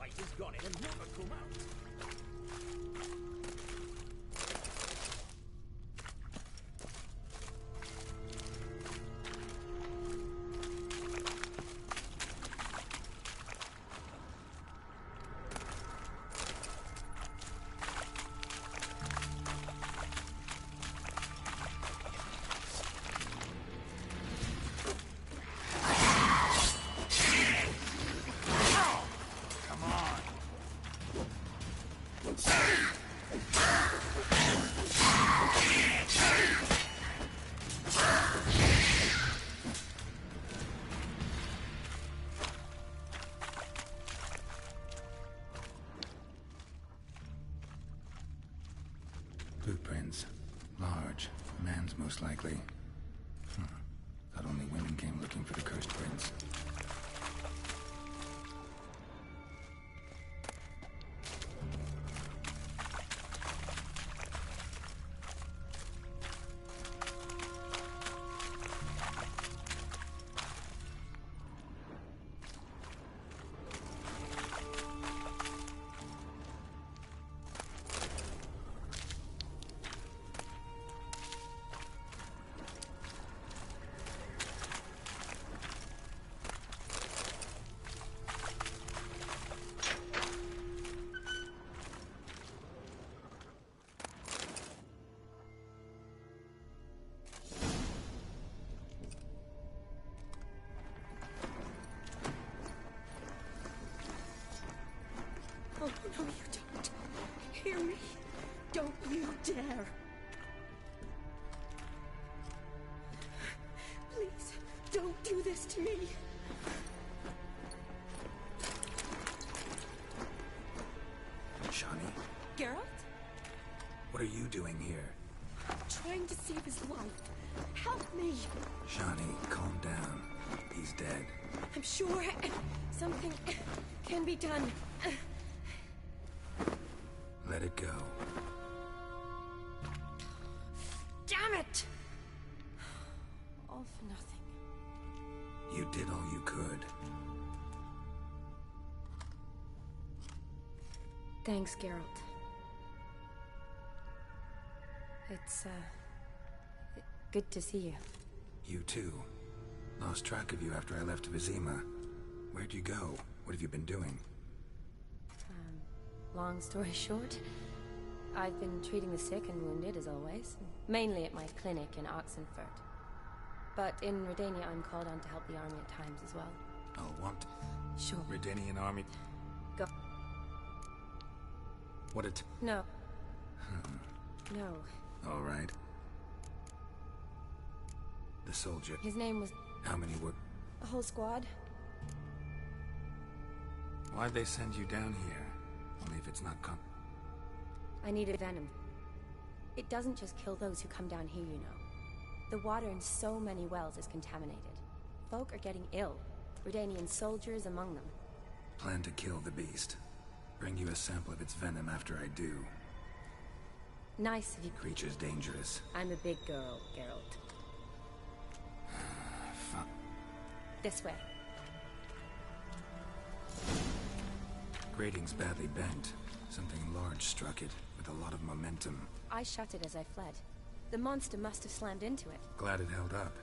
place has gone in and never come out. Blueprints. Large. Man's most likely. Thought only women came looking for the cursed prince. Oh, no, you don't. Hear me? Don't you dare. Please, don't do this to me. Shani? Geralt? What are you doing here? I'm trying to save his life. Help me. Shani, calm down. He's dead. I'm sure something can be done. Let it go. Damn it! All for nothing. You did all you could. Thanks, Geralt. It's, good to see you. You too. Lost track of you after I left Vizima. Where'd you go? What have you been doing? Long story short, I've been treating the sick and wounded, as always. Mainly at my clinic in Oxenfurt. But in Redania, I'm called on to help the army at times as well. I'll want... Sure. Redanian army... Go. What it... No. No. All right. The soldier... His name was... How many were... A whole squad. Why'd they send you down here? Only if it's not I needed venom. It doesn't just kill those who come down here, you know. The water in so many wells is contaminated. Folk are getting ill. Redanian soldiers among them. Plan to kill the beast. Bring you a sample of its venom after I do. Nice of you. Creature's dangerous. I'm a big girl, Geralt. Fuck. This way. Grating's badly bent. Something large struck it, with a lot of momentum. I shut it as I fled. The monster must have slammed into it. Glad it held up.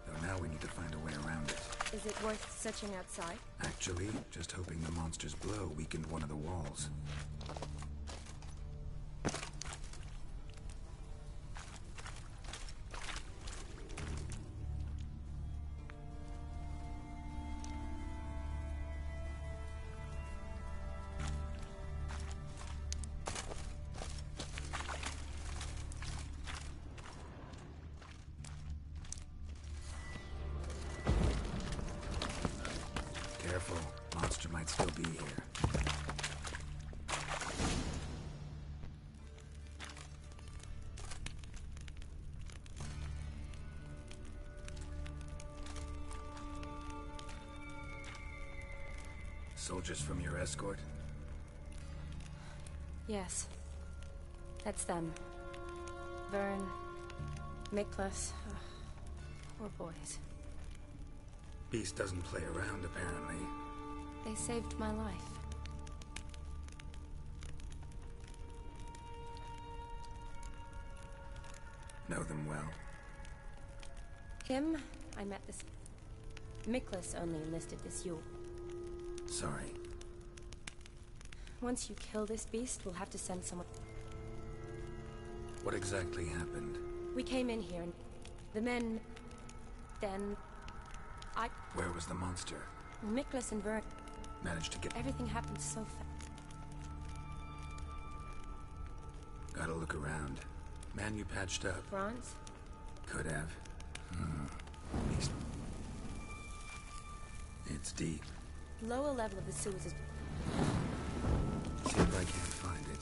Though now we need to find a way around it. Is it worth searching outside? Actually, just hoping the monster's blow weakened one of the walls. Careful, monster might still be here. Soldiers from your escort? Yes. That's them. Vern, Miklas. Poor boys. Beast doesn't play around, apparently. They saved my life. Know them well? Him, I met this... Miklas only enlisted this Yule. Sorry. Once you kill this beast, we'll have to send someone... What exactly happened? We came in here and... The men... Then... Where was the monster? Miklas and Vern... Managed to get... Everything happened so fast. Gotta look around. Man you patched up. Bronze? Could have. At least... It's deep. Lower level of the sewers is... See if I can't find it.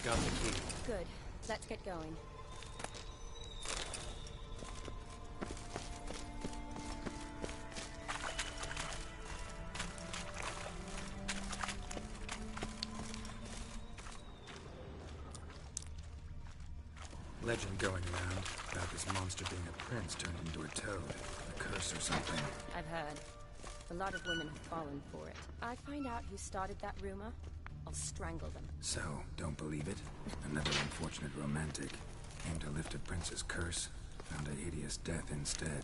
Got the key. Good. Let's get going. Legend going around about this monster being a prince turned into a toad. A curse or something. I've heard. A lot of women have fallen for it. I find out who started that rumor, I'll strangle them. So, don't believe it? Another unfortunate romantic. Came to lift a prince's curse, found a hideous death instead.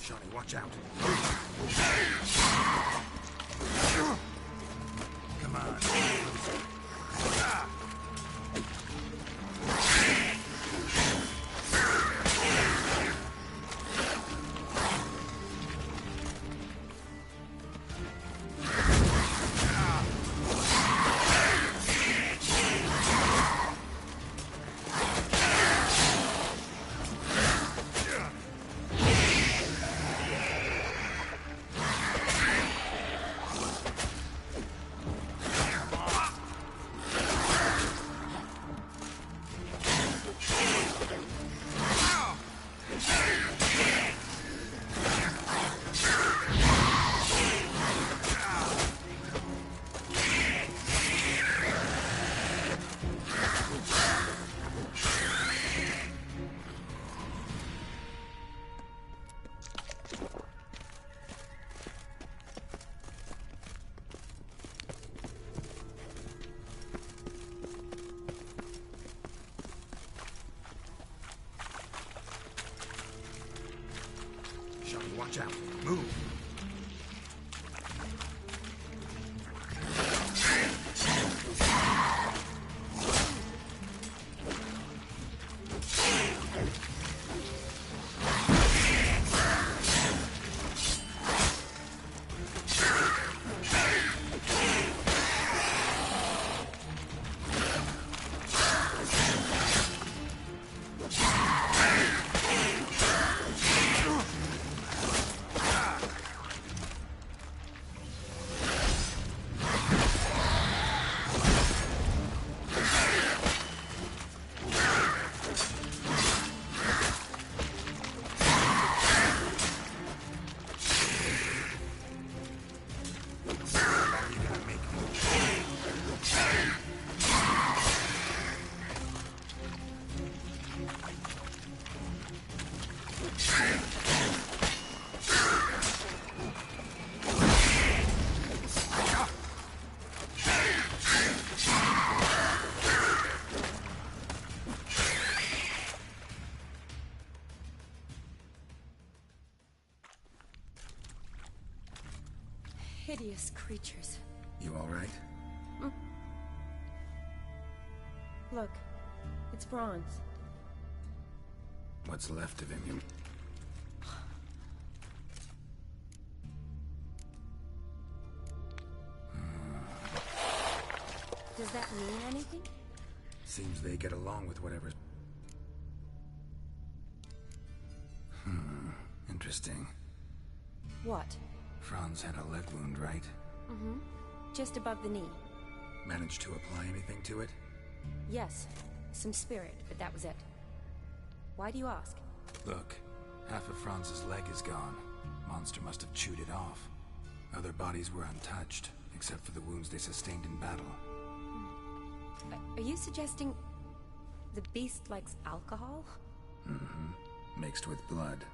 Shawnee, watch out. Come on. Watch out. Move. Hideous creatures. You all right? Look, it's bronze. What's left of him? Does that mean anything? Seems they get along with whatever's... Interesting. What? Franz had a leg wound, right? Just above the knee. Managed to apply anything to it? Yes, some spirit, but that was it. Why do you ask? Look, half of Franz's leg is gone. Monster must have chewed it off. Other bodies were untouched, except for the wounds they sustained in battle. Are you suggesting the beast likes alcohol? Mm-hmm. Mixed with blood.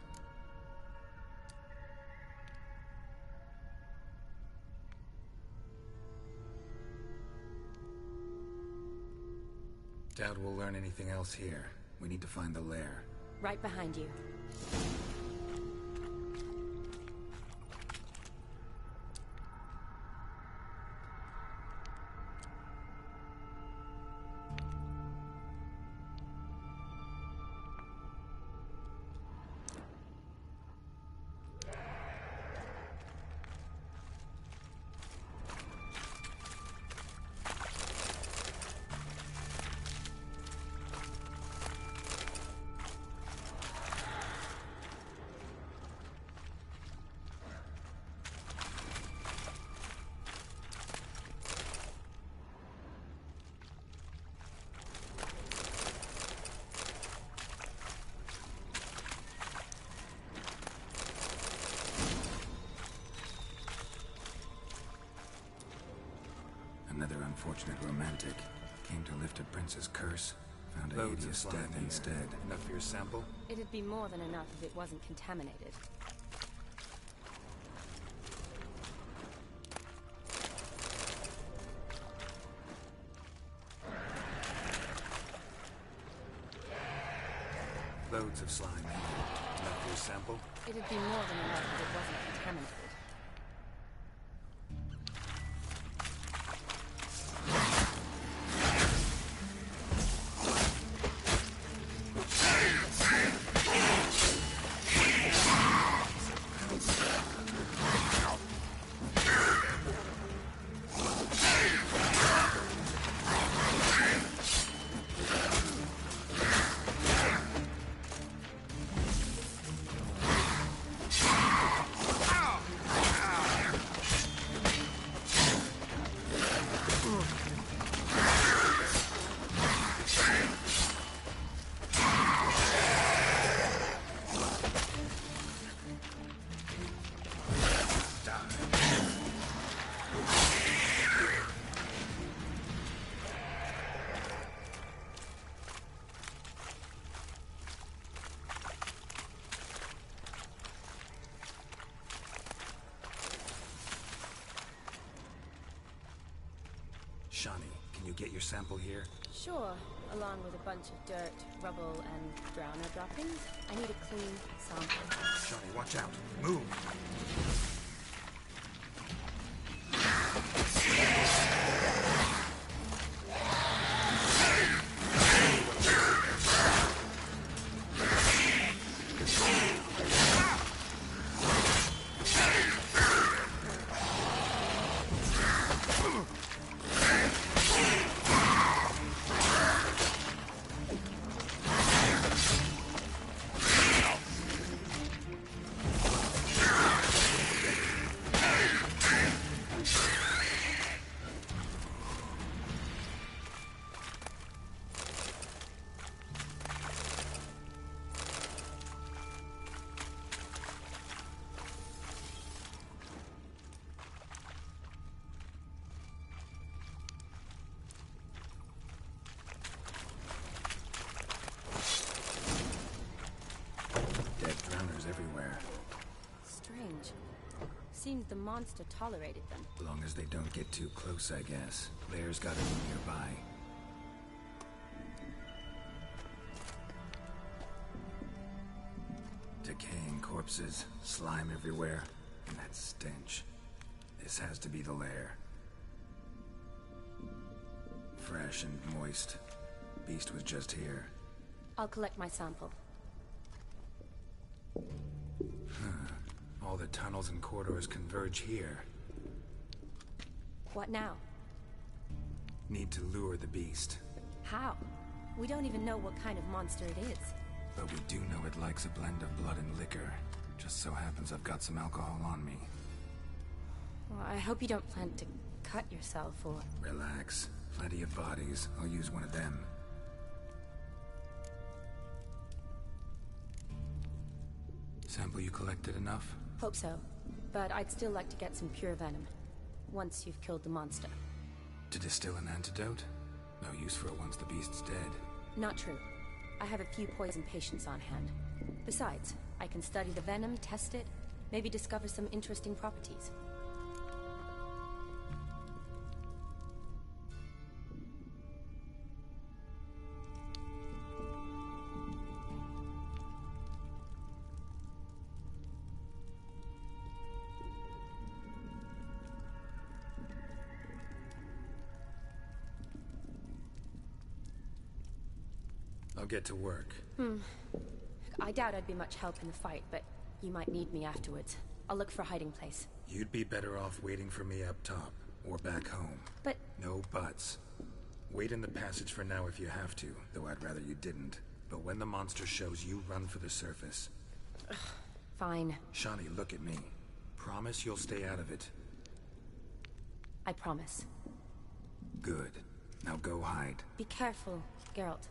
Doubt we'll learn anything else here. We need to find the lair. Right behind you. Another unfortunate romantic. Came to lift a prince's curse. Found a hideous death instead. Enough for your sample? It'd be more than enough if it wasn't contaminated. Loads of slime. Enough for your sample? It'd be more than enough if it wasn't contaminated. Shani, can you get your sample here? Sure, along with a bunch of dirt, rubble, and drowner droppings. I need a clean sample. Shani, watch out. Move! Everywhere. Strange. Seems the monster tolerated them. As long as they don't get too close, I guess. Lair's gotta be nearby. Decaying corpses, slime everywhere, and that stench. This has to be the lair. Fresh and moist. Beast was just here. I'll collect my sample. All the tunnels and corridors converge here. What now? Need to lure the beast. How? We don't even know what kind of monster it is. But we do know it likes a blend of blood and liquor. Just so happens I've got some alcohol on me. Well, I hope you don't plan to cut yourself, or... Relax. Plenty of bodies. I'll use one of them. Sample you collected enough? Hope so. But I'd still like to get some pure venom. Once you've killed the monster. To distill an antidote? No use for it once the beast's dead. Not true. I have a few poison patients on hand. Besides, I can study the venom, test it, maybe discover some interesting properties. I'll get to work. I doubt I'd be much help in the fight, but you might need me afterwards. I'll look for a hiding place. You'd be better off waiting for me up top, or back home. But... No buts. Wait in the passage for now if you have to, though I'd rather you didn't. But when the monster shows, you run for the surface. Fine. Shani, look at me. Promise you'll stay out of it. I promise. Good. Now go hide. Be careful, Geralt.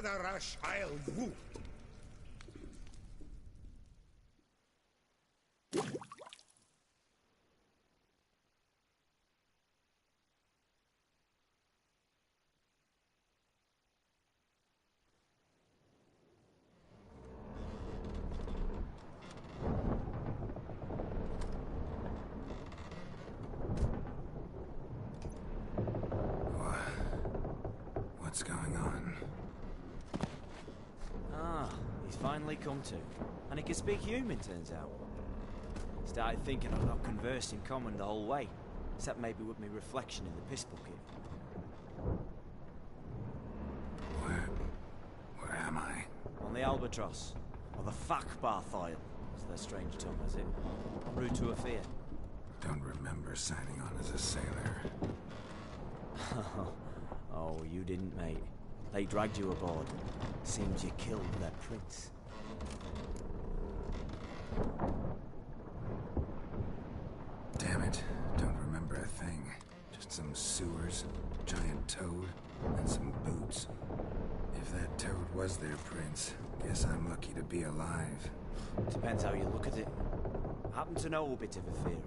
another rush I'll woo. What's going on? Ah, he's finally come to. And he can speak human, turns out. Started thinking I've not conversed in common the whole way, except maybe with my reflection in the piss bucket. Where am I? On the Albatross, or the Fakbarth Isle, as their strange tongue has it. En route to Afir. Don't remember signing on as a sailor. Oh, you didn't, mate. They dragged you aboard. Seems you killed their prince. Damn it, don't remember a thing. Just some sewers, giant toad, and some boots. If that toad was their prince, guess I'm lucky to be alive. Depends how you look at it. I happen to know a bit of a theory.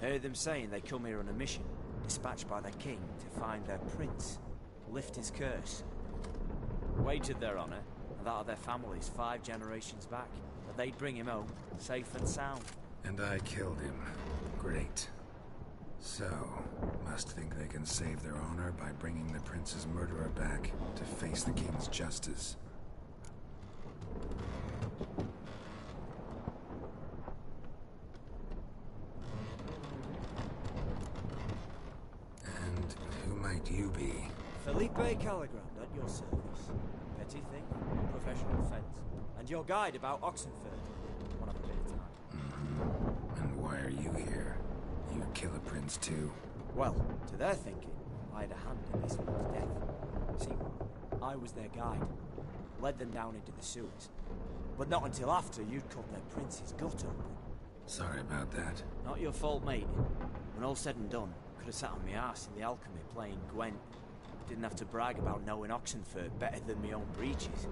Heard them saying they come here on a mission, dispatched by their king to find their prince, lift his curse. Wagered their honor, and that of their families 5 generations back, that they'd bring him home, safe and sound. And I killed him. Great. So, must think they can save their honor by bringing the prince's murderer back to face the king's justice. And who might you be? Felipe Caligrand at your service. Petty thing, professional fence. And your guide about Oxenford. One of a bit of time. And why are you here? You kill a prince too? Well, to their thinking, I had a hand in this man's death. See, I was their guide. Led them down into the sewers. But not until after you'd cut their prince's gut open. Sorry about that. Not your fault, mate. When all said and done, could have sat on my arse in the alchemy playing Gwent. Didn't have to brag about knowing Oxenford better than my own breeches.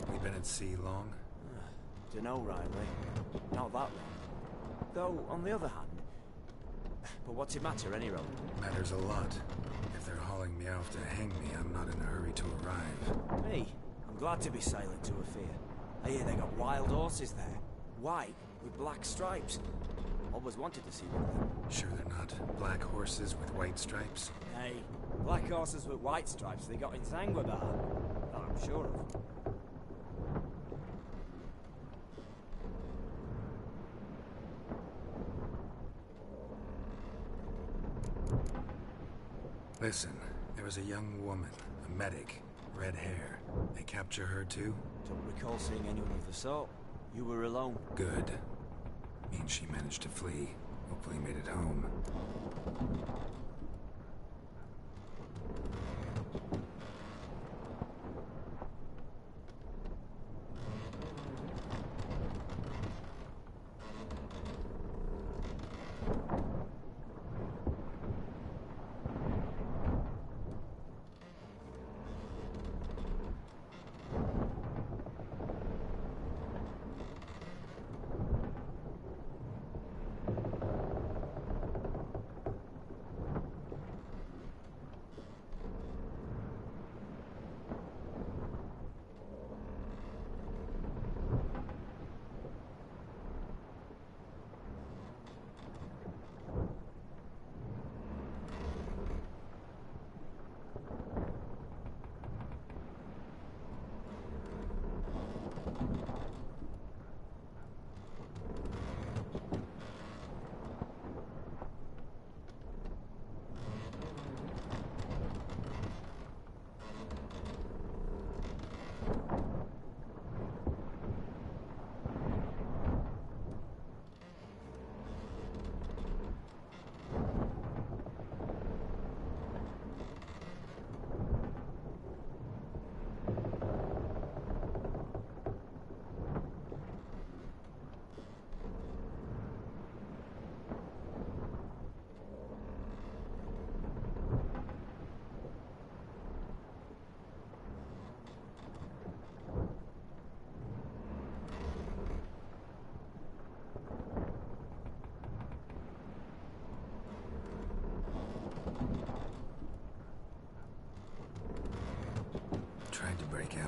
We been at sea long? Dunno, Riley. Not that long. Though, on the other hand... But what's it matter, any road? Matters a lot. If they're hauling me off to hang me, I'm not in a hurry to arrive. Me? I'm glad to be sailing to Afir. I hear they got wild horses there. White, with black stripes. Always wanted to see one of them. Sure they're not black horses with white stripes? Hey, black horses with white stripes they got in Sanguibar. That I'm sure of. Listen, there was a young woman, a medic, red hair. They capture her too? Don't recall seeing anyone of the sort. You were alone. Good. Means she managed to flee. Hopefully made it home.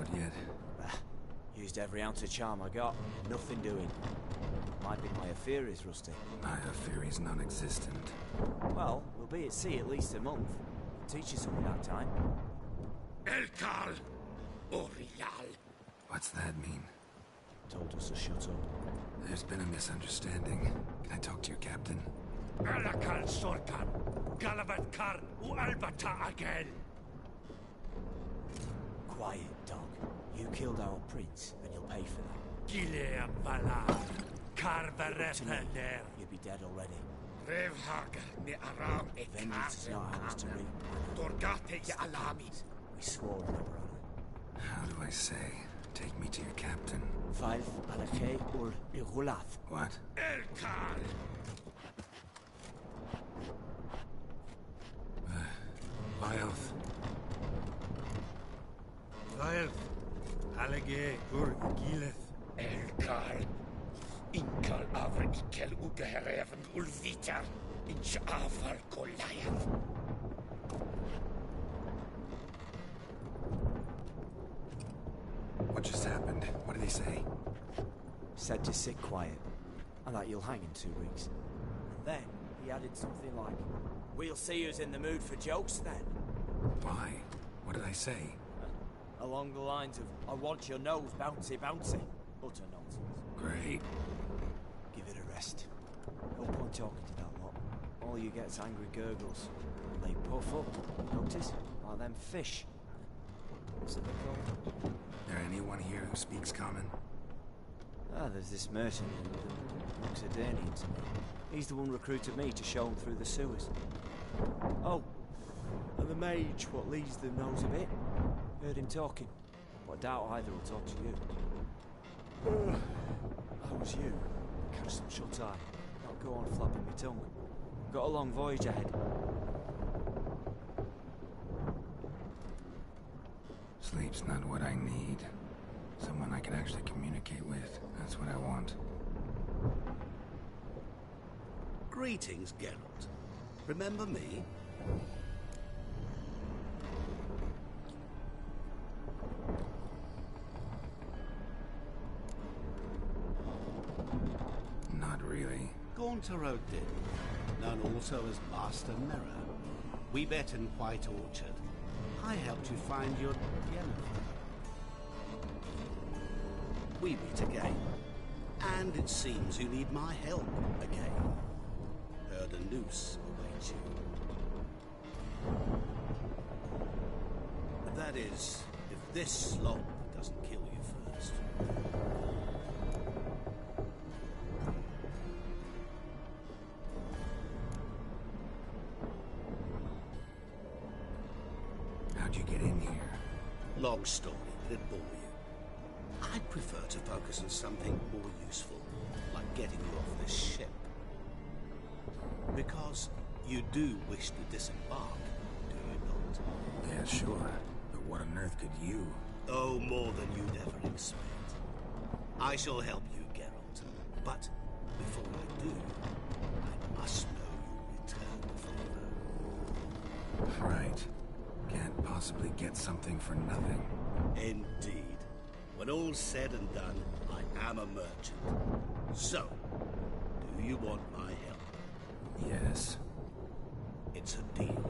out yet? Used every ounce of charm I got. Nothing doing. Might be my Aetheri's rusty. My Aetheri's non-existent. Well, we'll be at sea at least a month. Teach you something that time. Elkal Orial. What's that mean? Told us to shut up. There's been a misunderstanding. Can I talk to your captain? Alakal Sorkan. Galabat Kar Albata Agel. Quiet, dog. You killed our prince, and you'll pay for that. Gileam Valar. Karvarepaner. You'd be dead already. Revhag ni Aram Vengeance is not ours to reap. Dorgate ya Alami. We swore on our honor. How do I say? Take me to your captain. Five Alakhe ur Igulath. What? Elkal. Lyoth. Lyoth. Alage ur Gileth. Elkal. Inkal avr ikel ugehereven ulvitar. Inch afal Goliath. What just happened? What did he say? Said to sit quiet, and that you'll hang in 2 weeks. And then he added something like, "We'll see who's in the mood for jokes then." Why? What did I say? Along the lines of, "I want your nose bouncy bouncy." Utter nonsense. Great. Give it a rest. No point talking to that lot. All you get's angry gurgles. And they puff up, notice? Like them fish. What's it they called? There anyone here who speaks common? There's this mercenary that looks Adanian to me. He's the one recruited me to show him through the sewers. Oh, and the mage what leads them knows a bit. Heard him talking, but I doubt either will talk to you. How was you? Catch some shut-eye. Not go on flapping my tongue. Got a long voyage ahead. Sleep's not what I need. Someone I can actually communicate with. That's what I want. Greetings, Geralt. Remember me? Not really. Gaunter O'Din, known also as Master Mirror. We met in White Orchard. I helped you find your Yennefer. We meet again. And it seems you need my help again. Heard a noose awaits you. That is, if this slop doesn't kill you first. How'd you get in here? Long story, did it bore you? I'd prefer to focus on something more useful, like getting you off this ship. Because you do wish to disembark, do you not? Yeah, sure. But what on earth could you? Oh, more than you'd ever expect. I shall help you, Geralt. But before I do, I must know you returned favor. Right. Can't possibly get something for nothing. Indeed. When all's said and done, I am a merchant. So, do you want my help? Yes. It's a deal.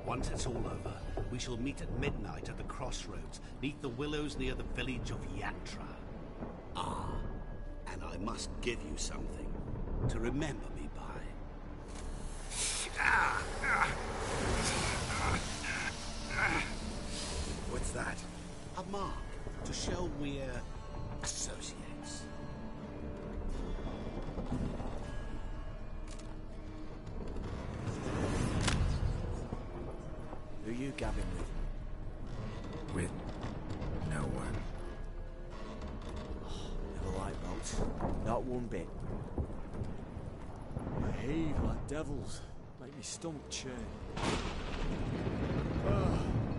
Once it's all over, we shall meet at midnight at the crossroads, neath the willows near the village of Yatra. Ah, and I must give you something to remember me by. What's that? A mark to show we're associates. Who you gabbing with? With no one. Never liked boats. Not one bit. They heave like devils. Make me stomach churn.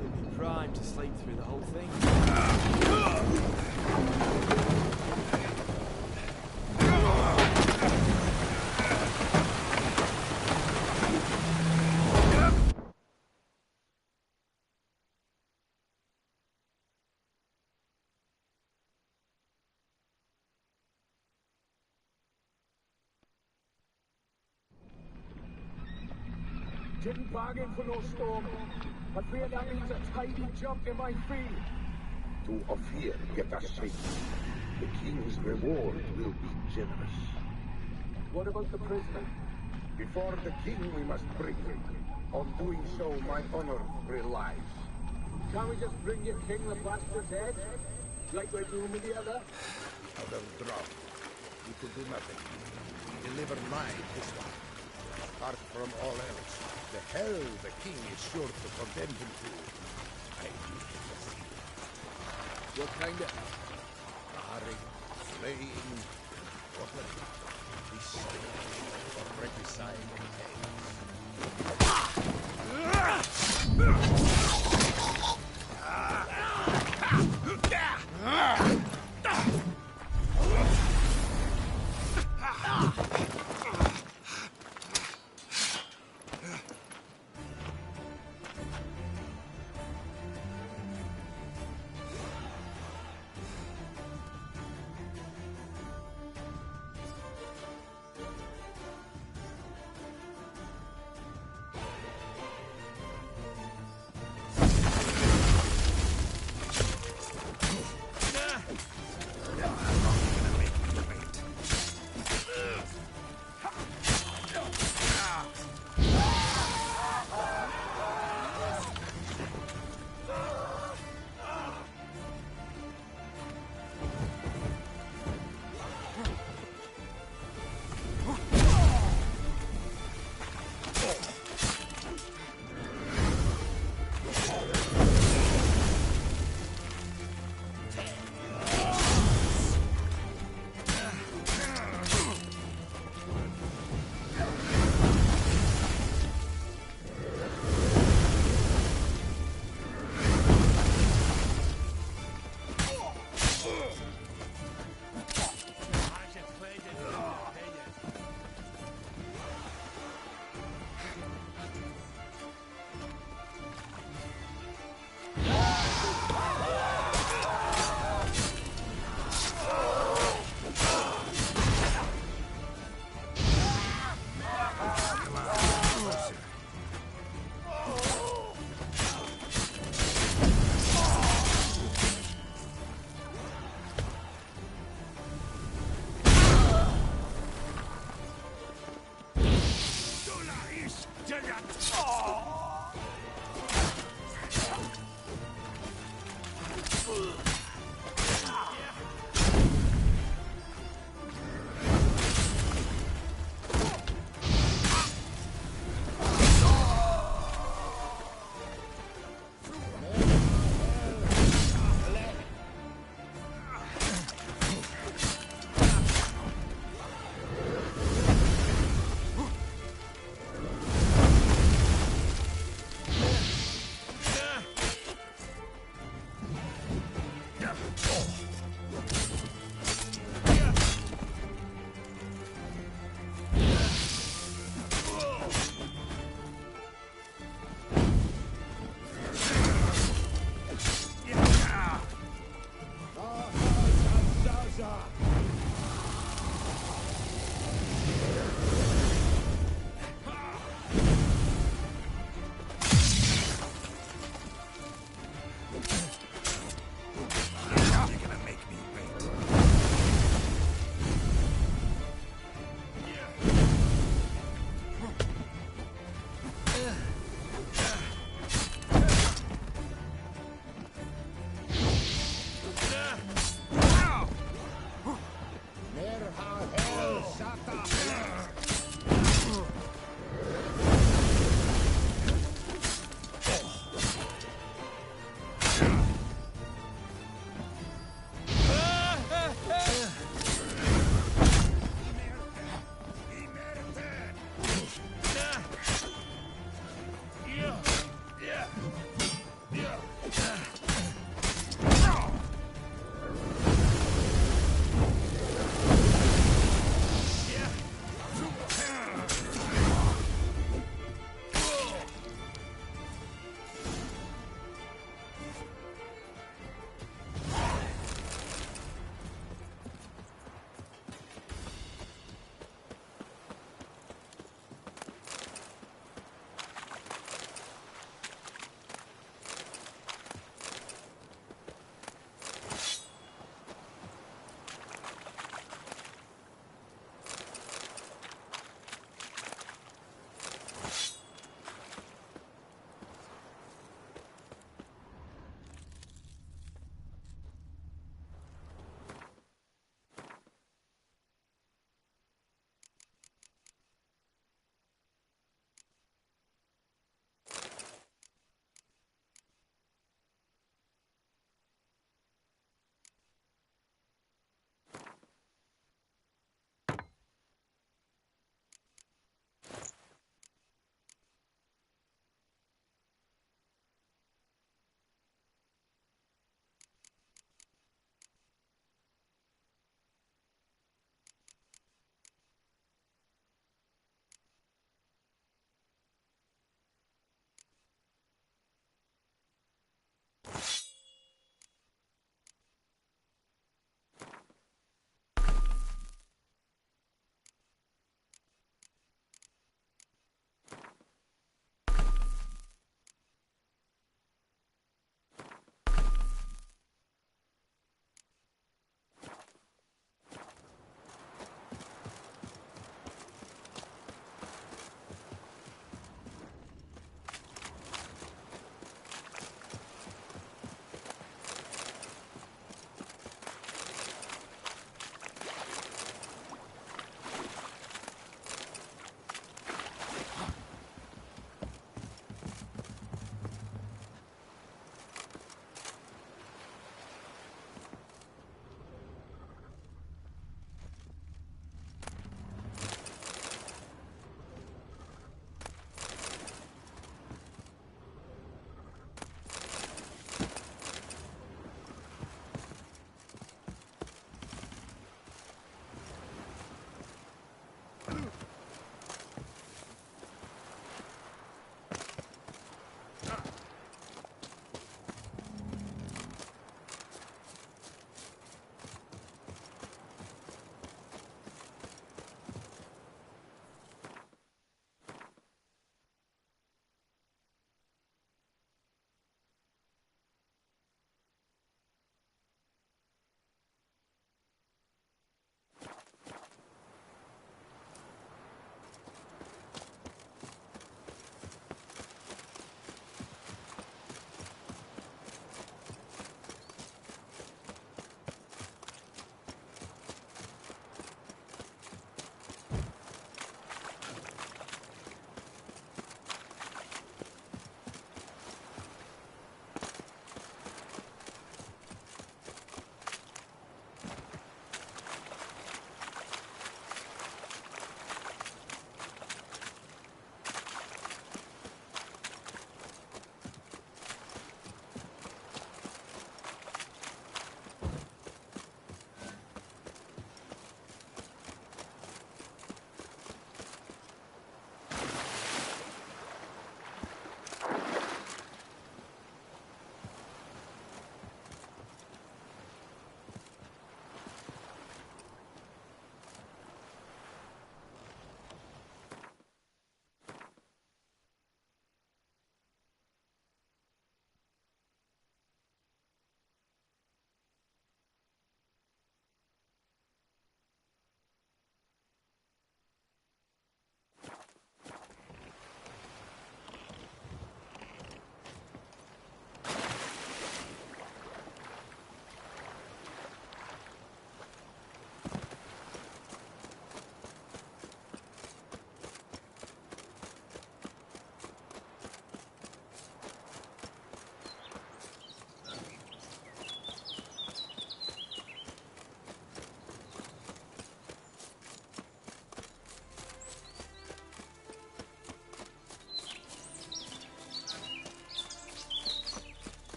They'd be primed to sleep through the whole thing. Didn't bargain for no storm. I fear that means a tidy jump in my fee. To Ophir get us safe. The king's reward will be generous. What about the prisoner? Before the king we must bring him. On doing so, my honor relies. Can't we just bring your king the bastard's head? Like we're doing with the other? Out of drop. We could do nothing. Deliver mine this one. Apart from all else, the hell the king is sure to condemn him to. I do not see. What kind of... Barring, slaying, what would it? This stage for regicide and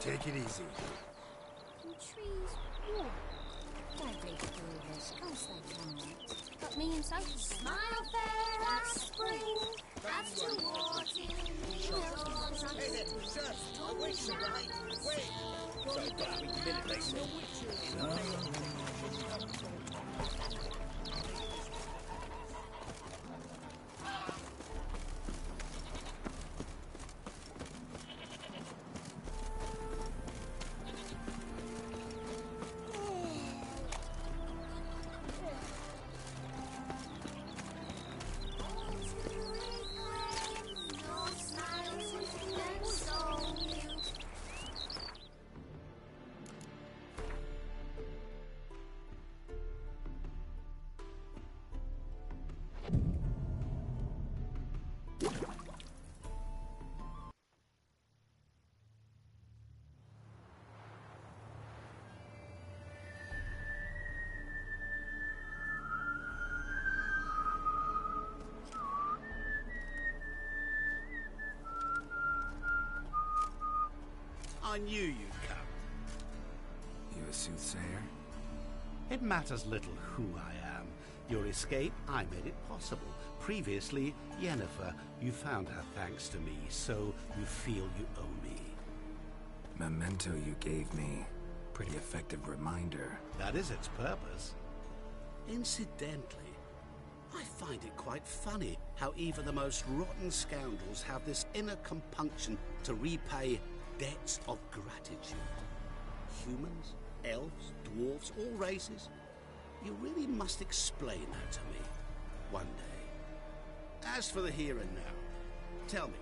Take it easy. Can trees walk? Don't be foolish. Go say something. Got me and Sophie. Smile fair as spring, as to walk in the Hey there, sir! A Witcher, right? Wait! Sorry, but we minute they said. I knew you'd come. You a soothsayer? It matters little who I am. Your escape, I made it possible. Previously, Yennefer, you found her thanks to me, so you feel you owe me. Memento you gave me. Pretty effective reminder. That is its purpose. Incidentally, I find it quite funny how even the most rotten scoundrels have this inner compunction to repay debts of gratitude. Humans, elves, dwarves, all races. You really must explain that to me one day. As for the here and now, tell me,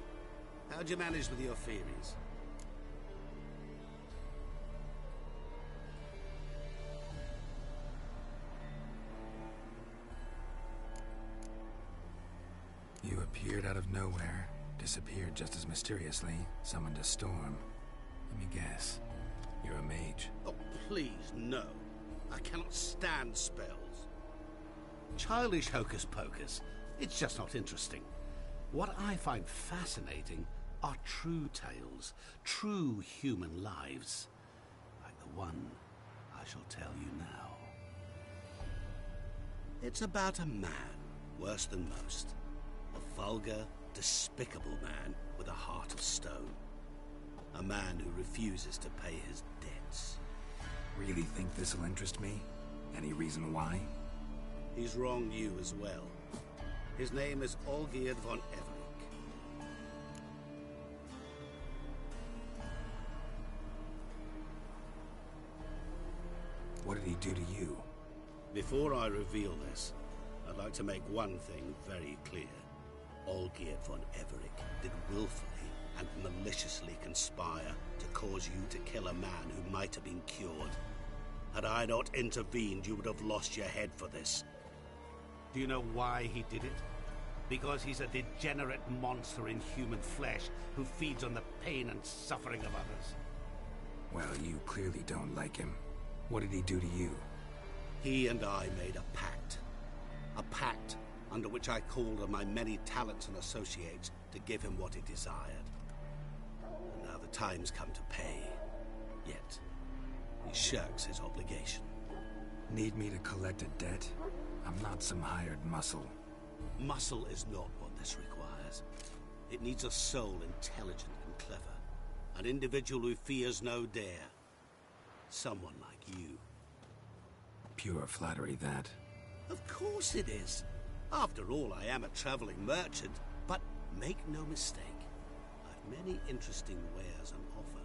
how'd you manage with your theories? You appeared out of nowhere, disappeared just as mysteriously, summoned a storm. Let me guess. You're a mage. Oh, please, no. I cannot stand spells. Childish hocus pocus. It's just not interesting. What I find fascinating are true tales, true human lives. Like the one I shall tell you now. It's about a man, worse than most. A vulgar, despicable man with a heart of stone. A man who refuses to pay his debts. Really think this'll interest me? Any reason why? He's wronged you as well. His name is Olgierd von Everec. What did he do to you? Before I reveal this, I'd like to make one thing very clear. Olgierd von Everec did willfully and maliciously conspire to cause you to kill a man who might have been cured. Had I not intervened, you would have lost your head for this. Do you know why he did it? Because he's a degenerate monster in human flesh who feeds on the pain and suffering of others. Well, you clearly don't like him. What did he do to you? He and I made a pact. A pact under which I called on my many talents and associates to give him what he desired. And now the time's come to pay. Yet, he shirks his obligation. Need me to collect a debt? I'm not some hired muscle. Muscle is not what this requires. It needs a soul intelligent and clever. An individual who fears no dare. Someone like you. Pure flattery, that. Of course it is. After all, I am a traveling merchant. But make no mistake, I've many interesting wares on offer.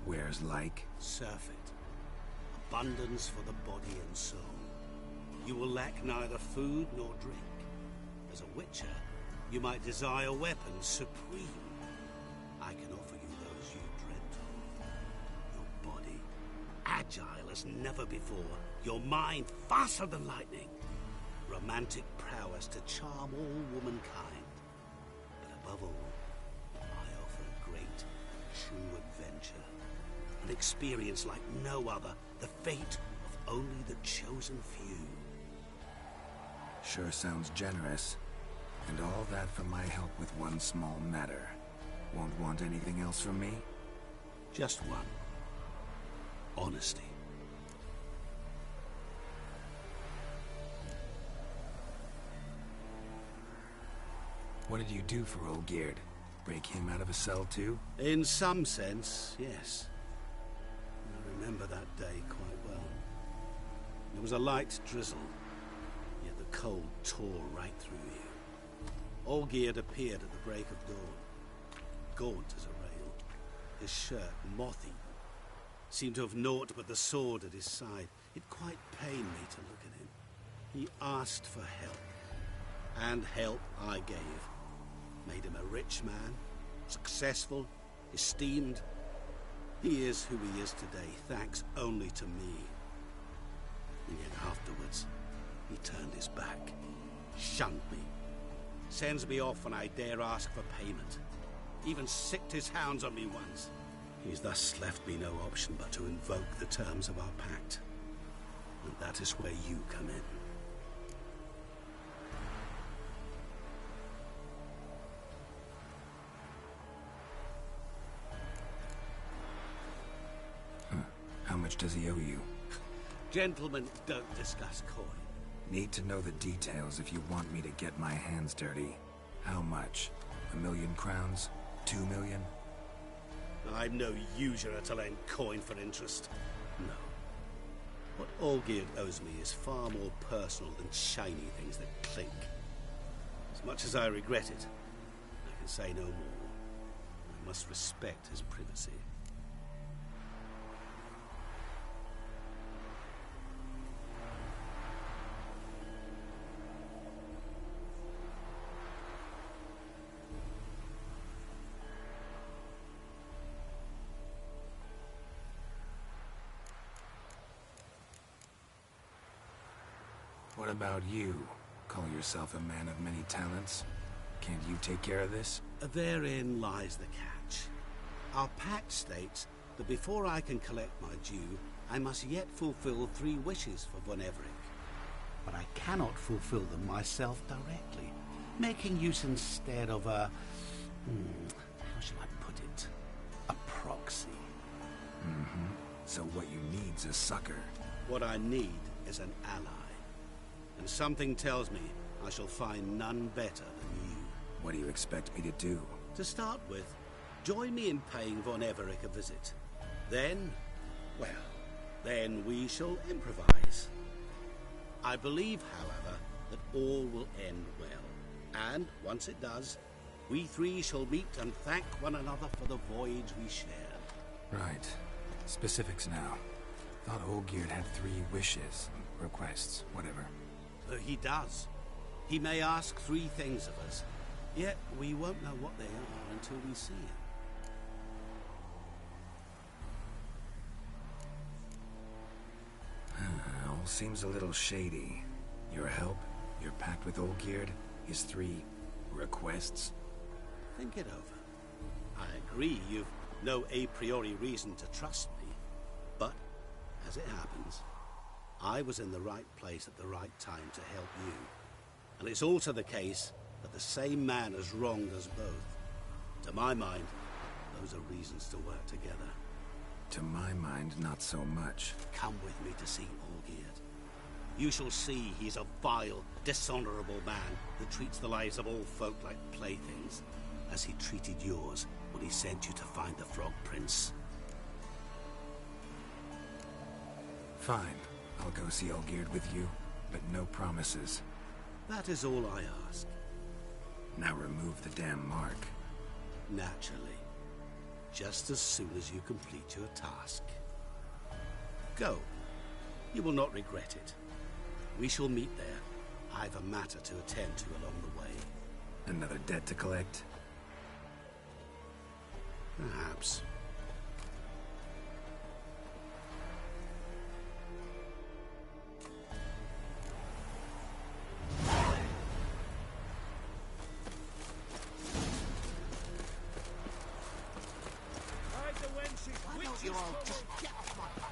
Wares like? Surfeit. Abundance for the body and soul. You will lack neither food nor drink. As a witcher, you might desire weapons supreme. I can offer you those you dreamt of. Your body, agile as never before. Your mind, faster than lightning. Romantic prowess to charm all womankind. But above all, I offer great, true adventure. An experience like no other. The fate of only the chosen few. Sure sounds generous. And all that for my help with one small matter. Won't want anything else from me? Just one. Honesty. What did you do for old Geard? Break him out of a cell too? In some sense, yes. I remember that day quite well. There was a light drizzle, yet the cold tore right through you. Olgierd appeared at the break of dawn, gaunt as a rail, his shirt moth-eaten. Seemed to have naught but the sword at his side. It quite pained me to look at him. He asked for help, and help I gave. Made him a rich man, successful, esteemed. He is who he is today, thanks only to me. And yet afterwards, he turned his back, shunned me, sends me off when I dare ask for payment. Even sicked his hounds on me once. He's thus left me no option but to invoke the terms of our pact. And that is where you come in. How much does he owe you? Gentlemen don't discuss coin. Need to know the details if you want me to get my hands dirty. How much? 1,000,000 crowns? 2 million? I'm no usurer to lend coin for interest. No. What Olgierd owes me is far more personal than shiny things that clink. As much as I regret it, I can say no more. I must respect his privacy. What about you? Call yourself a man of many talents? Can't you take care of this? Therein lies the catch. Our pact states that before I can collect my due, I must yet fulfill 3 wishes for Von Everec. But I cannot fulfill them myself directly, making use instead of a... how shall I put it? A proxy. So what you need's a sucker. What I need is an ally. And something tells me I shall find none better than you. What do you expect me to do? To start with, join me in paying Von Everec a visit. Then, well, then we shall improvise. I believe, however, that all will end well. And, once it does, we 3 shall meet and thank one another for the voyage we shared. Right. Specifics now. Thought Olgierd had 3 wishes, requests, whatever. He does. He may ask 3 things of us, yet we won't know what they are until we see him. All seems a little shady. Your help, your pact with Olgierd, his 3 requests. Think it over. I agree you've no a priori reason to trust me, but, as it happens, I was in the right place at the right time to help you. And it's also the case that the same man has wronged us both. To my mind, those are reasons to work together. To my mind, not so much. Come with me to see Olgierd. You shall see he's a vile, dishonorable man who treats the lives of all folk like playthings, as he treated yours when he sent you to find the Frog Prince. Fine. I'll go see Olgierd with you, but no promises. That is all I ask. Now remove the damn mark. Naturally. Just as soon as you complete your task. Go. You will not regret it. We shall meet there. I've a matter to attend to along the way. Another debt to collect? Perhaps. Why don't you all just get off my back?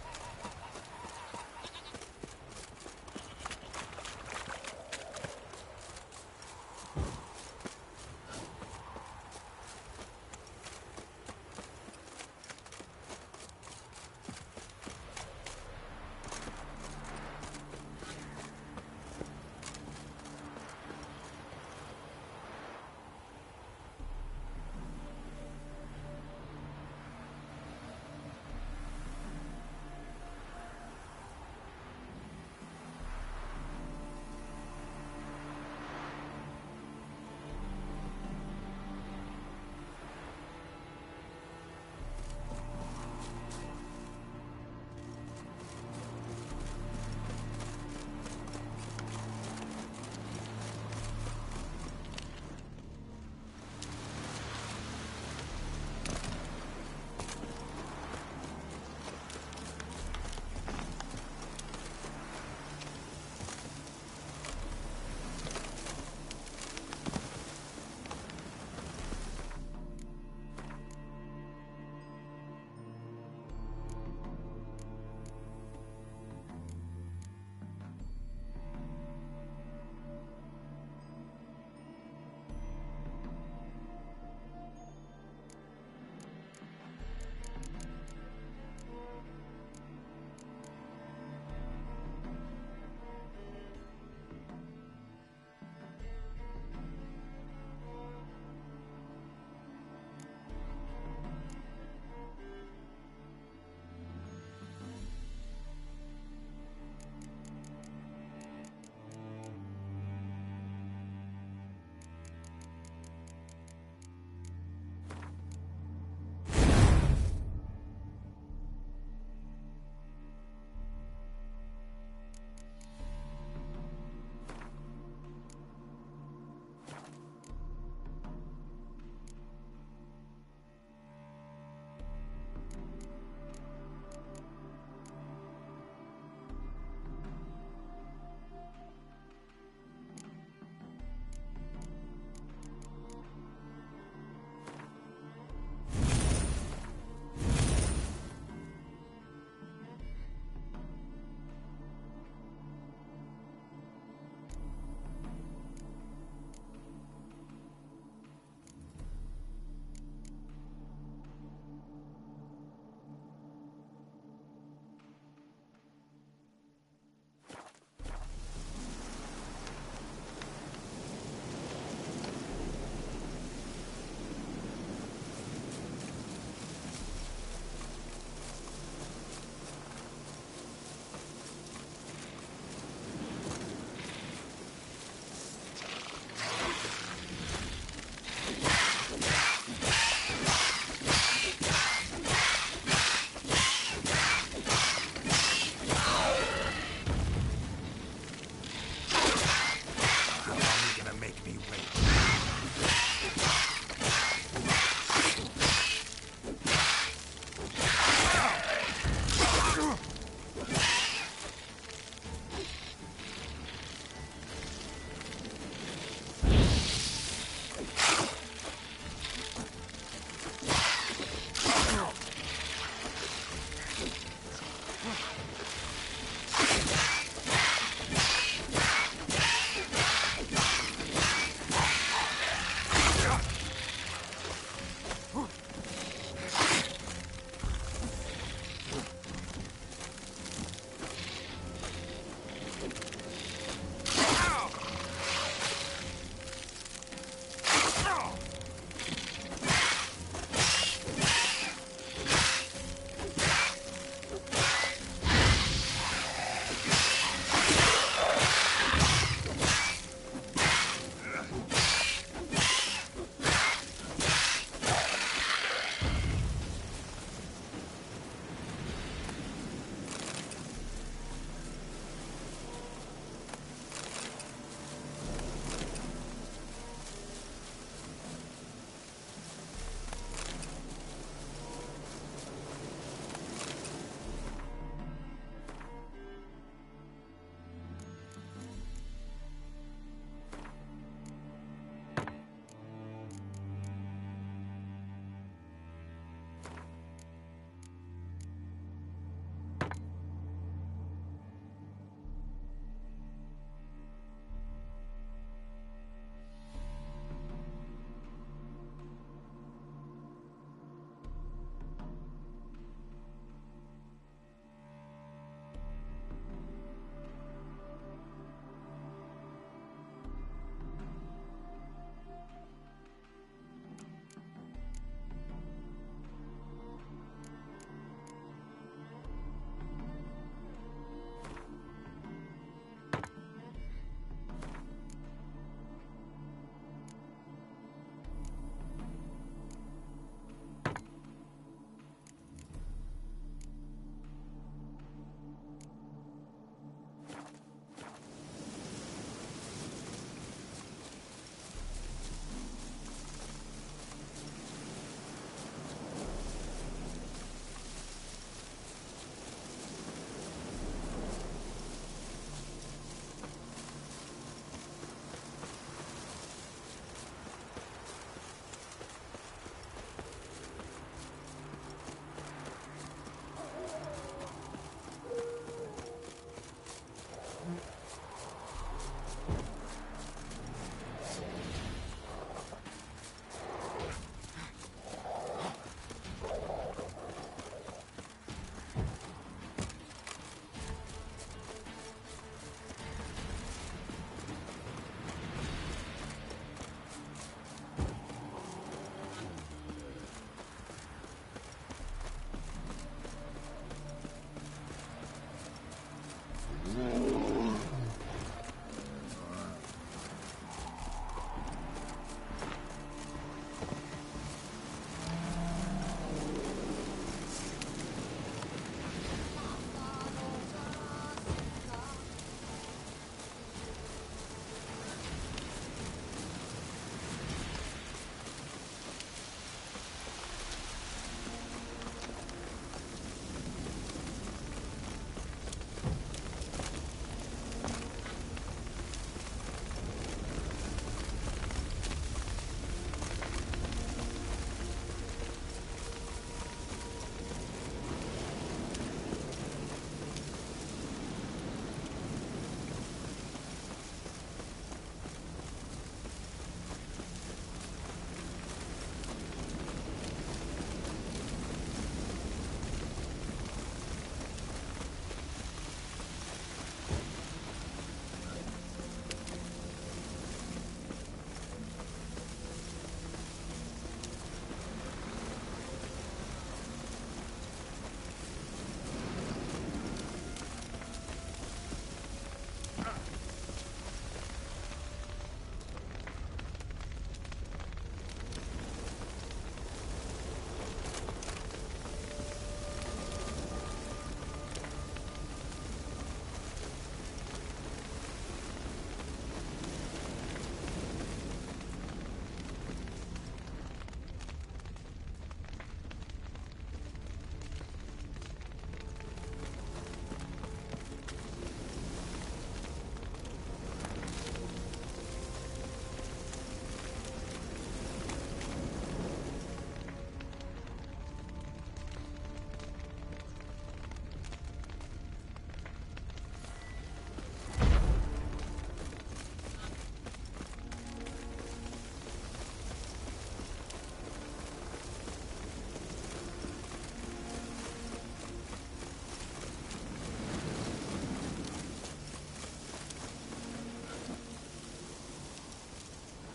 make me wait.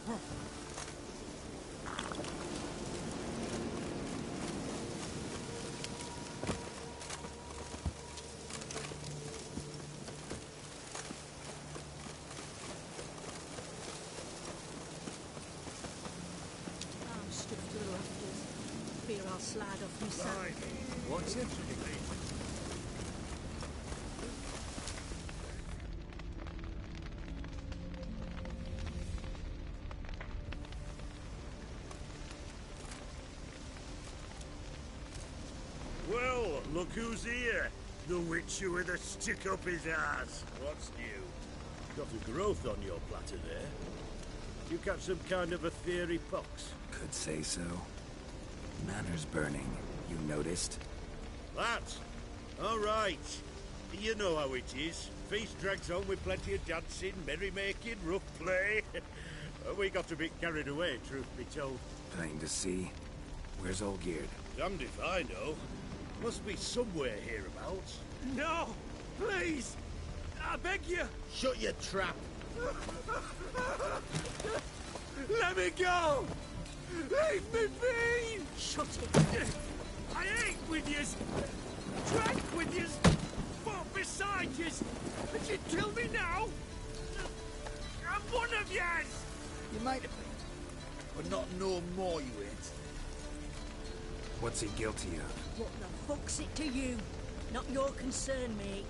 I'm stuffed to the rafters. Fear I'll slide off my sack. What's it? Well, look who's here. The Witcher with a stick up his ass. What's new? Got a growth on your platter there. You catch some kind of a theory, Fox? Could say so. Manor's burning. You noticed? That? All right. You know how it is. Feast drags on with plenty of dancing, merrymaking, rough play. We got a bit carried away, truth be told. Plain to see. Where's Olgierd? Damned if I know. Must be somewhere hereabouts. No! Please! I beg you! Shut your trap! Let me go! Leave me be! Shut it! I ate with yous! Drank with yous! Fought beside yous! And you kill me now? I'm one of yous! You might have been, but not no more you ain't. What's he guilty of? What the fuck's it to you? Not your concern, mate.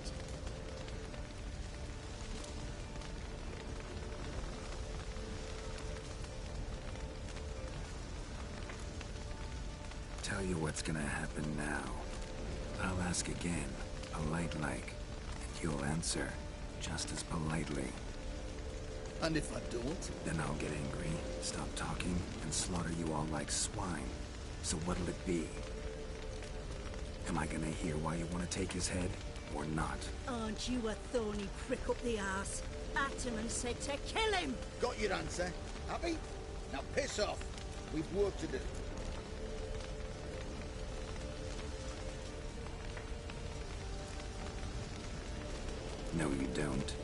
Tell you what's gonna happen now. I'll ask again, polite like, and you'll answer, just as politely. And if I don't? Then I'll get angry, stop talking, and slaughter you all like swine. So what'll it be? Am I gonna hear why you want to take his head, or not? Aren't you a thorny prick up the arse? Ataman said to kill him! Got your answer. Happy? Now piss off. We've work to do. No, you don't.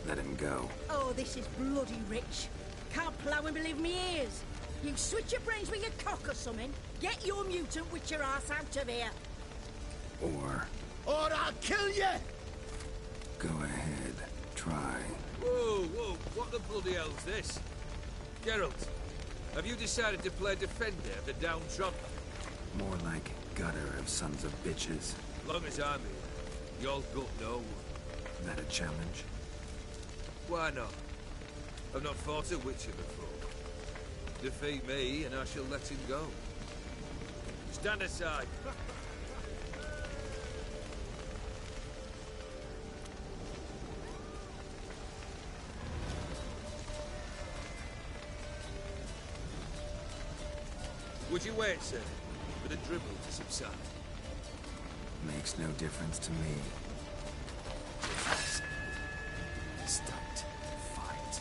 Let him go. Oh, this is bloody rich. Can't plough and believe me ears. You switch your brains with your cock or something. Get your mutant witcher ass out of here. Or I'll kill you! go ahead, try. Whoa, whoa, what the bloody hell's this? Geralt, have you decided to play defender of the downtrodden? More like gutter of sons of bitches. Long as I'm here, you'll got no one. That a challenge? Why not? I've not fought a Witcher before. Defeat me and I shall let him go. Stand aside. Would you wait, sir, for the dribble to subside? Makes no difference to me. Start. Fight.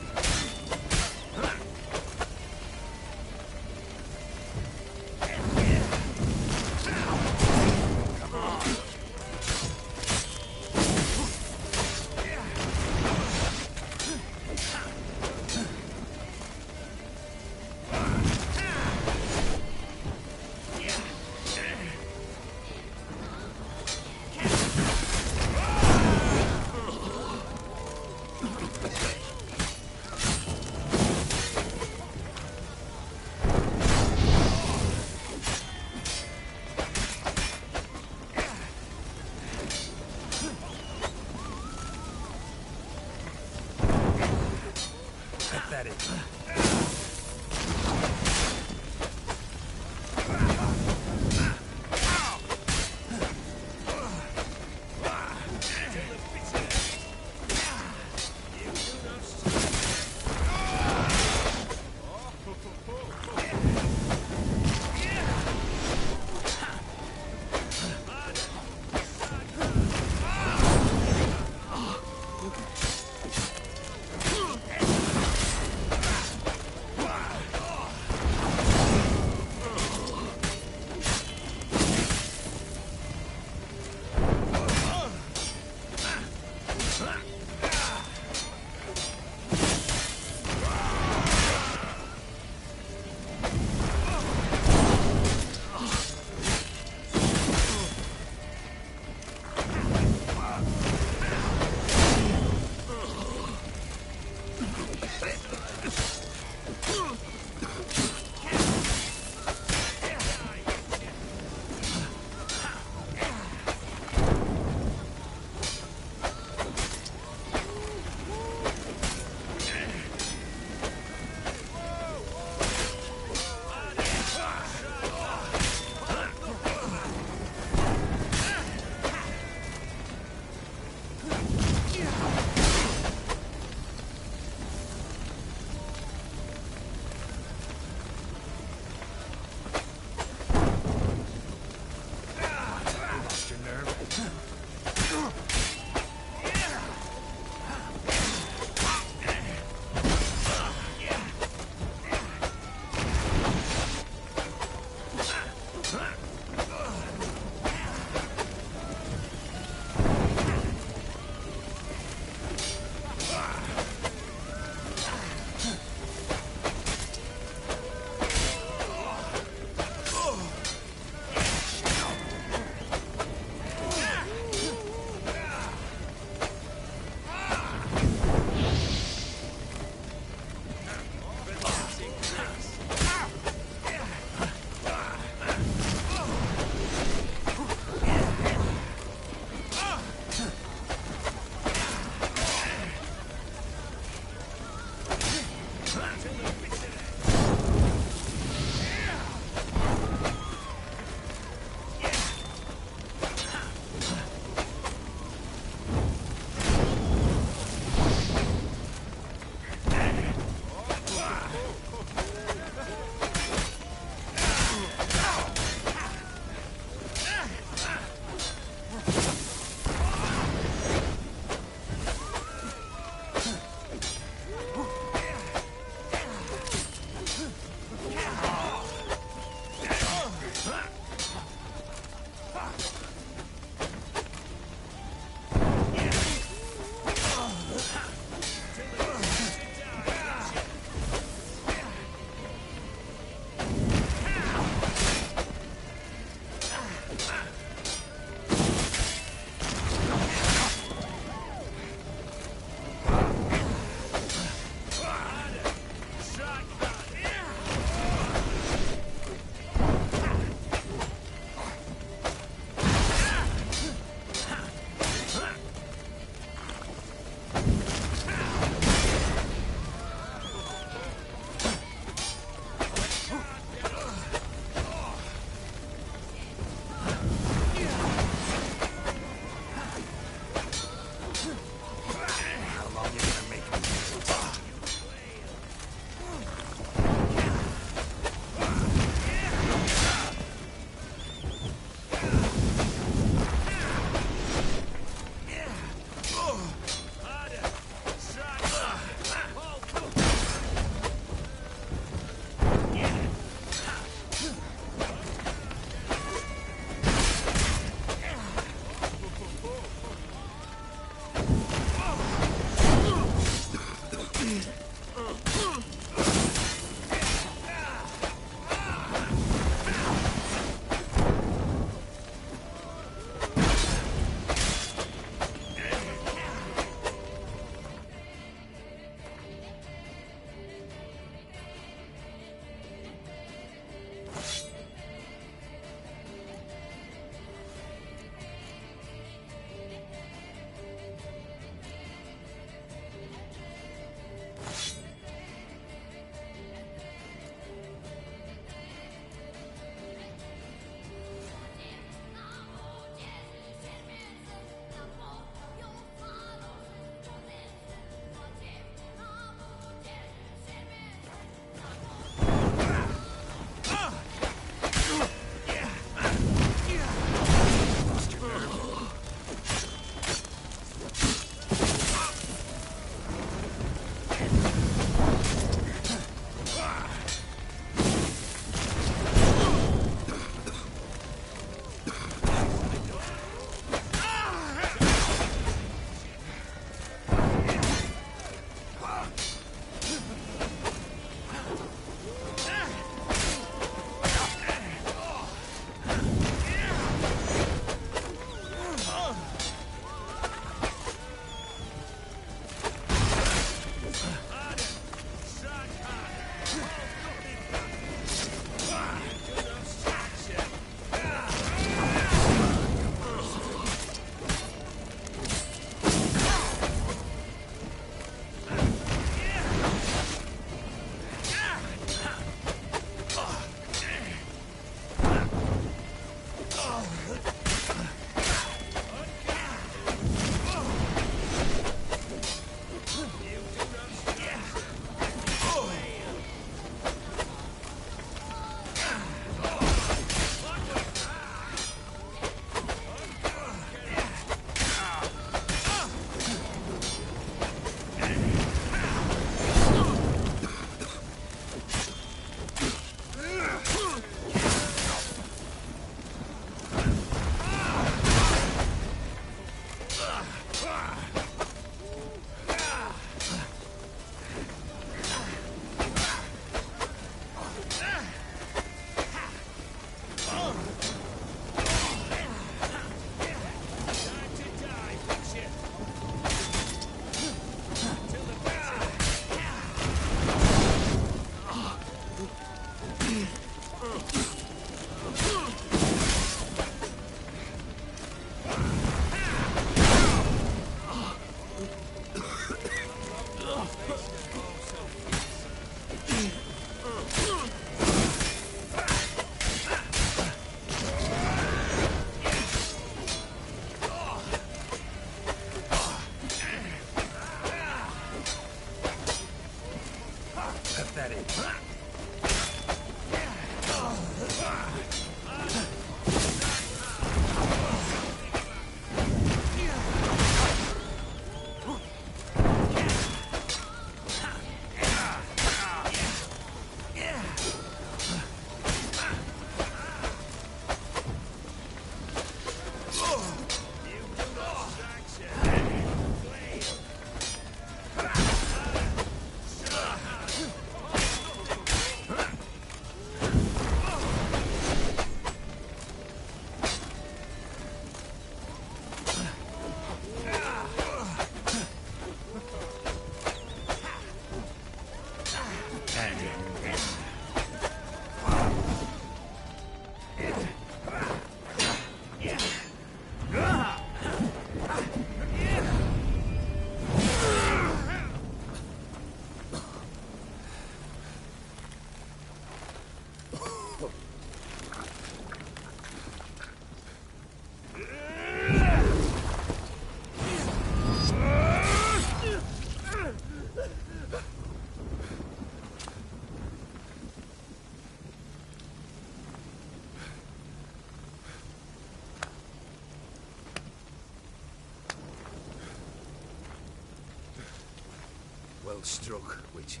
Well struck, Witcher.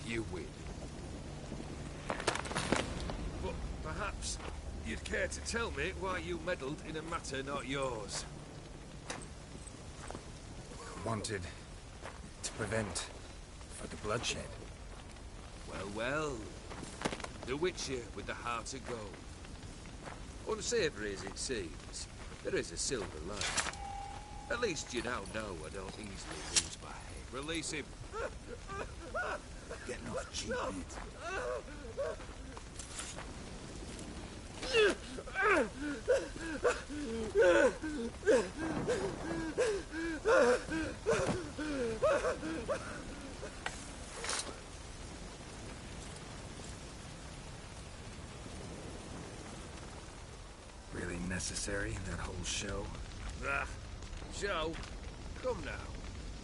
You win. But perhaps you'd care to tell me why you meddled in a matter not yours. Wanted to prevent further bloodshed. Well, well. The Witcher with the heart of gold. Unsavoury as it seems, there is a silver lining. At least you now know I don't easily lose my head. Release him. Getting off cheap, mate. Really necessary, that whole show? Ah, show? Come now.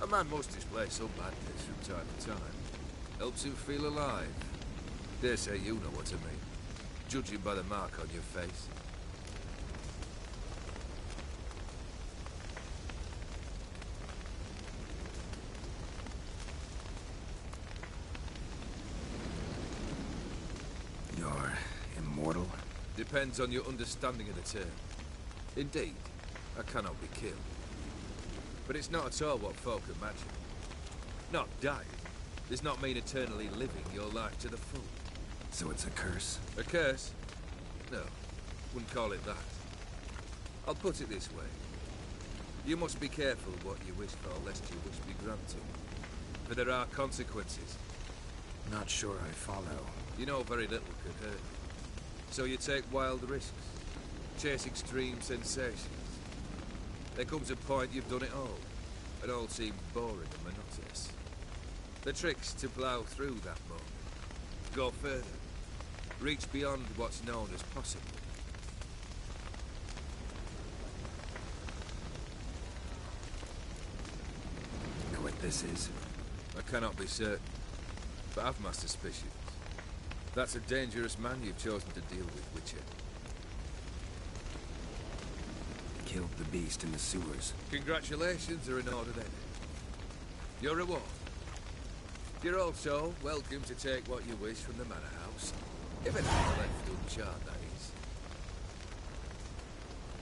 A man must display some madness from time to time. Helps him feel alive. Dare say you know what I mean. Judging by the mark on your face. You're immortal? Depends on your understanding of the term. Indeed, I cannot be killed. But it's not at all what folk imagine. Not dying does not mean eternally living your life to the full. So it's a curse? A curse? No, wouldn't call it that. I'll put it this way. You must be careful what you wish for, lest your wish be granted. For there are consequences. Not sure I follow. You know very little could hurt you. So you take wild risks. Chase extreme sensations. There comes a point you've done it all. It all seems boring and monotonous. The trick's to plough through that moment. Go further. Reach beyond what's known as possible. Know what this is? I cannot be certain, but I've my suspicions. That's a dangerous man you've chosen to deal with, Witcher. Killed the beast in the sewers. Congratulations are in order then. Your reward. You're also welcome to take what you wish from the manor house. If it ain't left uncharred, that is.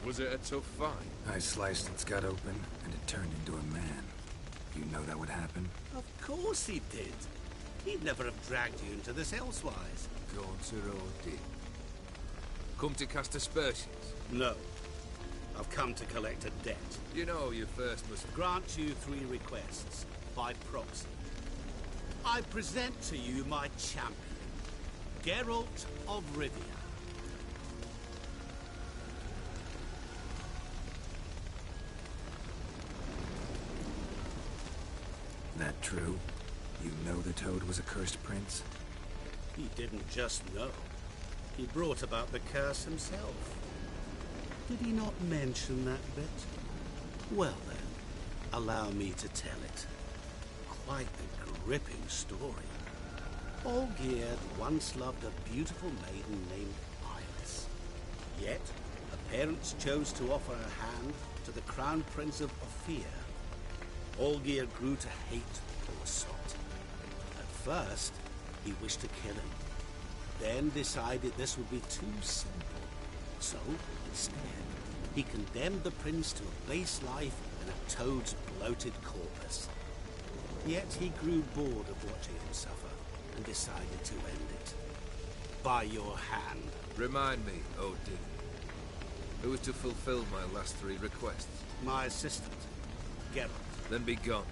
Was it a tough fight? I sliced its gut open, and it turned into a man. You know that would happen? Of course he did. He'd never have dragged you into this elsewise. Gauntero did. Come to cast aspersions? No. I've come to collect a debt. You know you first must Grant you 3 requests, by proxy. I present to you my champion, Geralt of Rivia. That true? You know the Toad was a cursed prince? He didn't just know. He brought about the curse himself. Did he not mention that bit? Well then, allow me to tell it. Quite a gripping story. Olgierd once loved a beautiful maiden named Iris. Yet, her parents chose to offer her hand to the Crown Prince of Ophir. Olgierd grew to hate poor sot. At first, he wished to kill him. Then decided this would be too simple. So, instead, he condemned the prince to a base life in a toad's bloated corpus. Yet he grew bored of watching him suffer and decided to end it. By your hand. Remind me, Odin. Who is to fulfill my last 3 requests? My assistant, Geralt. Then be gone.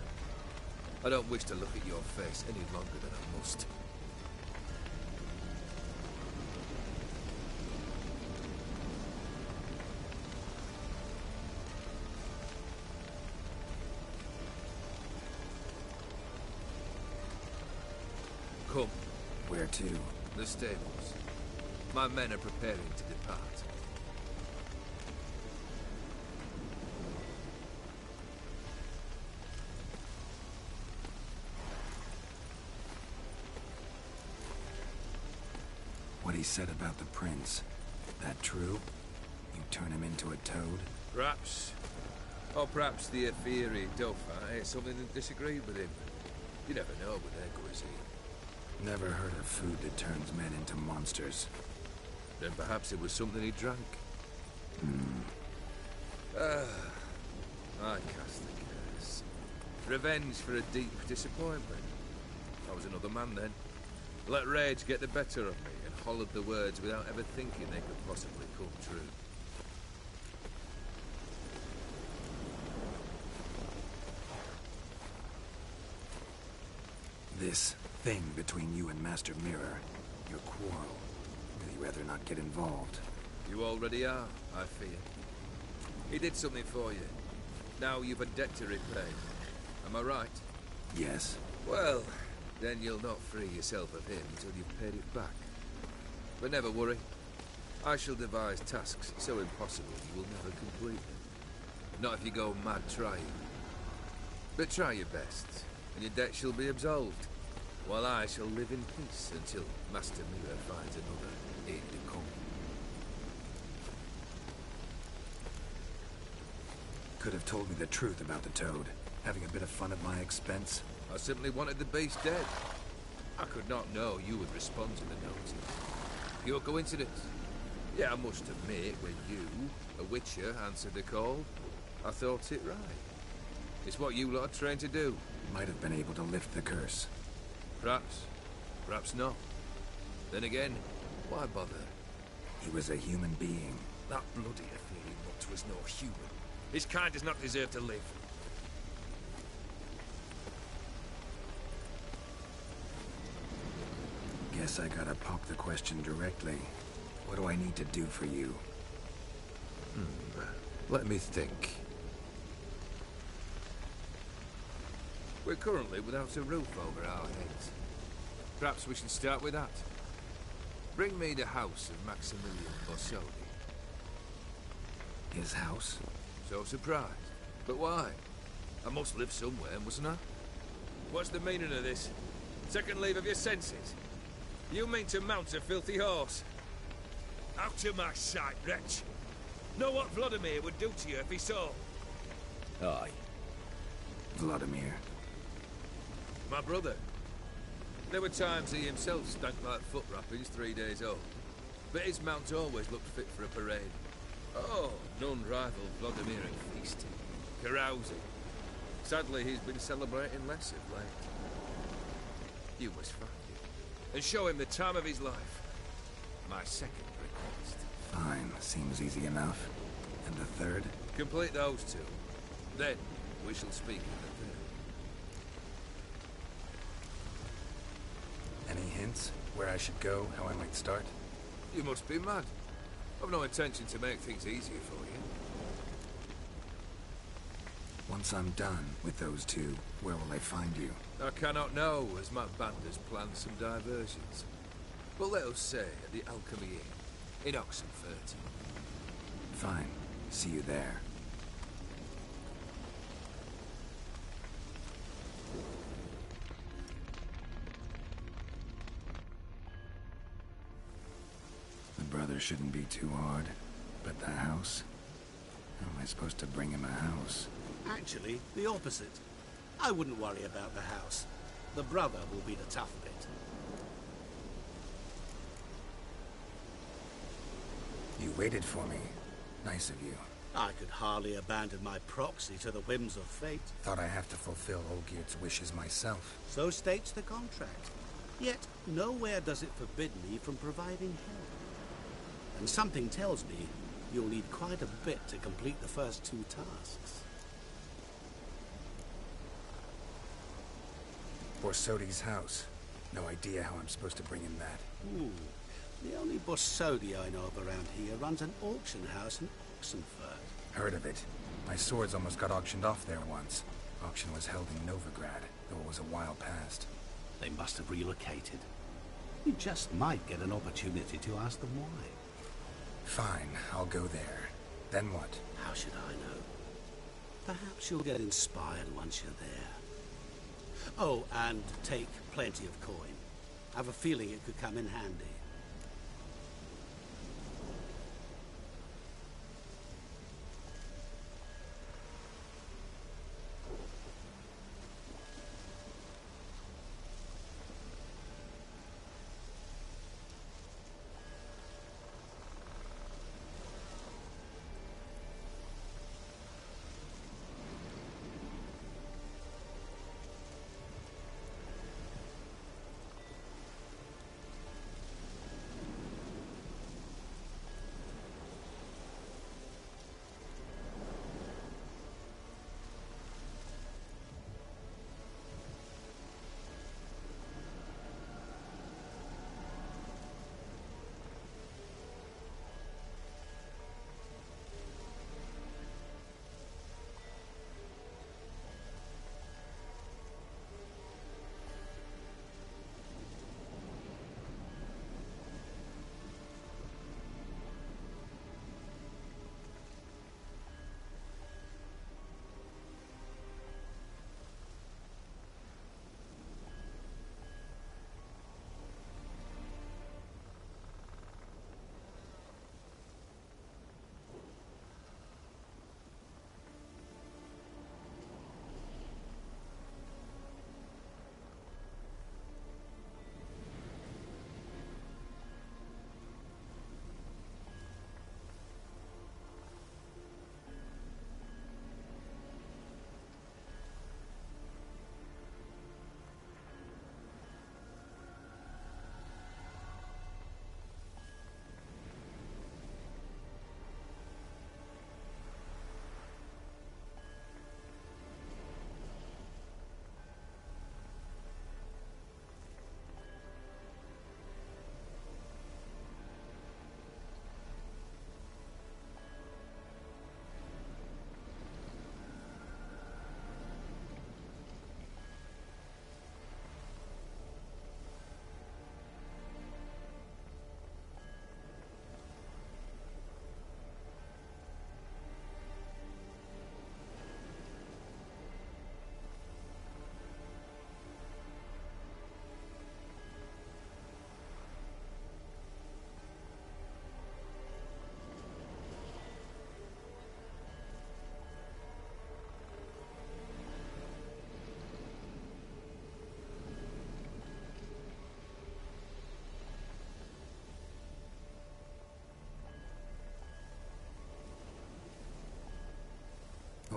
I don't wish to look at your face any longer than I must. Come. Where to? The stables. My men are preparing to depart. What he said about the prince. That true? You turn him into a toad? Perhaps. Or perhaps the Ophiri Dauphin had something that disagreed with him. You never know with their cuisine. Never heard of food that turns men into monsters. Then perhaps it was something he drank. I cast the curse. Revenge for a deep disappointment. I was another man then. Let rage get the better of me and hollered the words without ever thinking they could possibly come true. This thing between you and Master Mirror, your quarrel, really rather not get involved. You already are, I fear. He did something for you. Now you've a debt to repay. Am I right? Yes. Well, then you'll not free yourself of him until you've paid it back. But never worry. I shall devise tasks so impossible you will never complete them. Not if you go mad trying. But try your best, and your debt shall be absolved, while I shall live in peace until Master Mirror finds another aide de camp. Could have told me the truth about the toad, having a bit of fun at my expense. I simply wanted the beast dead. I could not know you would respond to the notice. Pure coincidence. Yeah, I must admit, when you, a Witcher, answered the call, I thought it right. It's what you lot are trained to do. Might have been able to lift the curse. Perhaps. Perhaps not. Then again, why bother? He was a human being. That bloody Ethereal mutt was no human. His kind does not deserve to live. Guess I gotta pop the question directly. What do I need to do for you? Let me think. We're currently without a roof over our heads. Perhaps we should start with that. Bring me the house of Maximilian Borsodi. His house? So surprised. But why? I must live somewhere, mustn't I? What's the meaning of this? Second leave of your senses? You mean to mount a filthy horse? Out of my sight, wretch! Know what Vladimir would do to you if he saw? Aye. Vladimir. My brother. There were times he himself stank like foot wrappings 3 days old. But his mount always looked fit for a parade. Oh, none rival Vladimir in feasting, carousing. Sadly, he's been celebrating less of late. You must find him, and show him the time of his life. My second request. Fine, seems easy enough. And the third? Complete those two. Then, we shall speak of the third. Any hints? Where I should go, how I might start? You must be mad. I've no intention to make things easier for you. Once I'm done with those two, where will I find you? I cannot know, as my band has planned some diversions. But let us say at the Alchemy Inn, in Oxenfurt. Fine. See you there. The brother shouldn't be too hard. But the house? How am I supposed to bring him a house? Actually, the opposite. I wouldn't worry about the house. The brother will be the tough bit. You waited for me. Nice of you. I could hardly abandon my proxy to the whims of fate. Thought I have to fulfill Olgierd's wishes myself. So states the contract. Yet, nowhere does it forbid me from providing help. And something tells me you'll need quite a bit to complete the first two tasks. Borsodi's house. No idea how I'm supposed to bring him that. The only Borsodi I know of around here runs an auction house in Oxenfurt. Heard of it. My swords almost got auctioned off there once. Auction was held in Novigrad, though it was a while past. They must have relocated. You just might get an opportunity to ask them why. Fine, I'll go there. Then what? How should I know? Perhaps you'll get inspired once you're there. Oh, and take plenty of coin. I have a feeling it could come in handy.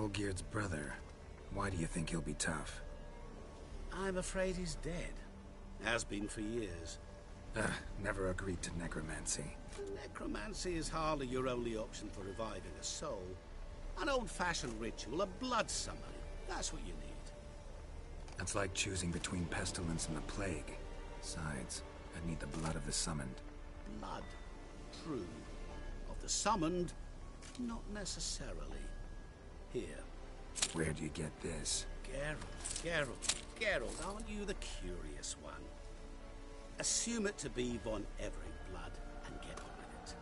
Olgierd's brother. Why do you think he'll be tough? I'm afraid he's dead. Has been for years. Never agreed to necromancy. Necromancy is hardly your only option for reviving a soul. An old-fashioned ritual, a blood summoning. That's what you need. That's like choosing between pestilence and the plague. Besides, I'd need the blood of the summoned. Blood. True. Of the summoned, not necessarily. Here. Where do you get this? Geralt, aren't you the curious one? Assume it to be von Everett blood and get on with it.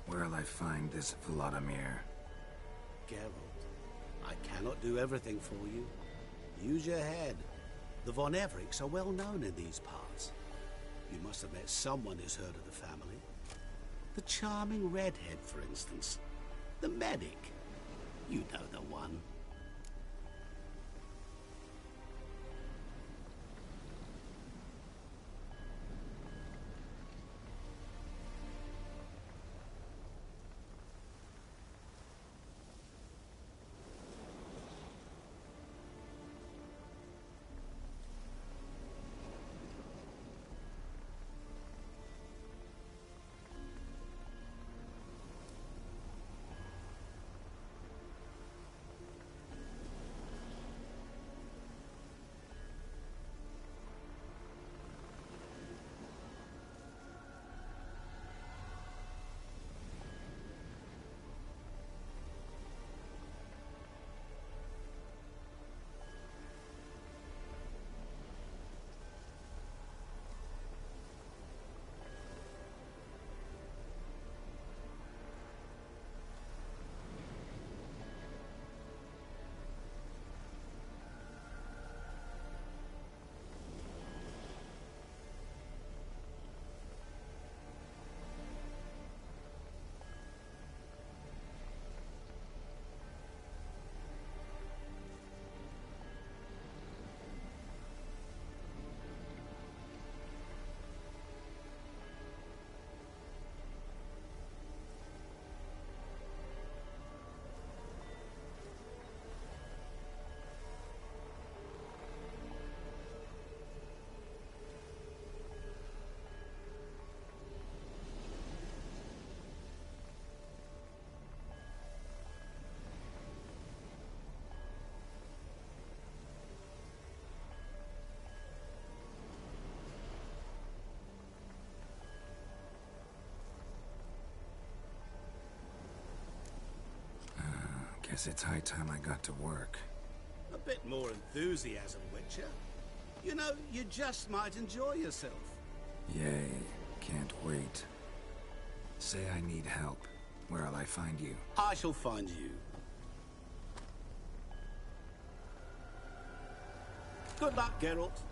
Where'll I find this Vladimir? Geralt, I cannot do everything for you. Use your head. The von Evericks are well known in these parts. You must have met someone who's heard of the family. The charming redhead, for instance. The medic. You know the one. Guess it's high time I got to work. A bit more enthusiasm, Witcher. You know, you just might enjoy yourself. Yay. Can't wait. Say I need help. Where'll I find you? I shall find you. Good luck, Geralt.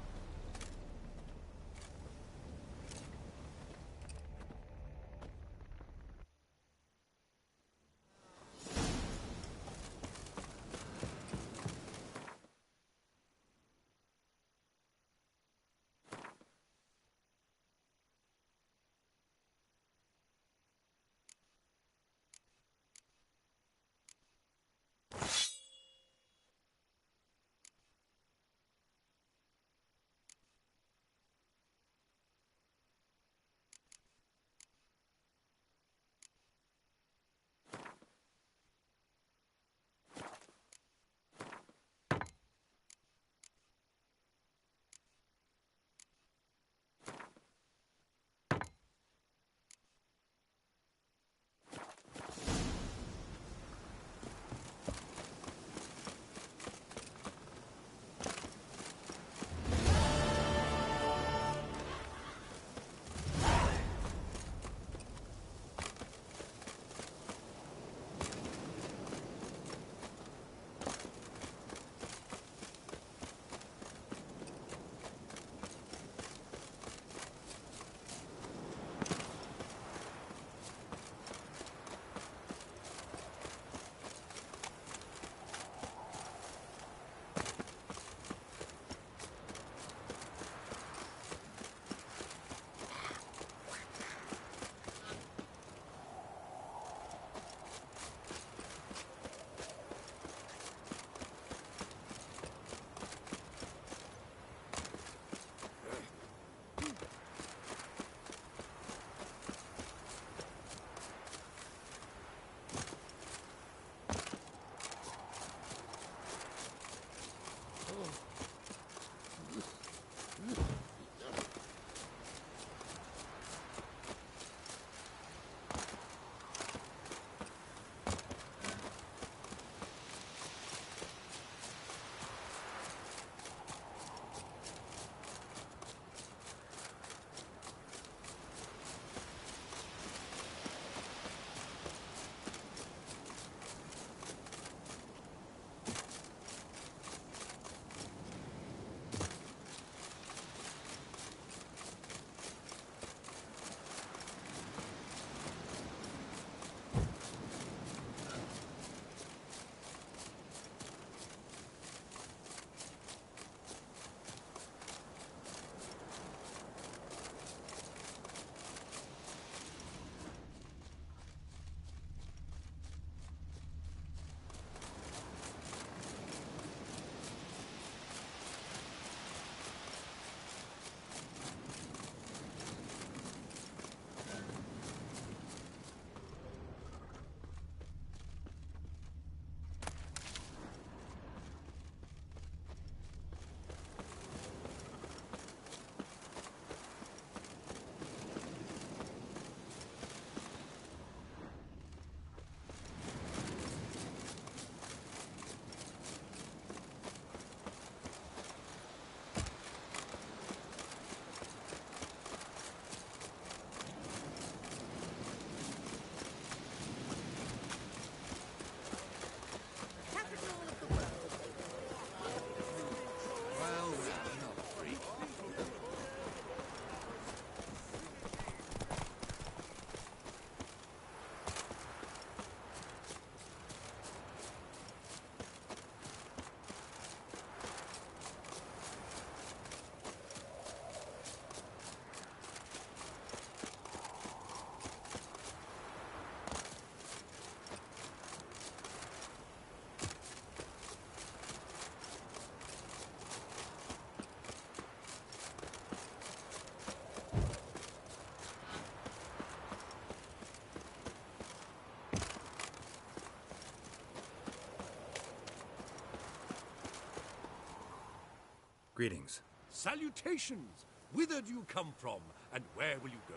Greetings. Salutations! Whither do you come from, and where will you go?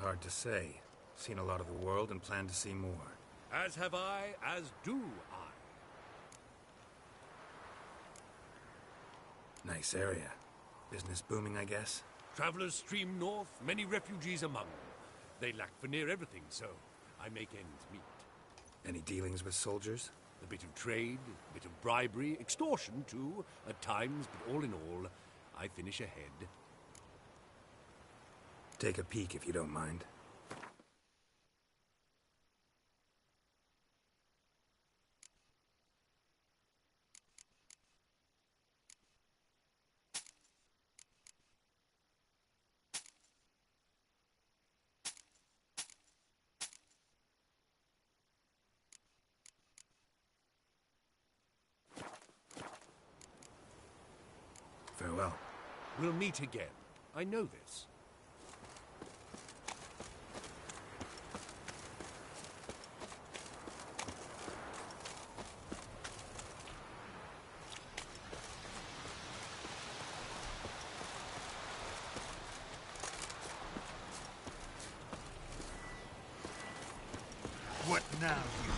Hard to say. Seen a lot of the world and plan to see more. As have I, as do I. Nice area. Business booming, I guess? Travelers stream north, many refugees among them. They lack for near everything, so I make ends meet. Any dealings with soldiers? A bit of trade, a bit of bribery, extortion too, at times, but all in all, I finish ahead. Take a peek if you don't mind. Farewell. We'll meet again. I know this. What now, you?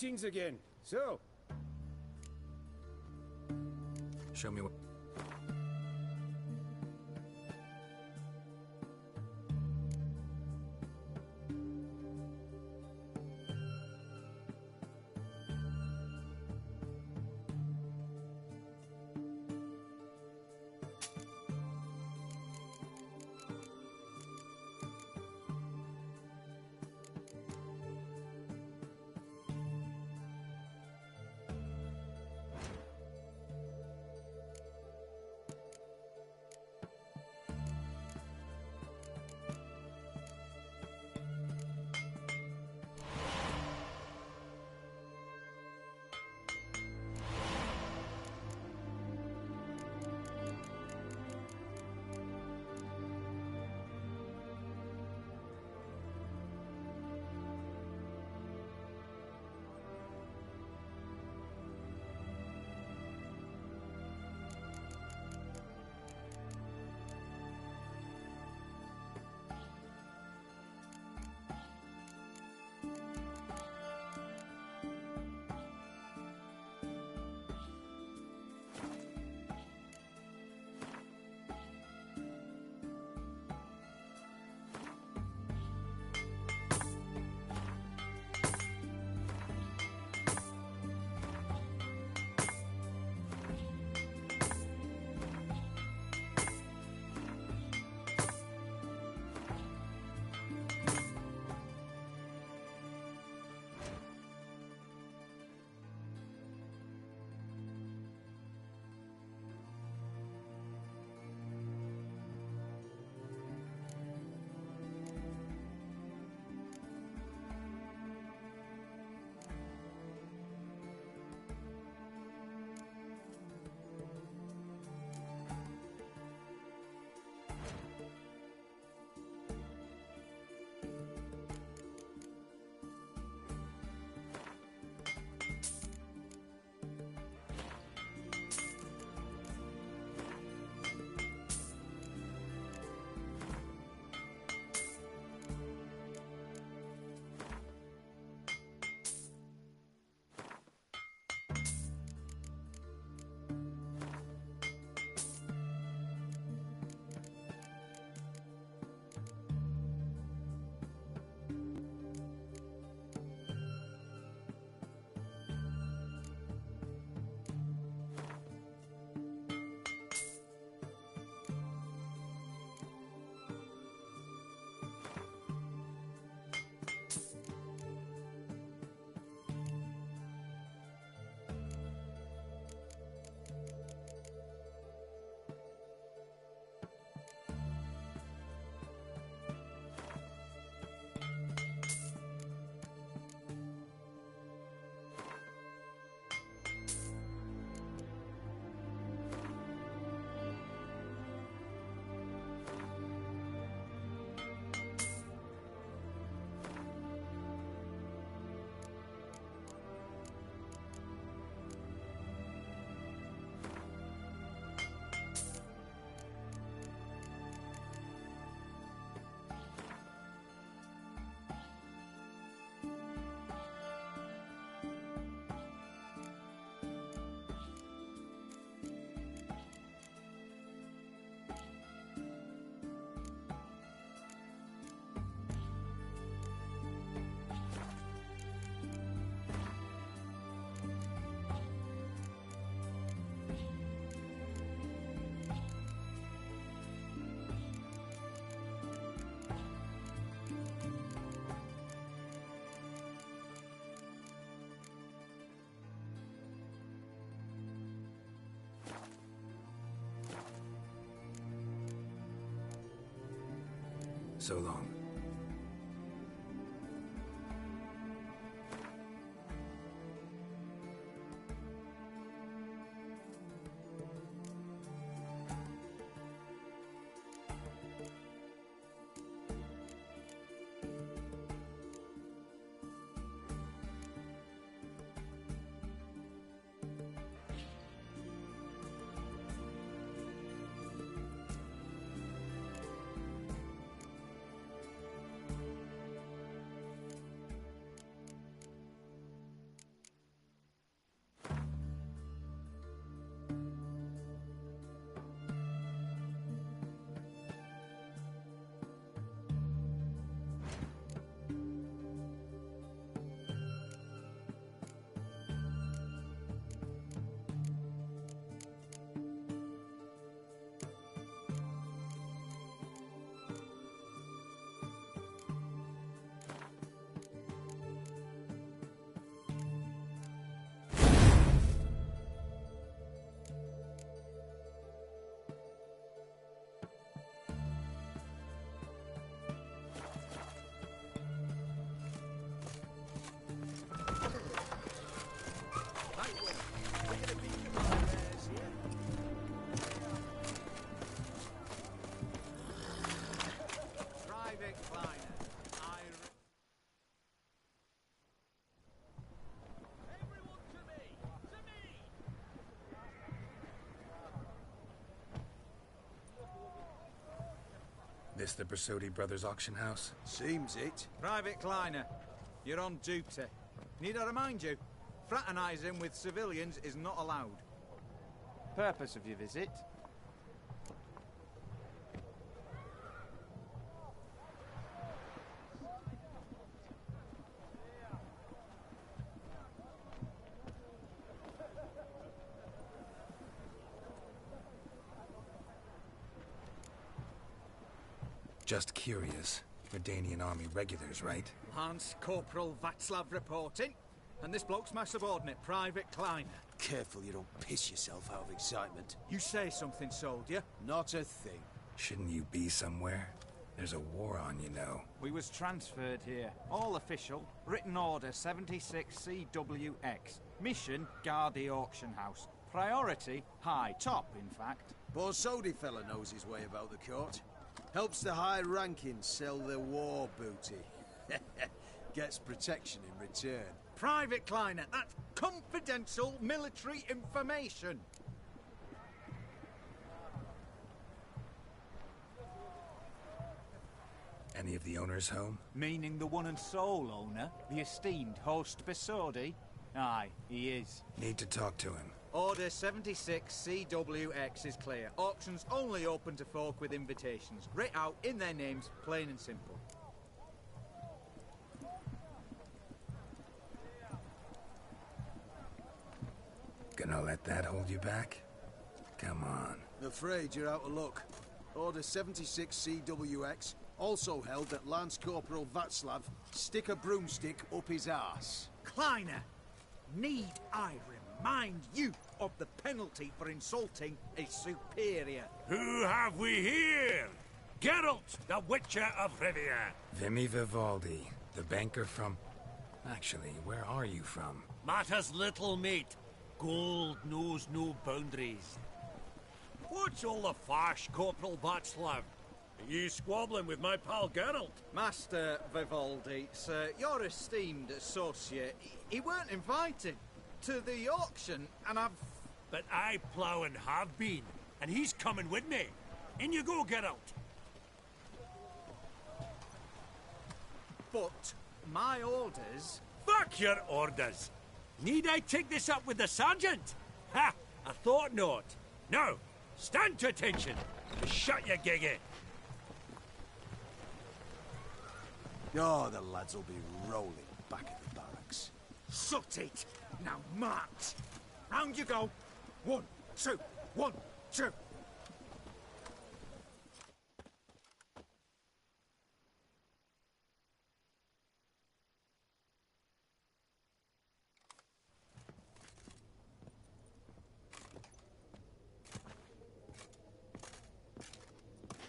Greetings again. So, Show me what... So long. This the Bersodi Brothers auction house? Seems it. Private Kleiner, you're on duty. Need I remind you, fraternising with civilians is not allowed. Purpose of your visit? Just curious. Redanian army regulars, right? Lance Corporal Václav reporting. And this bloke's my subordinate, Private Kleiner. Careful you don't piss yourself out of excitement. You say something, soldier? Not a thing. Shouldn't you be somewhere? There's a war on, you know. We was transferred here. All official. Written order 76 CWX. Mission, guard the auction house. Priority, high. Top, in fact. Borsodi fella knows his way about the court. Helps the high rankings sell their war booty. Gets protection in return. Private Kleiner, that's confidential military information. Any of the owners home? Meaning the one and sole owner, the esteemed host Bersodi? Aye, he is. Need to talk to him. Order 76 CWX is clear. Auctions only open to folk with invitations. Writ out in their names, plain and simple. Gonna let that hold you back? Come on. Afraid you're out of luck. Order 76 CWX also held that Lance Corporal Václav stick a broomstick up his arse. Kleiner, need I remind you of the penalty for insulting a superior? Who have we here? Geralt, the Witcher of Rivia. Vimy Vivaldi, the banker from... Actually, where are you from? Matters little, mate. Gold knows no boundaries. What's all the fash, Corporal Václav? Are you squabbling with my pal Geralt? Master Vivaldi, sir, your esteemed associate, he weren't invited to the auction, and I've... But I plough and have been, and he's coming with me. In you go, Geralt. But my orders... Fuck your orders! Need I take this up with the sergeant? Ha! I thought not. Now, stand to attention. Shut your giggy. Oh, the lads will be rolling back at the barracks. Shut it! Now march! Round you go! 1, 2, 1, 2!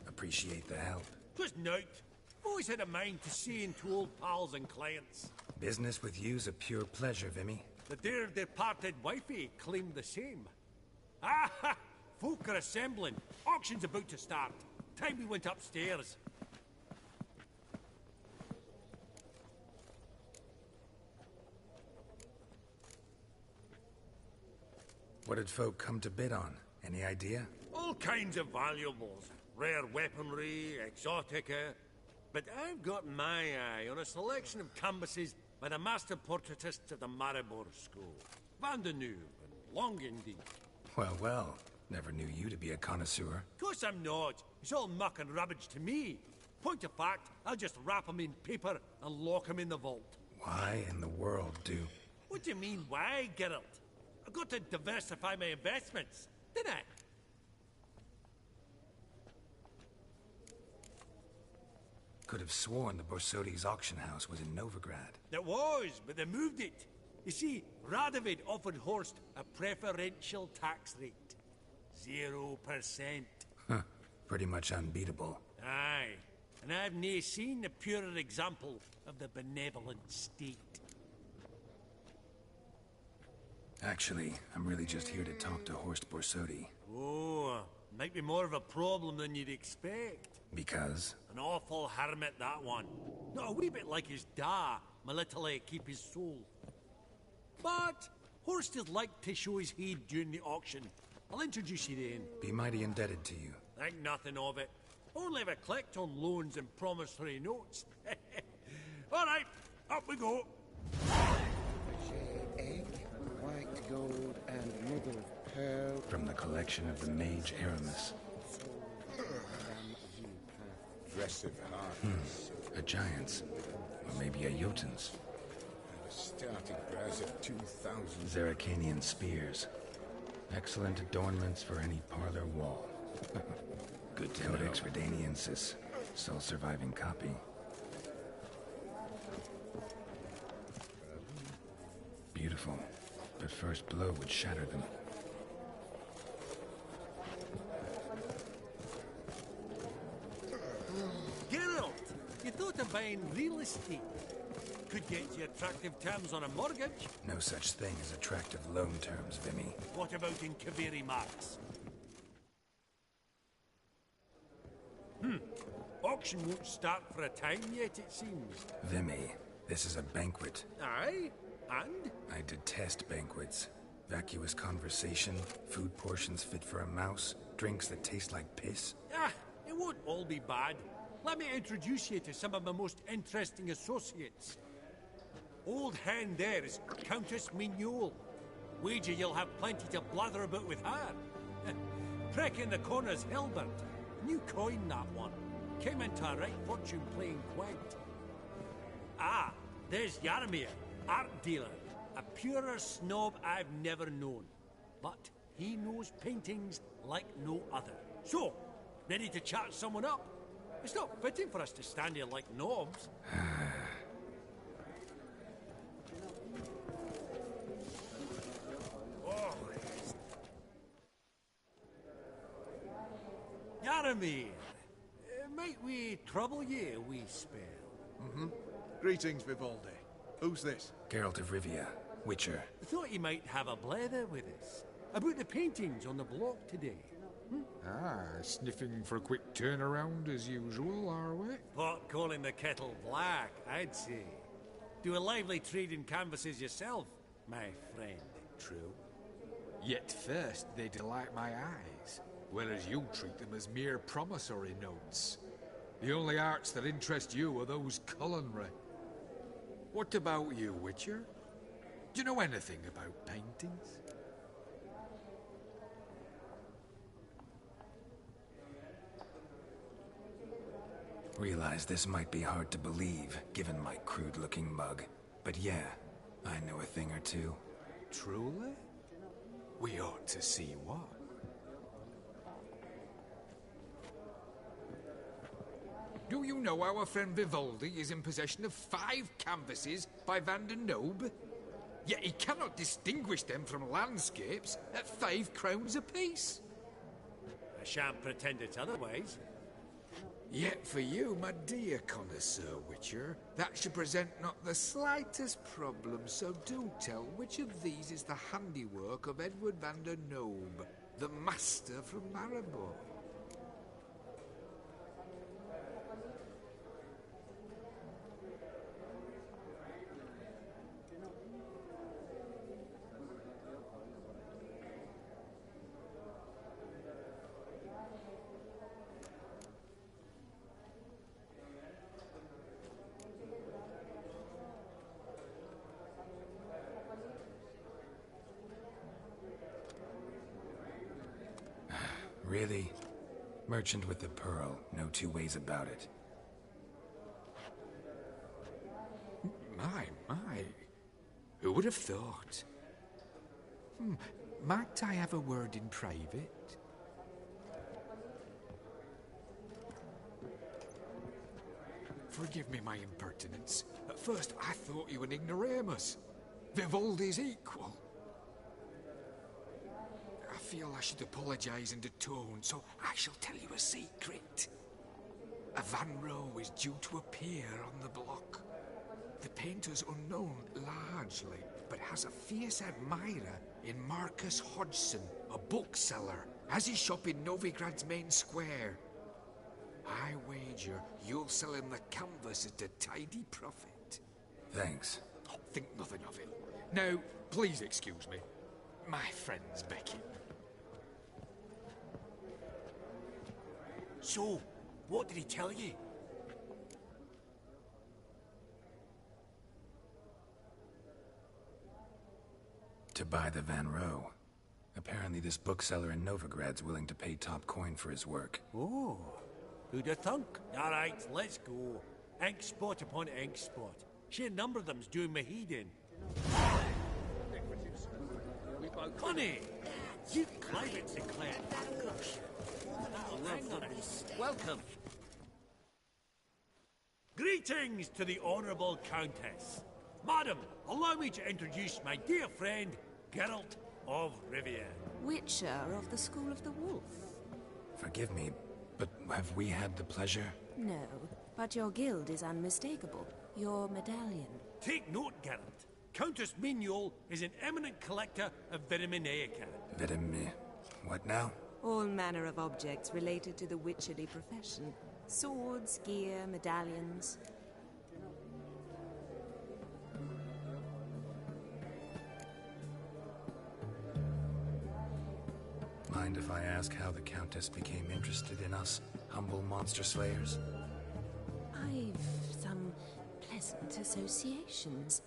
Appreciate the help. Twas nout. Always had a mind to seeing to old pals and clients. Business with you's a pure pleasure, Vimy. The dear departed wifey claimed the same. Ah ha! Folk are assembling. Auction's about to start. Time we went upstairs. What did folk come to bid on? Any idea? All kinds of valuables. Rare weaponry, exotica. But I've got my eye on a selection of canvases by the master portraitists of the Maribor School. Van de Neuve and Longindy. Well, well. Never knew you to be a connoisseur. Of course I'm not. It's all muck and rubbish to me. Point of fact, I'll just wrap 'em in paper and lock 'em in the vault. Why in the world do... What do you mean, why, Geralt? I've got to diversify my investments, didn't I? Could have sworn the Borsodi's auction house was in Novigrad. It was, but they moved it. You see, Radovid offered Horst a preferential tax rate. 0%. Huh. Pretty much unbeatable. Aye. And I've nae seen a purer example of the benevolent state. Actually, I'm really just here to talk to Horst Borsodi. Oh, might be more of a problem than you'd expect. Because? An awful hermit, that one. Not a wee bit like his da, my little keep his soul. But Horst is like to show his heed during the auction. I'll introduce you then. Be mighty indebted to you. Think nothing of it. Only if I collect on loans and promissory notes. All right, up we go. Egg, white gold, and mother of pearl. From the collection of the mage Aramis. Aggressive heart. A giant's. Or maybe a Jotun's. A starting price of 2,000. Zeracanian spears. Excellent adornments for any parlor wall. Good to Codex Redaniensis. Sole surviving copy. Beautiful. But first blow would shatter them. Geralt, you thought of buying real estate. Could get you attractive terms on a mortgage. No such thing as attractive loan terms, Vimy. What about in Kaviri Marks? Auction won't start for a time yet, it seems. Vimy, this is a banquet. Aye? And? I detest banquets. Vacuous conversation, food portions fit for a mouse, drinks that taste like piss. Ah, it won't all be bad. Let me introduce you to some of my most interesting associates. Old hand there is Countess Mignole. Wager you'll have plenty to blather about with her. Prick in the corner's Hilbert. New coin, that one. Came into a right fortune playing quaint. Ah, there's Yarmir, art dealer. A purer snob I've never known. But he knows paintings like no other. So, ready to chat someone up? It's not fitting for us to stand here like knobs. Yarmir, might we trouble you a wee spell? Greetings, Vivaldi. Who's this? Geralt of Rivia, Witcher. Thought you might have a blather with us. About the paintings on the block today. Sniffing for a quick turnaround as usual, are we? Pot calling the kettle black, I'd say. Do a lively trade in canvases yourself, my friend. True. Yet first they delight my eyes, whereas you treat them as mere promissory notes. The only arts that interest you are those culinary. What about you, Witcher? Do you know anything about paintings? Realize this might be hard to believe, given my crude-looking mug. But yeah, I know a thing or two. Truly? We ought to see what. Do you know our friend Vivaldi is in possession of 5 canvases by Van der Nobe? Yet he cannot distinguish them from landscapes at 5 crowns apiece. I shan't pretend it's otherwise. Yet for you, my dear connoisseur Witcher, that should present not the slightest problem, so do tell which of these is the handiwork of Edward van der Nobe, the master from Maribor. Really? Merchant with the pearl, no two ways about it. My. Who would have thought? Might I have a word in private? Forgive me my impertinence. At first I thought you an ignoramus. Vivaldi's equal. I feel I should apologize and atone, so I shall tell you a secret. A Van Row is due to appear on the block. The painter's unknown largely, but has a fierce admirer in Marcus Hodgson, a bookseller, has his shop in Novigrad's main square. I wager you'll sell him the canvas at a tidy profit. Thanks. Oh, think nothing of it. Now, please excuse me. My friend's Becky. So, What did he tell you? To buy the Van Row. Apparently this bookseller in Novigrad's willing to pay top coin for his work. Oh, who'd have thunk? All right, let's go. Ink spot upon ink spot. Sheer number of them's doing me heed in. Honey, you climb it, Sinclair. Welcome. Greetings to the Honourable Countess. Madam, allow me to introduce my dear friend, Geralt of Rivia. Witcher of the School of the Wolf. Forgive me, but have we had the pleasure? No, but your guild is unmistakable. Your medallion. Take note, Geralt. Countess Mignoul is an eminent collector of Vitaminaica. What now? All manner of objects related to the witcherly profession. Swords, gear, medallions. Mind if I ask how the Countess became interested in us, humble monster slayers? I've some pleasant associations,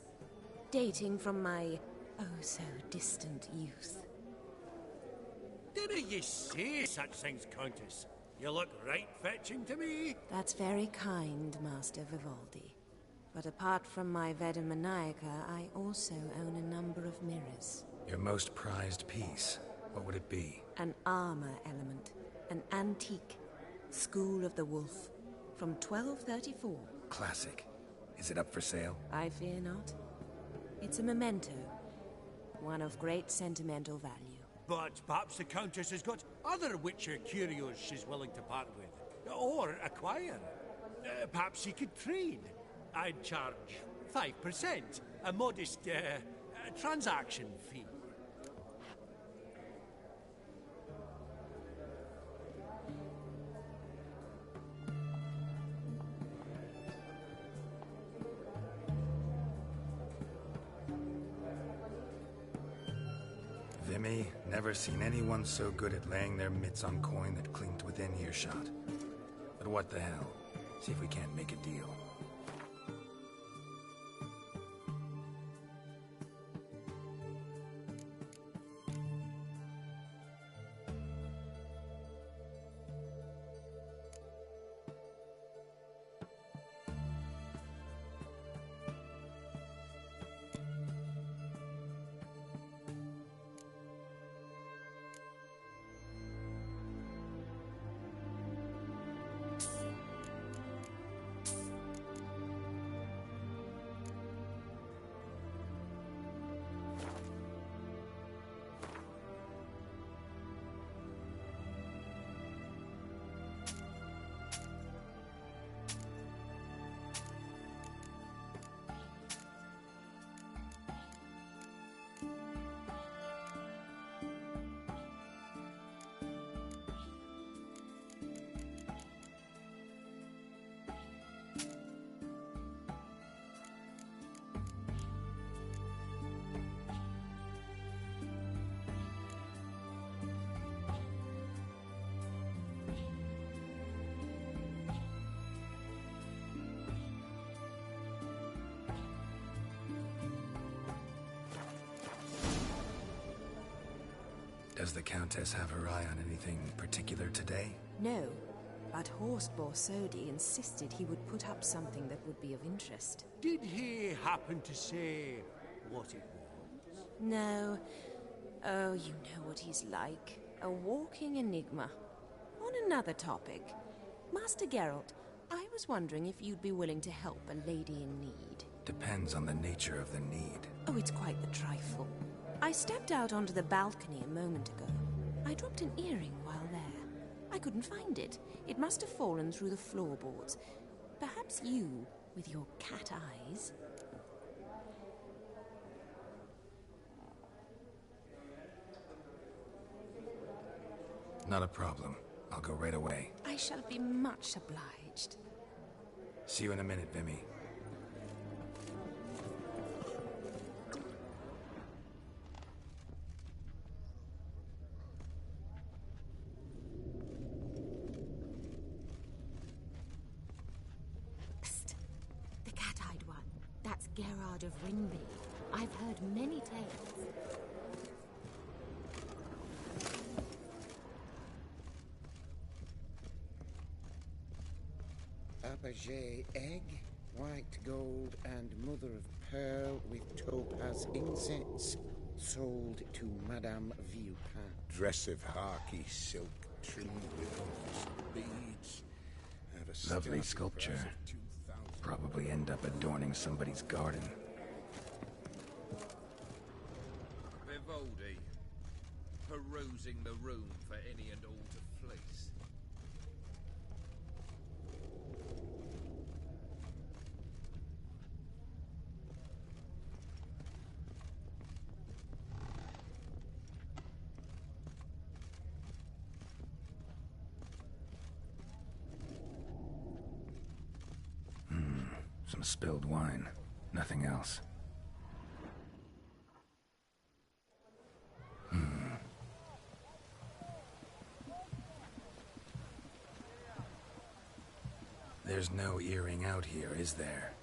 dating from my oh-so-distant youth. Didn't you say such things, Countess? You look right fetching to me. That's very kind, Master Vivaldi. But apart from my Veda Maniaca, I also own a number of mirrors. Your most prized piece, what would it be? An armor element. An antique. School of the Wolf. From 1234. Classic. Is it up for sale? I fear not. It's a memento. One of great sentimental value. But perhaps the Countess has got other Witcher curios she's willing to part with. Or acquire. Perhaps she could trade. I'd charge 5%. A modest, transaction fee. Vimy, never seen anyone so good at laying their mitts on coin that clinked within earshot. But what the hell? See if we can't make a deal. Does the Countess have her eye on anything particular today? No, but Horst Borsodi insisted he would put up something that would be of interest. Did he happen to say what it was? No. Oh, you know what he's like. A walking enigma. On another topic, Master Geralt, I was wondering if you'd be willing to help a lady in need. Depends on the nature of the need. Oh, it's quite the trifle. I stepped out onto the balcony a moment ago. I dropped an earring while there. I couldn't find it. It must have fallen through the floorboards. Perhaps you, with your cat eyes... Not a problem. I'll go right away. I shall be much obliged. See you in a minute, Vimy. god of Ringby. I've heard many tales. Apogee egg, white gold, and mother of pearl with topaz incense. Sold to Madame Villepin. Dress of harky silk trimmed with official beads. Lovely sculpture. Probably end up adorning somebody's garden. Vivaldi, perusing the room for any and all to fleece. Some spilled wine. Nothing else. There's no earring out here, is there?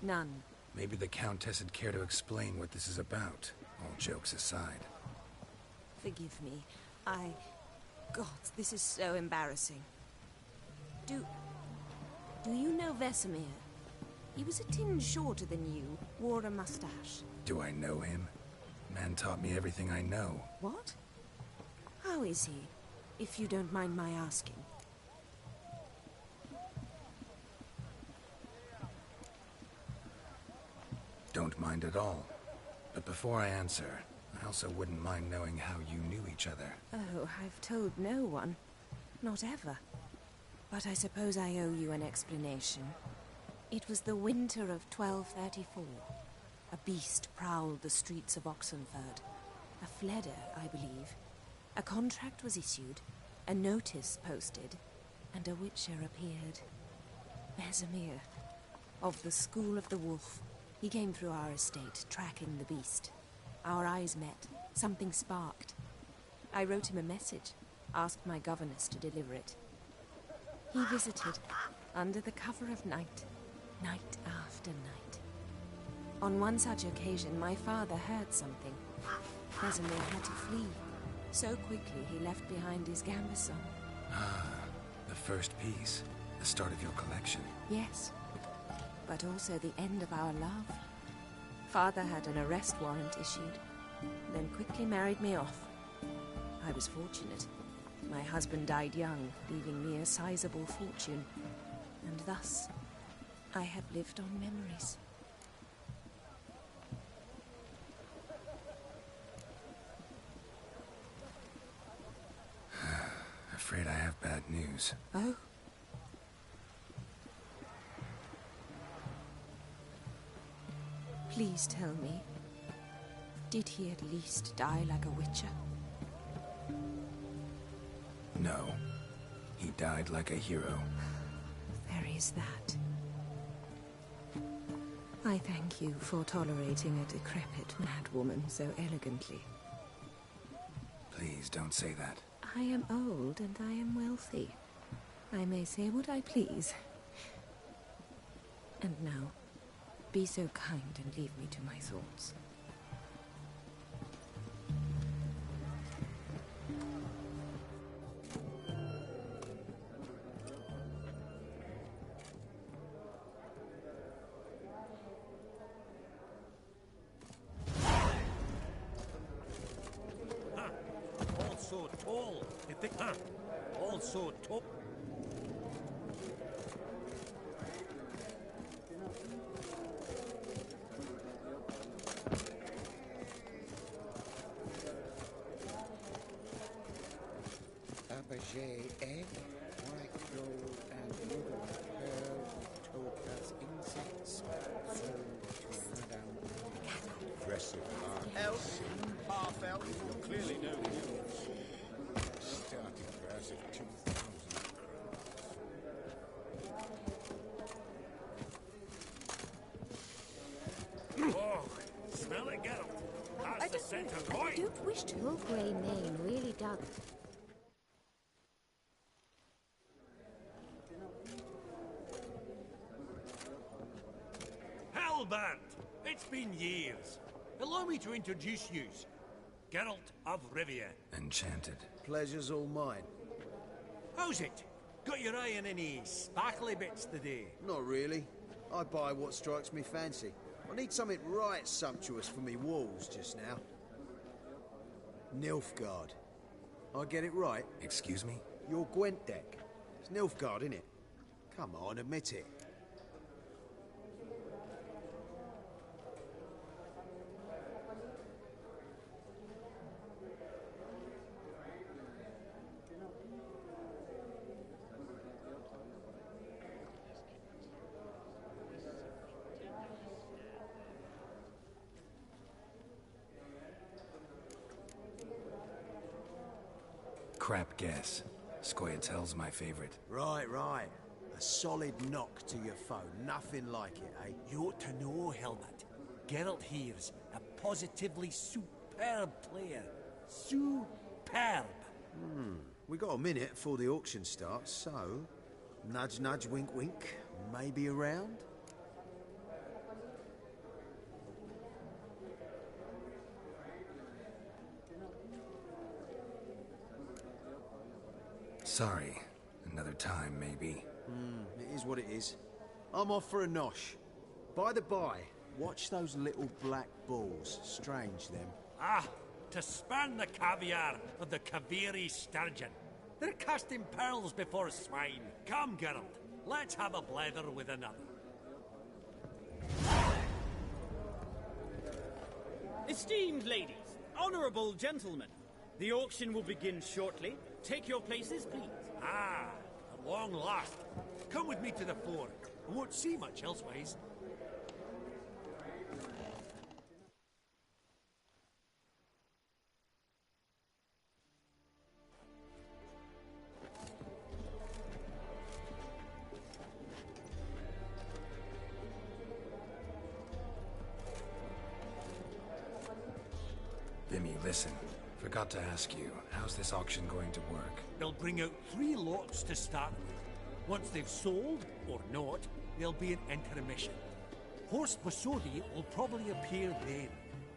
None. Maybe the Countess would care to explain what this is about, all jokes aside. Forgive me. God, this is so embarrassing. Do you know Vesemir? He was a tinge shorter than you, wore a mustache. Do I know him? Man taught me everything I know. What? How is he, if you don't mind my asking? Don't mind at all. But before I answer, I also wouldn't mind knowing how you knew each other. Oh, I've told no one. Not ever. But I suppose I owe you an explanation. It was the winter of 1234. A beast prowled the streets of Oxenford. A fledder, I believe. A contract was issued, a notice posted, and a Witcher appeared. Vesemir, of the School of the Wolf. He came through our estate, tracking the beast. Our eyes met. Something sparked. I wrote him a message, asked my governess to deliver it. He visited, under the cover of night, night after night. On one such occasion, my father heard something. Vesemir had to flee. So quickly, he left behind his gambeson. Ah, the first piece. The start of your collection. Yes, but also the end of our love. Father had an arrest warrant issued, then quickly married me off. I was fortunate. My husband died young, leaving me a sizable fortune. And thus, I have lived on memories. Afraid I have bad news. Oh? Please tell me, did he at least die like a witcher? No. He died like a hero. There is that. I thank you for tolerating a decrepit madwoman so elegantly. Please don't say that. I am old and I am wealthy. I may say what I please. And now, be so kind and leave me to my thoughts. All so tall. All so tall. Apogee egg, white gold, and mother of pearl with topaz incense. Sold to Madame. Aggressive heart. Elf, half elf. You clearly know news. Starting price of 2,000 crowns. Oh, smell it, Geralt. That's the scent of I coin. don't wish to. Your grey mane really does. It's been years. Allow me to introduce yous. Geralt of Rivia. Enchanted. Pleasure's all mine. How's it? Got your eye on any sparkly bits today? Not really. I buy what strikes me fancy. I need something right sumptuous for me walls just now. Nilfgaard. I get it right? Excuse me? Your Gwent deck. It's Nilfgaard, innit? Come on, admit it. Crap guess. Scoia'tael's my favorite. Right. A solid knock to your foe. Nothing like it, eh? You ought to know, Helmut. Geralt here's a positively superb player. Superb. We got a minute before the auction starts, so... Nudge, nudge, wink, wink. Maybe around? Sorry. Another time, maybe. It is what it is. I'm off for a nosh. By the by, watch those little black balls. Strange, them. Ah, to span the caviar of the Kaviri sturgeon. They're casting pearls before swine. Come, Geralt, let's have a blether with another. Esteemed ladies, honourable gentlemen, the auction will begin shortly. Take your places, please. Ah, at long last. Come with me to the fore. I won't see much elsewise. Vimy, listen. Forgot to ask you, how's this auction going to work? They'll bring out 3 lots to start with. Once they've sold, or not, there'll be an intermission. Horst Bosodi will probably appear then.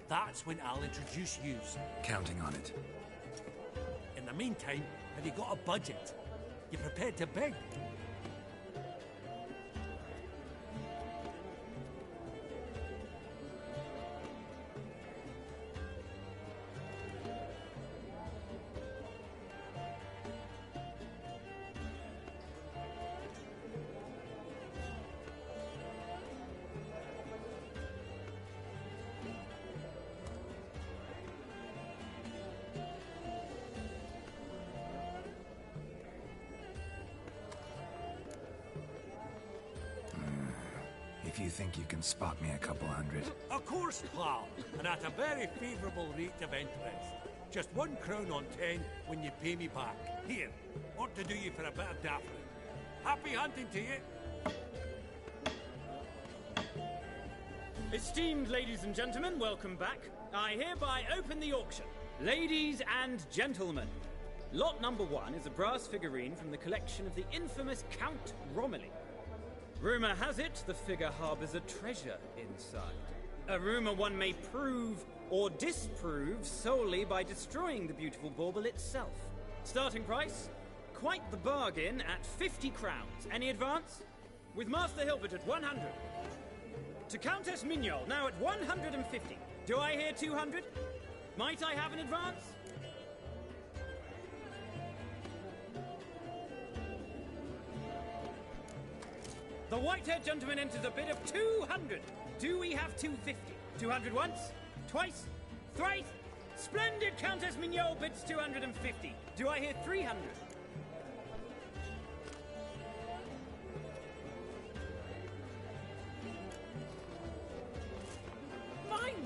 That's when I'll introduce yous. Counting on it. In the meantime, have you got a budget? You prepared to bid? If you think you can spot me a couple hundred. Of course, pal, and at a very favourable rate of interest. Just 1 crown on 10 when you pay me back. Here, ought to do you for a bit of daffodil. Happy hunting to you. Esteemed ladies and gentlemen, welcome back. I hereby open the auction. Ladies and gentlemen, lot number 1 is a brass figurine from the collection of the infamous Count Romilly. Rumour has it the figure harbours a treasure inside. A rumour one may prove or disprove solely by destroying the beautiful bauble itself. Starting price? Quite the bargain at 50 crowns. Any advance? With Master Hilbert at 100. To Countess Mignol, now at 150. Do I hear 200? Might I have an advance? The white-haired gentleman enters a bid of 200. Do we have 250? 200 once? Twice? Thrice? Splendid Countess Mignol bids 250. Do I hear 300?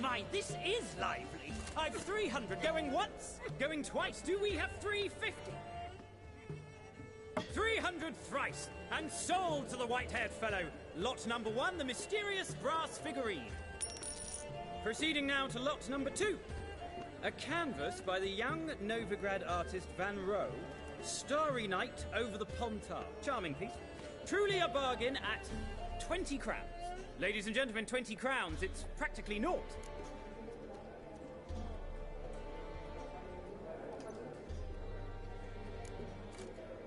My, this is lively. I've 300 going once, going twice. Do we have 350? 300 thrice, and sold to the white-haired fellow. Lot number 1, the mysterious brass figurine. Proceeding now to lot number 2. A canvas by the young Novigrad artist Van Rohe, Starry Night over the Pontar. Charming piece. Truly a bargain at 20 crowns. Ladies and gentlemen, 20 crowns. It's practically naught.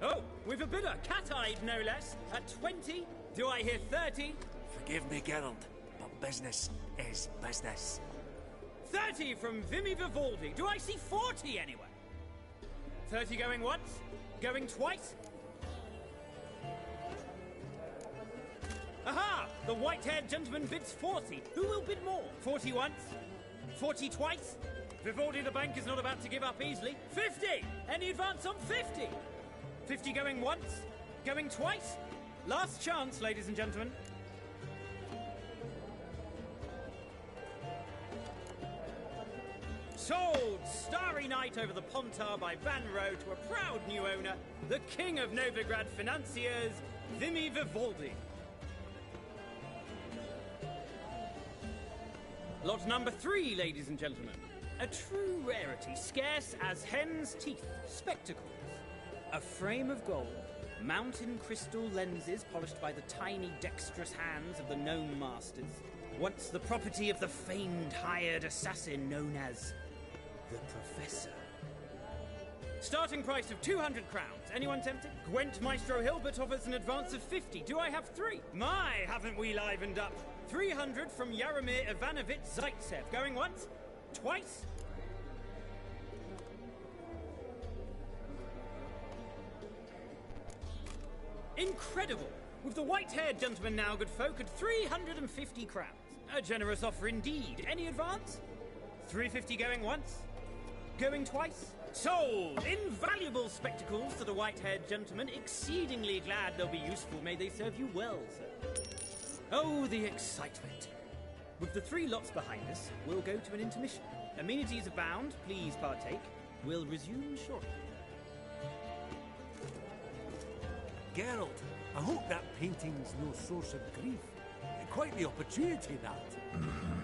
Oh, we've a bidder, cat-eyed no less, at 20. Do I hear 30? Forgive me, Geralt, but business is business. 30 from Vimy Vivaldi. Do I see 40 anywhere? 30 going once? Going twice? Aha! The white-haired gentleman bids 40. Who will bid more? 40 once? 40 twice? Vivaldi the bank is not about to give up easily. 50! Any advance on 50? 50 going once? Going twice? Last chance, ladies and gentlemen. Sold! Starry night over the Pontar by Van Row to a proud new owner, the king of Novigrad financiers, Vimy Vivaldi. Lot number 3, ladies and gentlemen. A true rarity, scarce as hen's teeth, spectacles. A frame of gold, mountain crystal lenses polished by the tiny dexterous hands of the gnome masters. Once the property of the famed hired assassin known as the Professor. Starting price of 200 crowns. Anyone tempted? Gwent Maestro Hilbert offers an advance of 50. Do I have 3? My, haven't we livened up? 300 from Yaromir Ivanovich Zaitsev. Going once? Twice? Incredible! With the white-haired gentleman now, good folk, at 350 crowns. A generous offer indeed. Any advance? 350 going once? Going twice? Sold! Invaluable spectacles to the white-haired gentleman. Exceedingly glad they'll be useful. May they serve you well, sir. Oh, the excitement. With the 3 lots behind us, we'll go to an intermission. Amenities abound. Please partake. We'll resume shortly. Geralt, I hope that painting's no source of grief. Quite the opportunity, that. Mm-hmm.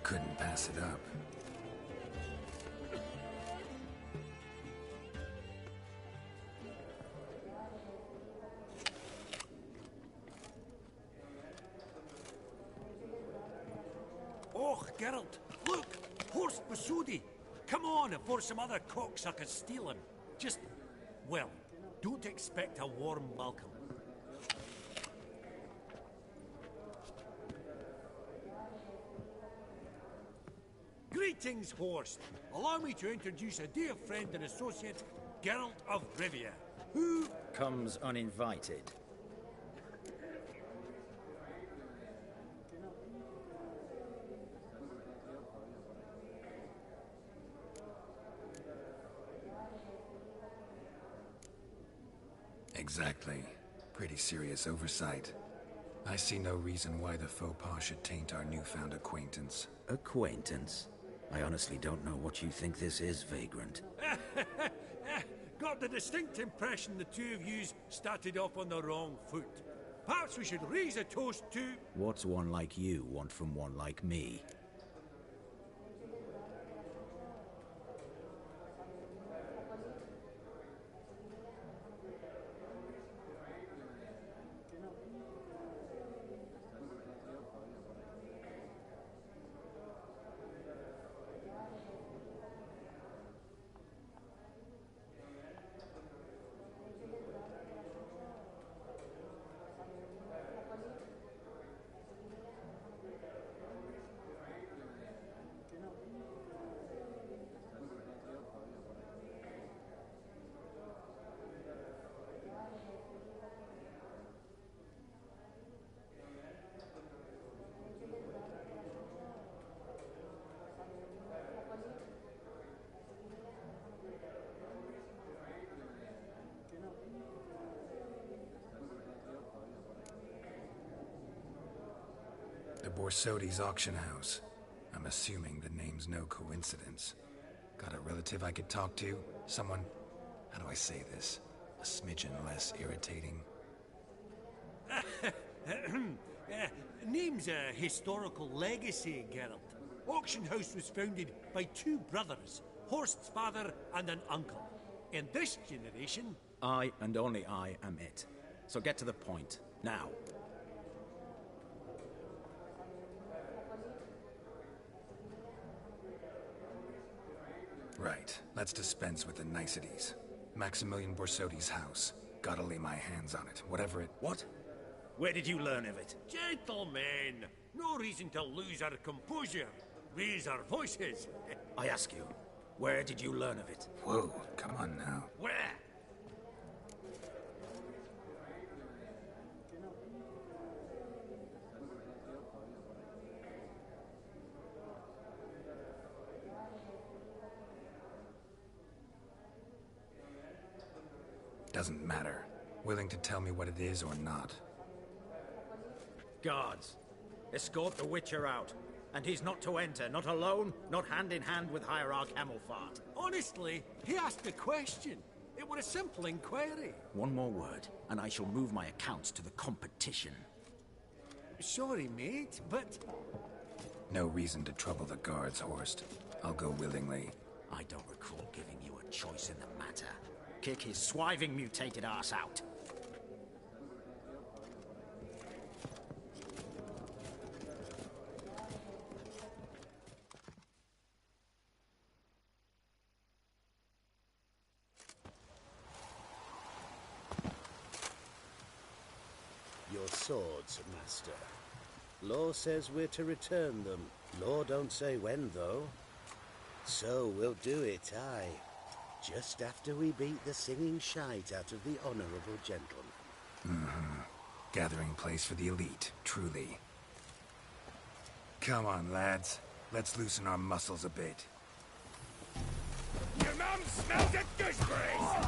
Couldn't pass it up. Oh, Geralt, look! Horst Basudi! Come on before some other cocksuckers steal him. Just, well, don't expect a warm welcome. Greetings, Horst. Allow me to introduce a dear friend and associate, Geralt of Rivia, who comes uninvited. Exactly. Pretty serious oversight. I see no reason why the faux pas should taint our newfound acquaintance. Acquaintance? I honestly don't know what you think this is, Vagrant. Got the distinct impression the two of yous started off on the wrong foot. Perhaps we should raise a toast to... What's one like you want from one like me? The Borsodi's auction house. I'm assuming the name's no coincidence. Got a relative I could talk to? Someone, how do I say this? A smidgen less irritating. Name's a historical legacy, Geralt. Auction house was founded by 2 brothers, Horst's father and an uncle. In this generation... I and only I am it. So get to the point, now. Right. Let's dispense with the niceties. Maximilian Borsodi's house. Gotta lay my hands on it, whatever it... What? Where did you learn of it? Gentlemen, no reason to lose our composure. Raise our voices. I ask you, where did you learn of it? Whoa, come on now. Where? Doesn't matter. Willing to tell me what it is or not. Guards, escort the Witcher out. And he's not to enter, not alone, not hand in hand with Hierarch Hemelfart. Honestly, he asked a question. It were a simple inquiry. One more word, and I shall move my accounts to the competition. Sorry, mate, but... No reason to trouble the guards, Horst. I'll go willingly. I don't recall giving you a choice in the matter. Kick his swiving mutated ass out. Your swords, master. Law says we're to return them. Law don't say when, though. So we'll do it, aye. Just after we beat the singing shite out of the honourable gentleman. Mm-hmm. Gathering place for the elite, truly. Come on, lads. Let's loosen our muscles a bit. Your mum smells at gooseberries!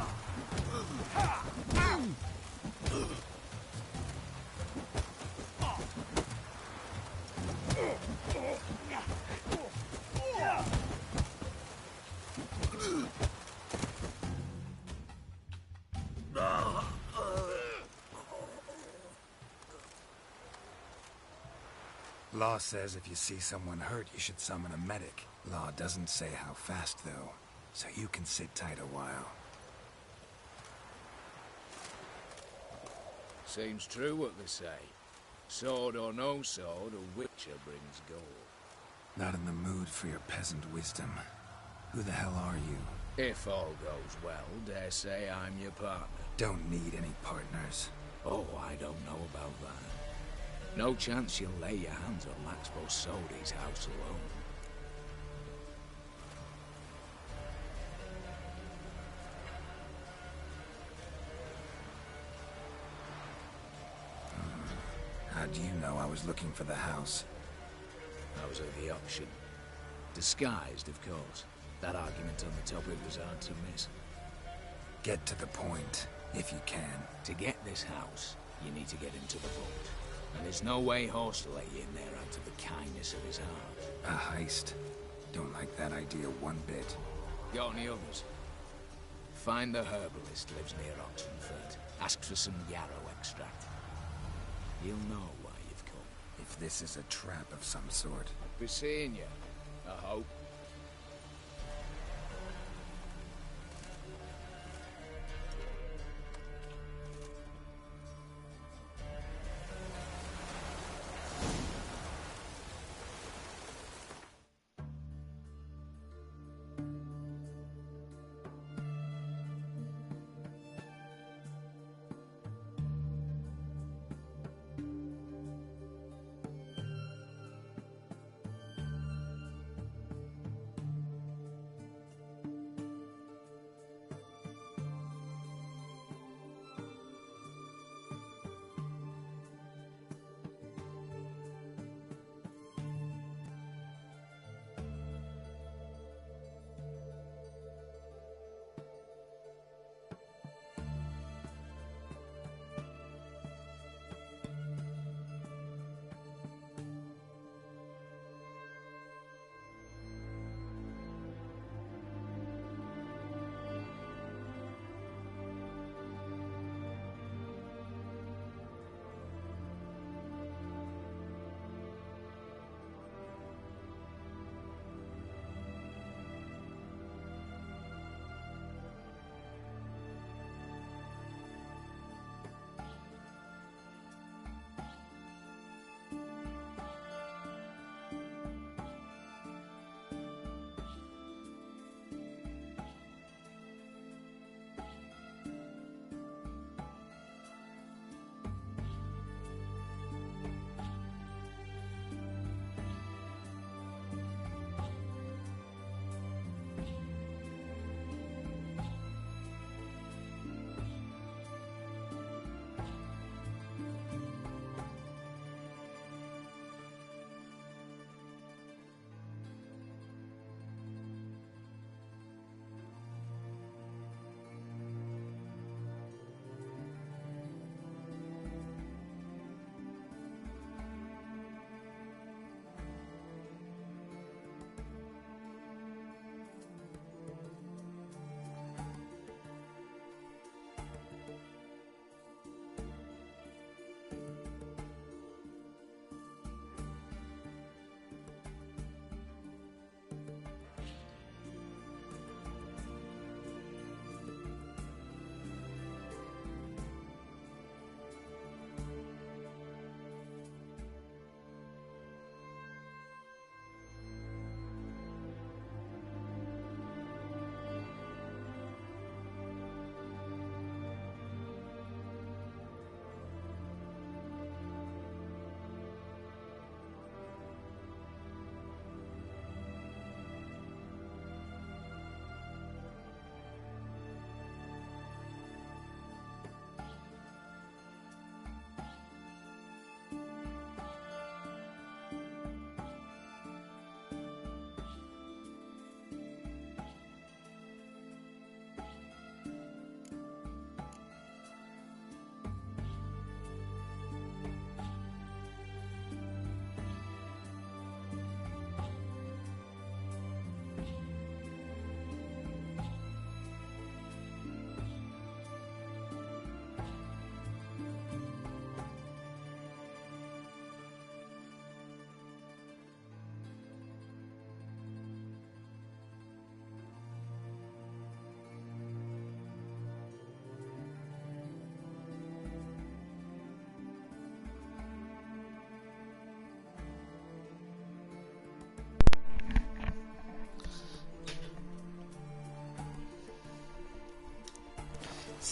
Law says if you see someone hurt, you should summon a medic. Law doesn't say how fast, though, so you can sit tight a while. Seems true what they say. Sword or no sword, a Witcher brings gold. Not in the mood for your peasant wisdom. Who the hell are you? If all goes well, dare say I'm your partner. Don't need any partners. Oh, I don't know about that. No chance you'll lay your hands on Max Borsodi's house alone. How do you know I was looking for the house? I was at the auction. Disguised, of course. That argument on the topic was hard to miss. Get to the point, if you can. To get this house, you need to get into the vault. And there's no way Horst will let you in there out of the kindness of his heart. A heist. Don't like that idea one bit. Got any others? Find the herbalist lives near Oxenfurt. Ask for some yarrow extract. He'll know why you've come. If this is a trap of some sort. Be seeing you, I hope.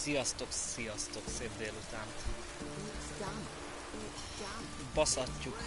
Sziasztok, szép délután. Baszatjuk.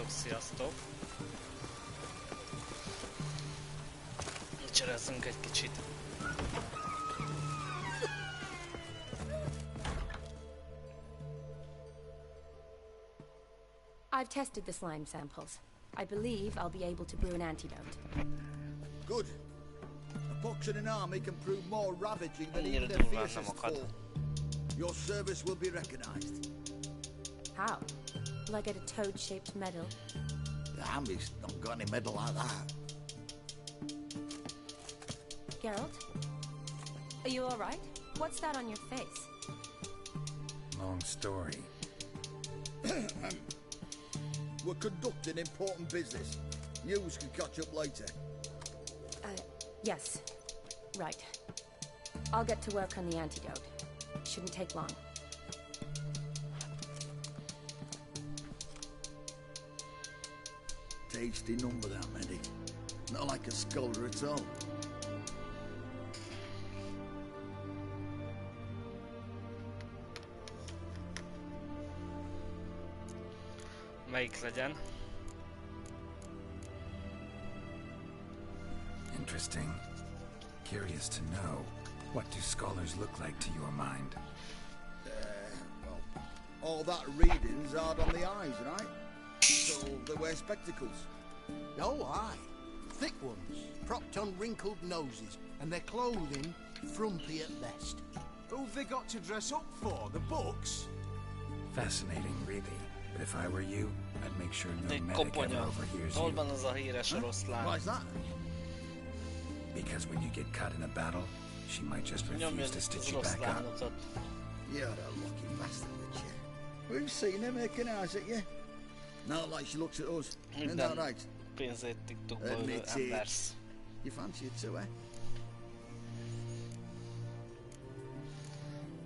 Sziasztok! Cserézzünk egy kicsit. I've tested the slime samples. I believe I'll be able to brew an antidote. Good. A pox in an army can prove more ravaging than even their fiercest foe. Your service will be recognized. How? Will I get a toad-shaped medal? The army's not got any medal like that. Geralt? Are you alright? What's that on your face? Long story. We're conducting important business. Yous can catch up later. Yes. Right. I'll get to work on the antidote. Shouldn't take long. Tasty number, that medic. Not like a scholar at all. Melyik legyen? Interesting. Curious to know, what do scholars look like to your mind? Well, all that reading's hard on the eyes, right? So they wear spectacles. Oh, aye. Thick ones, propped on wrinkled noses, and their clothing frumpy at best. Who've they got to dress up for? The books? Fascinating, really. But if I were you, I'd make sure no medic ever overhears Hol you. van az a híres oroszlán? Why's that? Because when you get caught in a battle, she might just refuse to stitch you back up. You're a lucky bastard, Witcher. We've seen her making eyes at you. Not like she looks at us. Isn't that right? Pénzét TikTokból Admit it. embersz. You fancy it too, eh?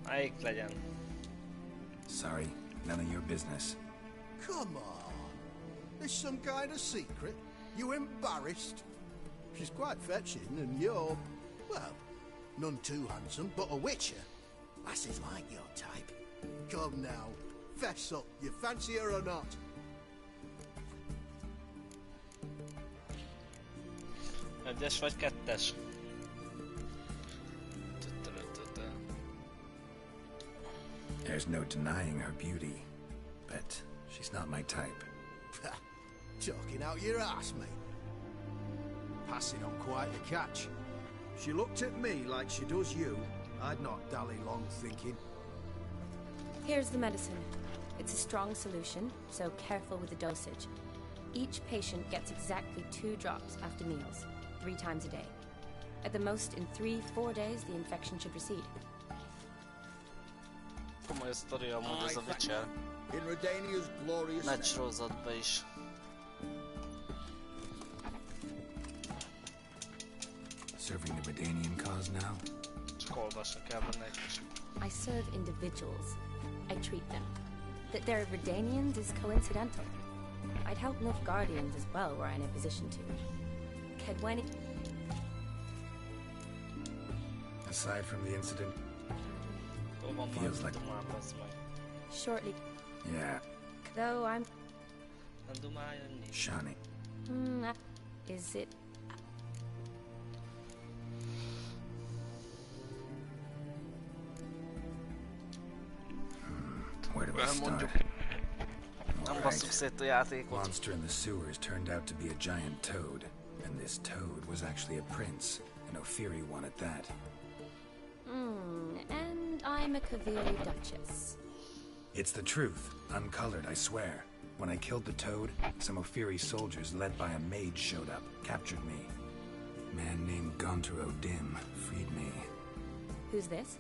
Melyik legyen? Sorry, none of your business. Come on. There's some kind of secret. You embarrassed? She's quite fetching, and you're, well, none too handsome, but a witcher. Lasses like your type. Come now, fess up. You fancy her or not? Egyes vagy kettes? There's no denying her beauty, but she's not my type. Talking out your ass, mate. Passing on quite the catch. She looked at me like she does you. I'd not dally long thinking. Here's the medicine. It's a strong solution, so careful with the dosage. Each patient gets exactly 2 drops after meals, 3 times a day. At the most, in 3-4 days, the infection should recede. Komoly sztori amúgy ez a Witcher. In Redania's glorious Nagy sorozatban is. Serving the Redanian cause now? Csak olvasni kell benne egy kicsit. I serve individuals. I treat them. That they're Redanians is coincidental. I'd help Nilfgaardians as well were I in a position to. Kedweni... Aside from the incident, feels like... Shortly... Yeah, Though I'm... Shani. Is it... start. Nem basszuk szét a játékot. Monster in the sewers turned out to be a giant toad, and this toad was actually a prince, an Ophiri one at that. And I'm a Kaviri duchess. It's the truth, uncolored, I swear. When I killed the toad, some Ophiri soldiers led by a mage showed up, captured me. A man named Gontaro Dim freed me. Who's this?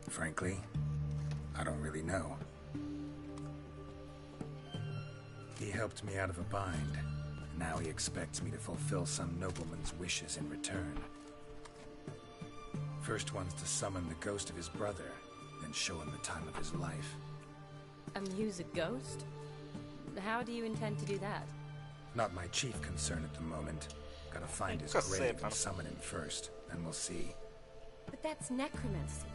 Frankly, I don't really know. He helped me out of a bind. Now he expects me to fulfill some nobleman's wishes in return. First one's to summon the ghost of his brother, then show him the time of his life. Amuse a ghost? How do you intend to do that? Not my chief concern at the moment. Gotta find his grave and summon him first, then we'll see. But that's necromancy.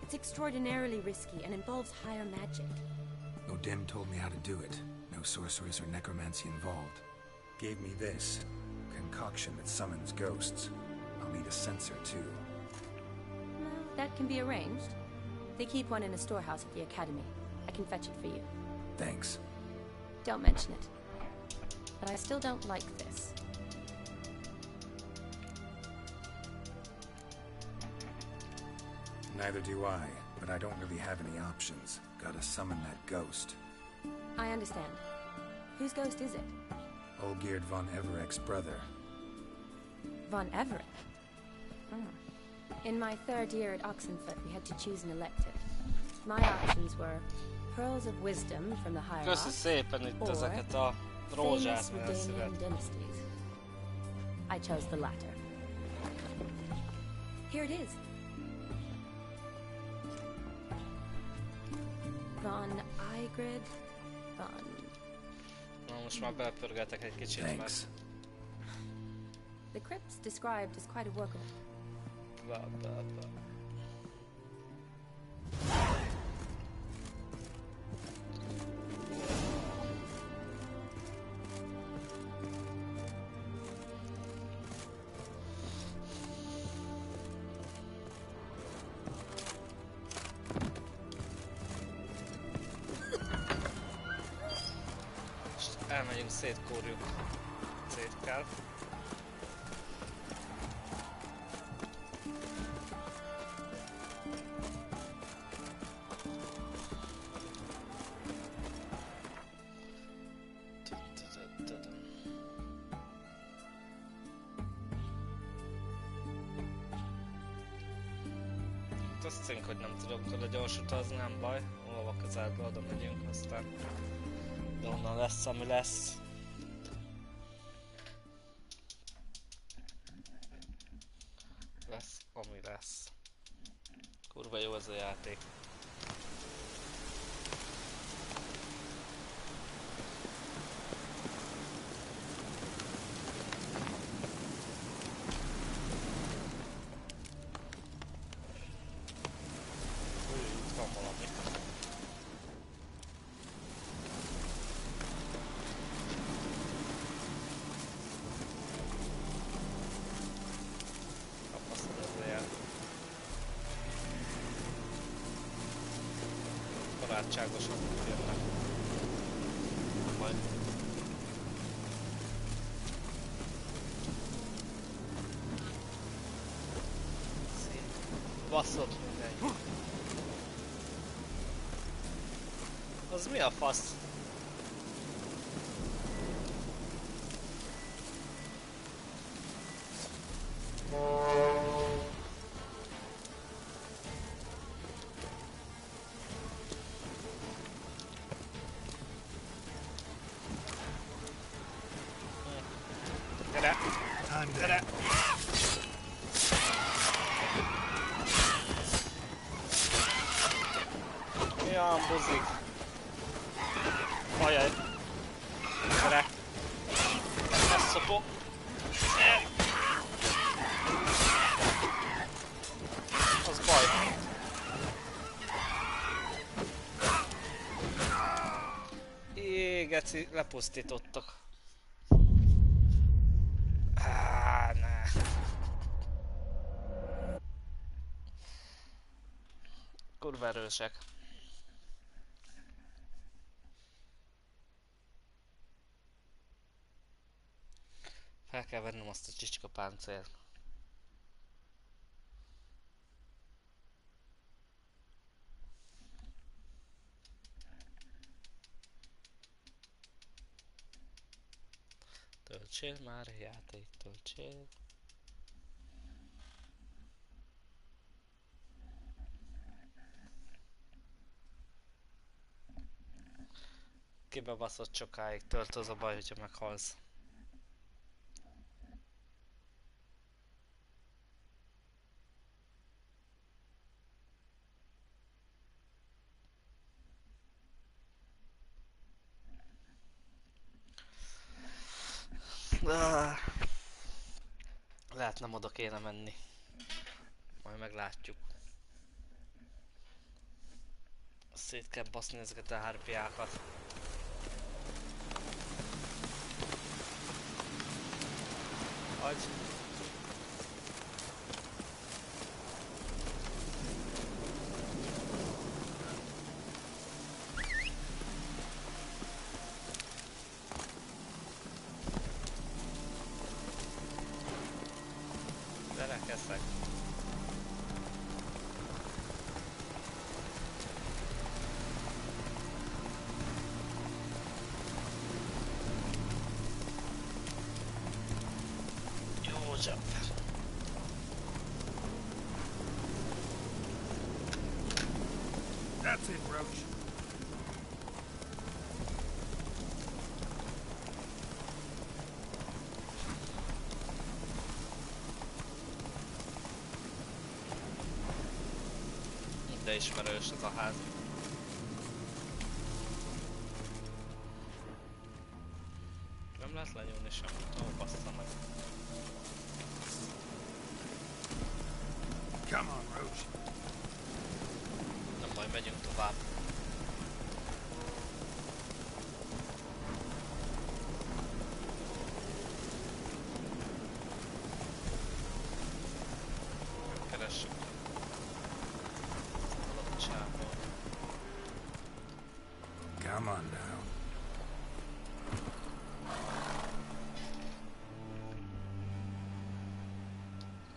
It's extraordinarily risky and involves higher magic. Odim told me how to do it. No sorceress or necromancy involved. Gave me this concoction that summons ghosts. I'll need a censer too. No, that can be arranged. They keep one in a storehouse at the academy. I can fetch it for you. Thanks. Don't mention it. But I still don't like this. Neither do I, but I don't really have any options. Gotta summon that ghost. I understand. Whose ghost is it? Olgierd von Everek's brother. Von Everek? In my third year at Oxenfoot, we had to choose an elective. My options were Pearls of Wisdom from the Hierarch, Köszi szépen itt ezeket a famous rózsát, Redanian dynasties. I chose the latter. Here it is. Von Igrid, von... Na most már belpörgetek egy kicsit, mert... The crypt's described as quite a work of... Elmegyünk, szétkórjuk. Szét kell. Azt cink, hogy nem tudok oda gyors utazni, nem baj. Olva közelbe oda megyünk, aztán de onnan lesz, ami lesz. Lesz, ami lesz. Kurva jó ez a játék. Itt van valami. Barátságosan jönnek. Majd. Basszod mindenki. Az mi a fasz? Gyere! Olyan buzik. Ajaj. Gyere! Ez szopó. Az baj. geci, lepusztítottak. Ne. Kurva erősek. Fel kell vennem azt a csicska páncélt. Töltsél már játék, töltsél. Kibebaszott sokáig tölt, az a baj, hogyha meghalsz. Lehet nem oda kéne menni. Majd meglátjuk. Szét kell baszni ezeket a hárpiákat. Agy. Belekezdek. Jó jobb. That's it, Roach. De ismerős ez a ház. Nem lehet lenyúlni semmit. Ó, bassza meg. Come on, Roach. Nem baj, megyünk tovább. Keressük. Come on now.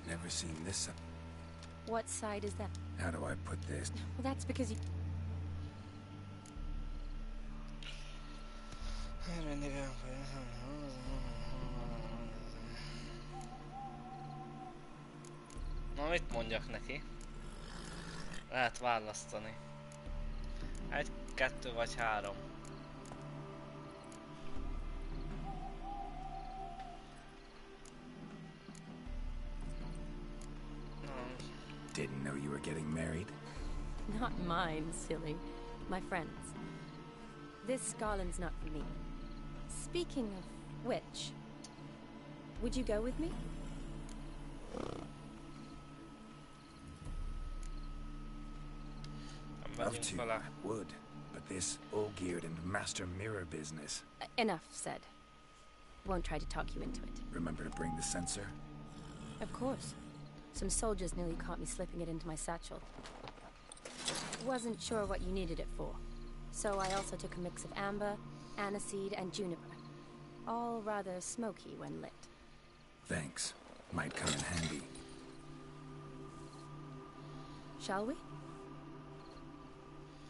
Never seen this. What side is that? How do I put this? Well, that's because you... Na, mit mondjak neki? Lehet választani. 1, 2 vagy 3. Didn't know you were getting married. Not mine, silly. My friends. This garland's not for me. Speaking of which, would you go with me? Love to, I would. But this all-geared and master mirror business. Enough said. Won't try to talk you into it. Remember to bring the sensor? Of course. Some soldiers nearly caught me slipping it into my satchel. Wasn't sure what you needed it for. So I also took a mix of amber, aniseed, and juniper. All rather smoky when lit. Thanks. Might come in handy. Shall we?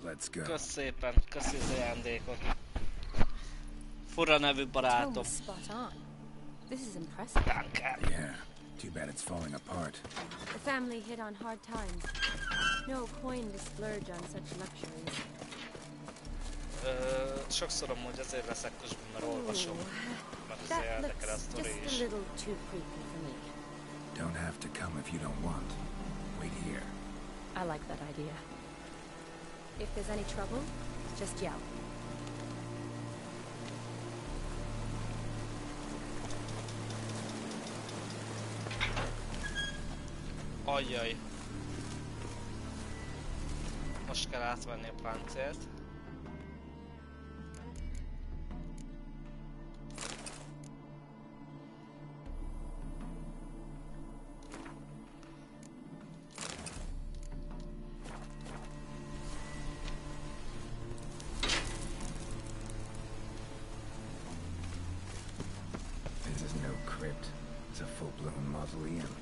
Let's go. Kösz szépen, köszi az ajándékot. Fura nevű barátom. Spot on. This is impressive. Yeah. Too bad it's falling apart. The family hit on hard times. No coin to splurge on such luxuries. Sokszor amúgy azért veszek közben, mert olvasom. Mert azért érdekel a sztori is. Just a little too creepy for me. Don't have to come if you don't want. Wait here. I like that idea. If there's any trouble, just yell. Ajjaj. Most kell átvenni a páncélt. crypt is a full-blown mausoleum.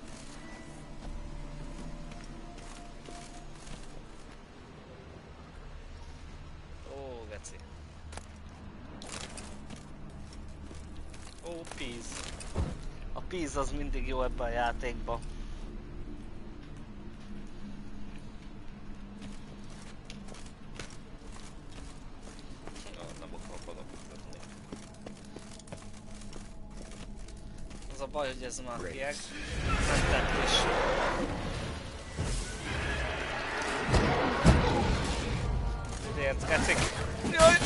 Ó, geci. Ó, Peace. A Peace az mindig jó ebben a játékban. Nem akarok odakutatni. Az a baj, hogy ez már kieg. Nem tett is. Miért gecik? Jaj!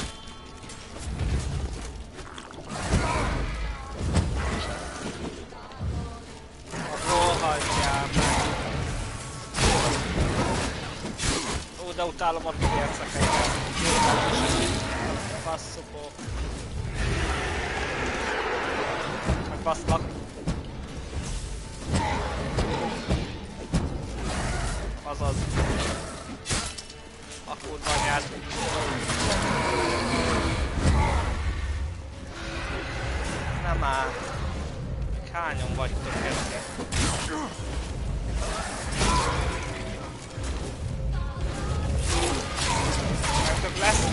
Rohadjál meg! Ó, de utálom a pigerceket. Basszupó. Megbaszlak. Azaz. A kurva anyád. Nem már. Hányan vagytok ezzel? Nektek lesz?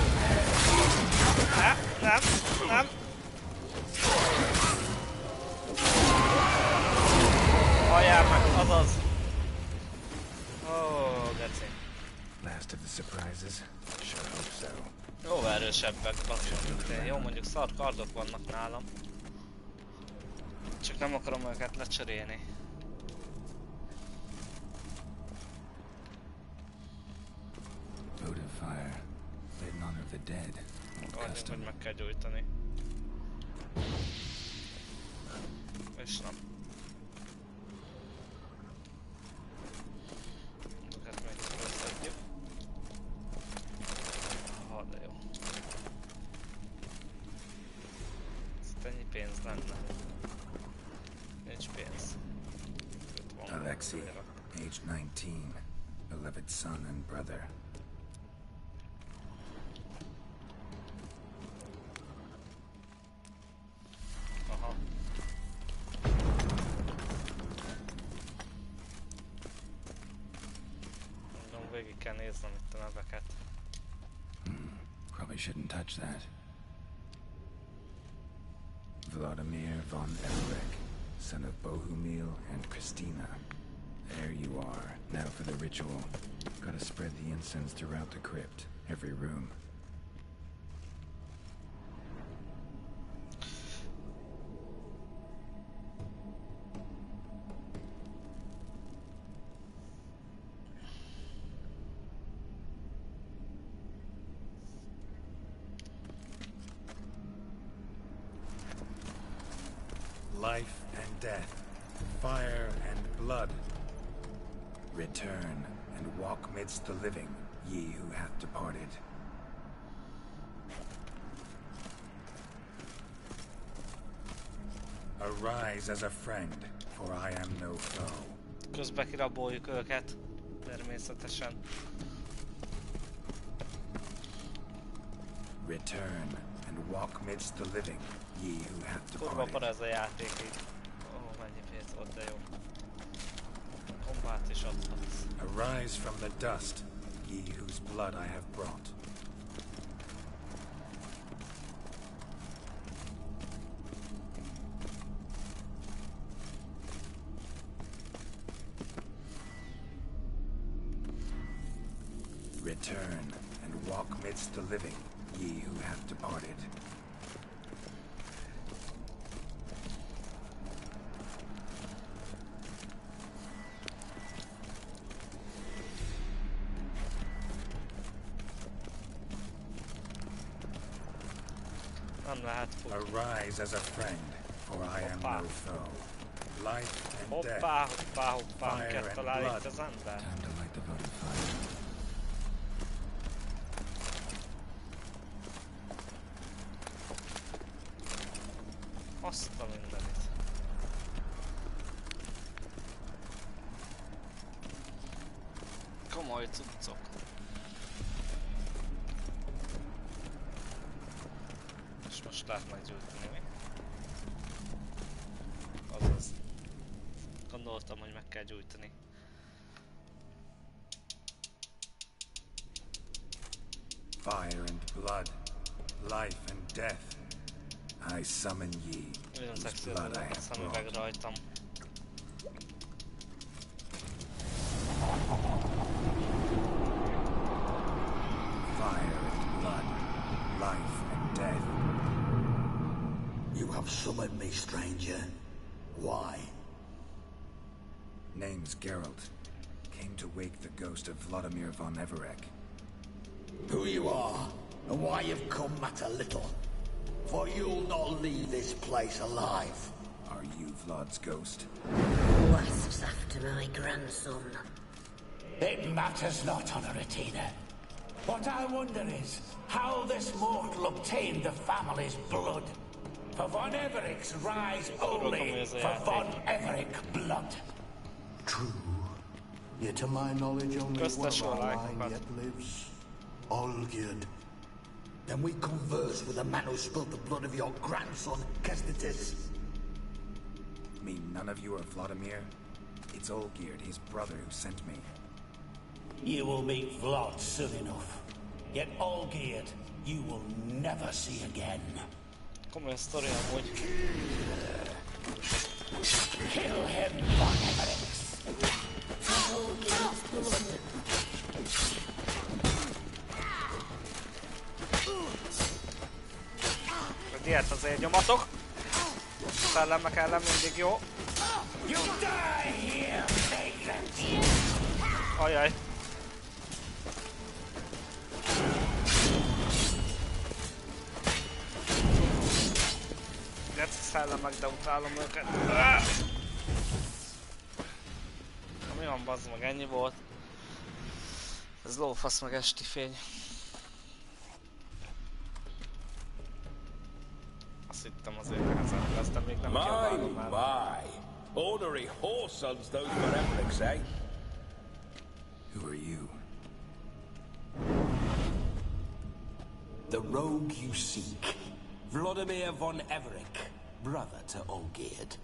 Nem. Halljál meg, azaz. Ó, geci. Last of the surprises. Sure hope so. Jó erősebbek, basszus, mint én. Jó, mondjuk szar kardok vannak nálam. Csak nem akarom őket lecserélni. Votive fire. In honor of the dead. Annyi, hogy meg kell gyújtani. És nem. Ezeket még összedjük. Ha, de jó. Ez ennyi pénz lenne. Nincs pénz. Alexei, age 19, beloved son and brother. Aha. Mondom, végig kell néznem itt a neveket. Probably shouldn't touch that. Vladimir von Elric, son of Bohumil and Christina. There you are. Now for the ritual. Gotta spread the incense throughout the crypt, every room. Life and death, fire and blood. Return and walk midst the living, ye who hath departed. Arise as a friend, for I am no foe. Közben kiraboljuk őket, természetesen. Return and walk midst the living, ye who hath Kurva departed. para ez a játék így. Ó, mennyi pénz volt, de jó. Kombát is adhatsz. Arise from the dust, ye whose blood I have brought. Return and walk midst the living, ye who have departed. Nem lehet futni. Arise as a friend, for I am no foe. Life and death, Hoppá, fire kell and találni blood. itt az ember. Time to light the votive fire. Azt a mindenit. Komoly cuccok. És most lehet meggyújtani, mi? Az gondoltam, hogy meg kell gyújtani. Fire and blood, life and death. I summon ye. Nagyon whose szexi blood I a have szemüveg brought. rajtam. Fire and blood, life and death. You have summoned me, stranger. Why? Name's Geralt. Came to wake the ghost of Vladimir von Everec. Who you are, and why you've come matter little. For you'll not leave this place alive. Are you Vlad's ghost? Wasps after my grandson. It matters not, Honoratina. What I wonder is how this mortal obtained the family's blood. For von Everic's rise only for von Everec blood. True. Yet to my knowledge only one of our line yet lives. Olgierd. Then we converse with the man who spilled the blood of your grandson, Kestitis. Mean none of you are Vladimir? It's Olgierd, his brother, who sent me. You will meet Vlad soon enough. Yet Olgierd, you will never see again. Komoly sztori amúgy. Kill him, von Everec. A ilyet azért nyomatok. Szellemek ellen mindig jó. Ajaj. Geci szellemek, de utálom őket. Mi van, bazd meg, ennyi volt. Ez lófasz meg esti fény. Azt hittem azért nehezebb lesz, de még nem kiabálom el. My! Ornery whoresons those Beremlics, eh? Who are you? The rogue you seek. Vladimir von Everec, brother to Olgierd.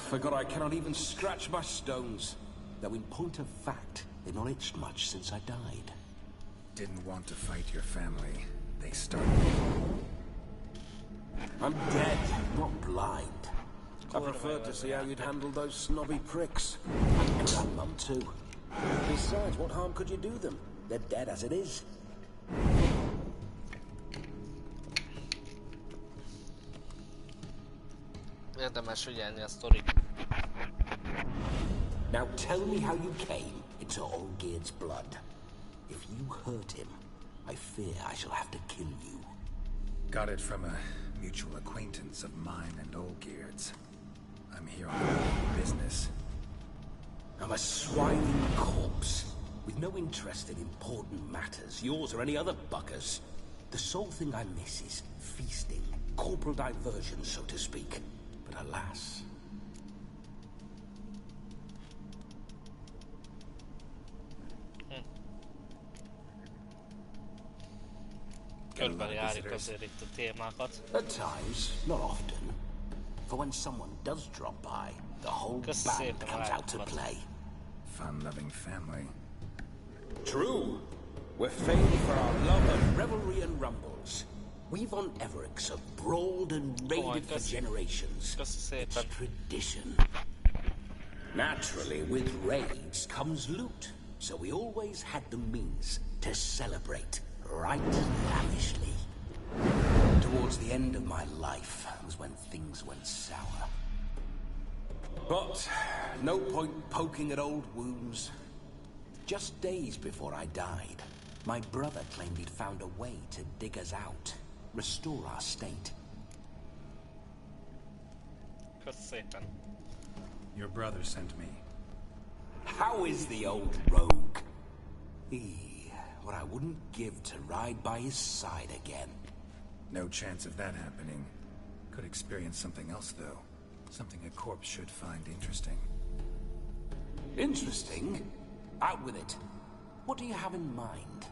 Forgot I cannot even scratch my stones. Though in point of fact, they've not itched much since I died. Didn't want to fight your family. They started. I'm dead, not blind. I preferred to see how you'd handle those snobby pricks. And Grandmum too. Besides, what harm could you do them? They're dead as it is. Érdemes figyelni a sztorit. Now tell me how you came into Olgierd's blood. If you hurt him, I fear I shall have to kill you. Got it from a mutual acquaintance of mine and Olgierd's. I'm here on business. I'm a swiving corpse, with no interest in important matters, yours or any other buggers. The sole thing I miss is feasting, corporal diversion, so to speak. But alas... Körben járjuk azért itt a témákat. At times, not often. For when someone does drop by, the whole band comes out to play. Fun-loving family. True. We're famed for our love of revelry and rumbles. We von Everecs have brawled and raided for generations. It's tradition. Naturally, with raids comes loot, so we always had the means to celebrate right lavishly. Towards the end of my life was when things went sour. But no point poking at old wounds. Just days before I died, my brother claimed he'd found a way to dig us out, restore our state. Your brother sent me. How is the old rogue? What I wouldn't give to ride by his side again. No chance of that happening. Could experience something else, though. Something a corpse should find interesting. Interesting? Out with it. What do you have in mind?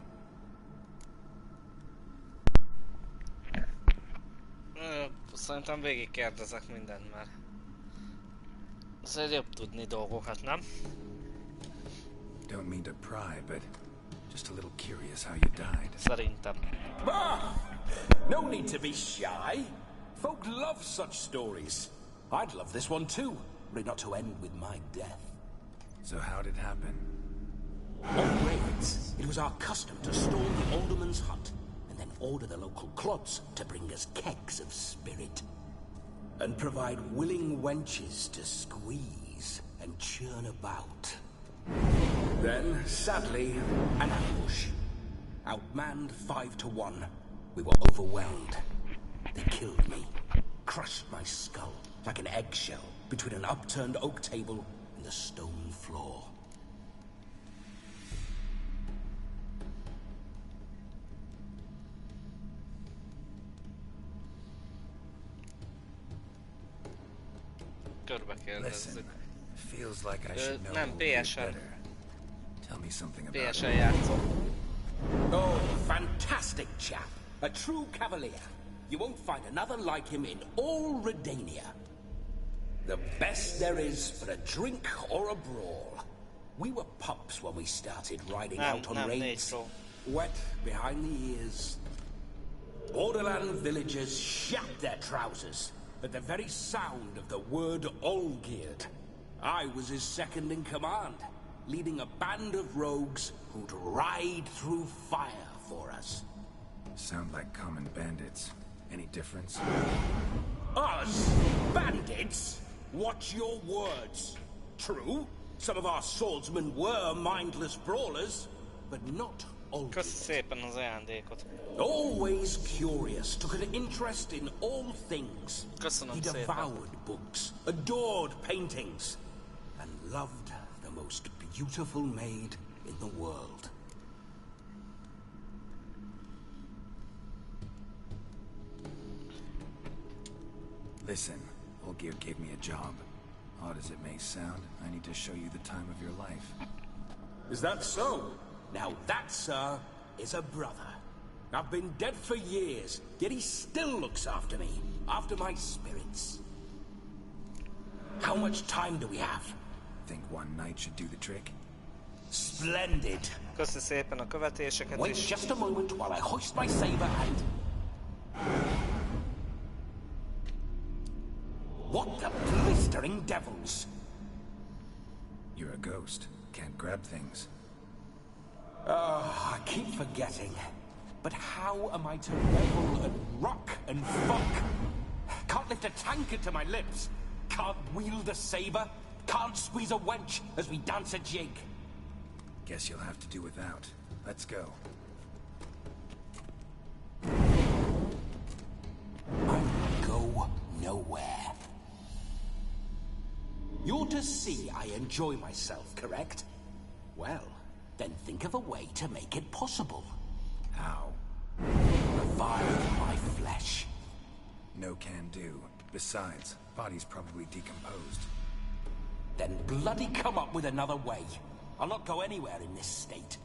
Szerintem végig kérdezek mindent már. Azért jobb tudni dolgokat, nem? Don't mean to pry, but just a little curious how you died. Szerintem. Ah! No need to be shy. Folk love such stories. I'd love this one too, but not to end with my death. So how did it happen? On raids, it was our custom to storm the alderman's hut and then order the local clods to bring us kegs of spirit. And provide willing wenches to squeeze and churn about. Then, sadly, an ambush. Outmanned 5-1. We were overwhelmed. They killed me. Crushed my skull like an eggshell between an upturned oak table and the stone floor. Listen, feels like I should know Nem, a little PS-en. better. Tell me something about PS-en it. játszom. Oh, fantastic chap. A true cavalier. You won't find another like him in all Redania. The best there is for a drink or a brawl. We were pups when we started riding out on raids. Wet behind the ears. Borderland villagers shat their trousers at the very sound of the word Olgierd. I was his second in command, leading a band of rogues who'd ride through fire for us. Sound like common bandits. Any difference? Us? Bandits? Watch your words. True, some of our swordsmen were mindless brawlers, but not Olgierd. Köszi szépen az ajándékot. Always curious, took an interest in all things. Köszönöm He szépen. devoured books, adored paintings, and loved the most beautiful maid in the world. Listen, Olgierd gave me a job. Odd as it may sound, I need to show you the time of your life. Is that so? Now that, sir, is a brother. I've been dead for years, yet he still looks after me, after my spirits. How much time do we have? Think one night should do the trick? Splendid. Köszi szépen a követéseket Wait is. just a moment while I hoist my saber and... What the blistering devils? You're a ghost. Can't grab things. I keep forgetting. But how am I to revel and rock and fuck? Can't lift a tankard to my lips. Can't wield a saber. Can't squeeze a wench as we dance a jig. Guess you'll have to do without. Let's go. I go nowhere. You're to see I enjoy myself, correct? Well, then think of a way to make it possible. How? Revive my flesh. No can do. Besides, body's probably decomposed. Then bloody come up with another way. I'll not go anywhere in this state.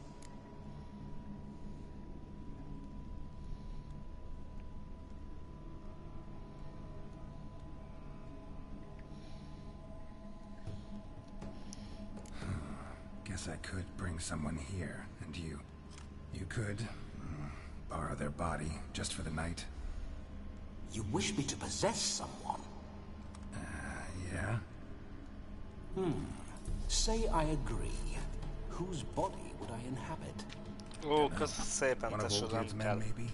Guess I could bring someone here, and you could borrow their body just for the night. You wish me to possess someone? Yeah? Say I agree. Whose body would I inhabit? Ó, köszi szépen, One of tesó, nem Olgierd's men, kell. maybe?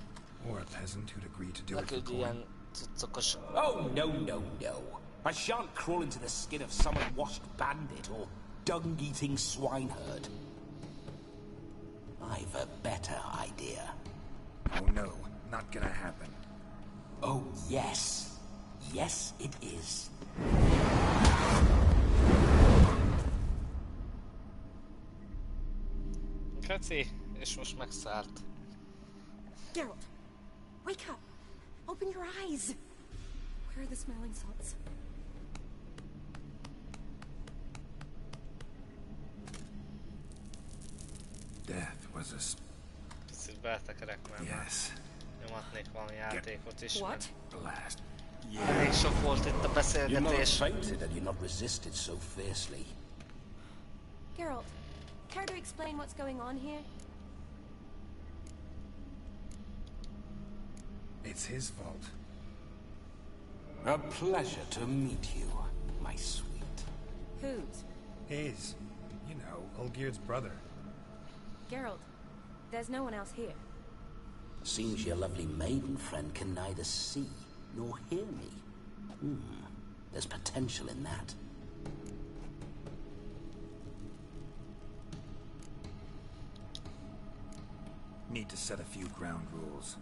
Or a peasant who'd agree to do it for Neked coin? ilyen cuccokos... Oh, no. I shan't crawl into the skin of some unwashed bandit or dung-eating swineherd. I've a better idea. Oh no, not gonna happen. Oh, yes. Yes, it is. Köszi, és most megszállt. Geralt, wake up! Open your eyes! Where are the smelling salts? Death was a Picit beletekerek már. Yes. Nyomatnék valami játékot is. What? Blast. Elég sok volt itt a You're not beszélgetés. fainted and you're not resisted so fiercely. Geralt, care to explain what's going on here? It's his fault. A pleasure to meet you, my sweet. Whose? His. You know, Olgierd's brother. Geralt, there's no one else here. Seems your lovely maiden friend can neither see nor hear me. There's potential in that. Need to set a few ground rules.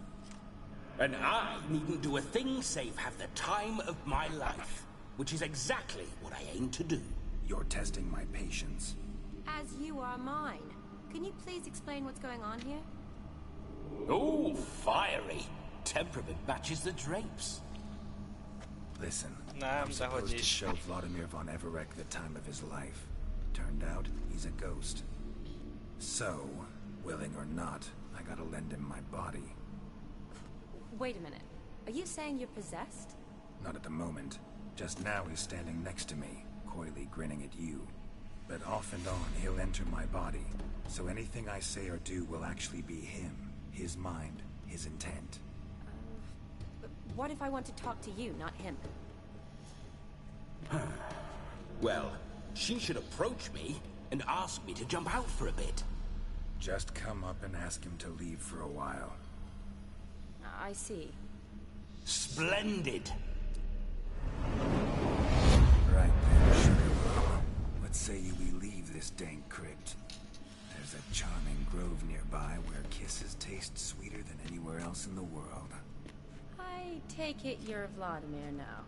And I needn't do a thing save have the time of my life, which is exactly what I aim to do. You're testing my patience. As you are mine. Can you please explain what's going on here? Oh, fiery. Temperament matches the drapes. Listen, Nem, I'm supposed dehogy to is. show Vladimir von Everec the time of his life. Turned out, he's a ghost. So, willing or not, I gotta lend him my body. Wait a minute. Are you saying you're possessed? Not at the moment. Just now he's standing next to me, coyly grinning at you. But off and on, he'll enter my body. So anything I say or do will actually be him. His mind, his intent. What if I want to talk to you, not him? Well, she should approach me and ask me to jump out for a bit. Just come up and ask him to leave for a while. I see. Splendid. Right then, sugar mama. What say you we leave this dank crypt? There's a charming grove nearby where kisses taste sweeter than anywhere else in the world. I take it you're Vladimir now.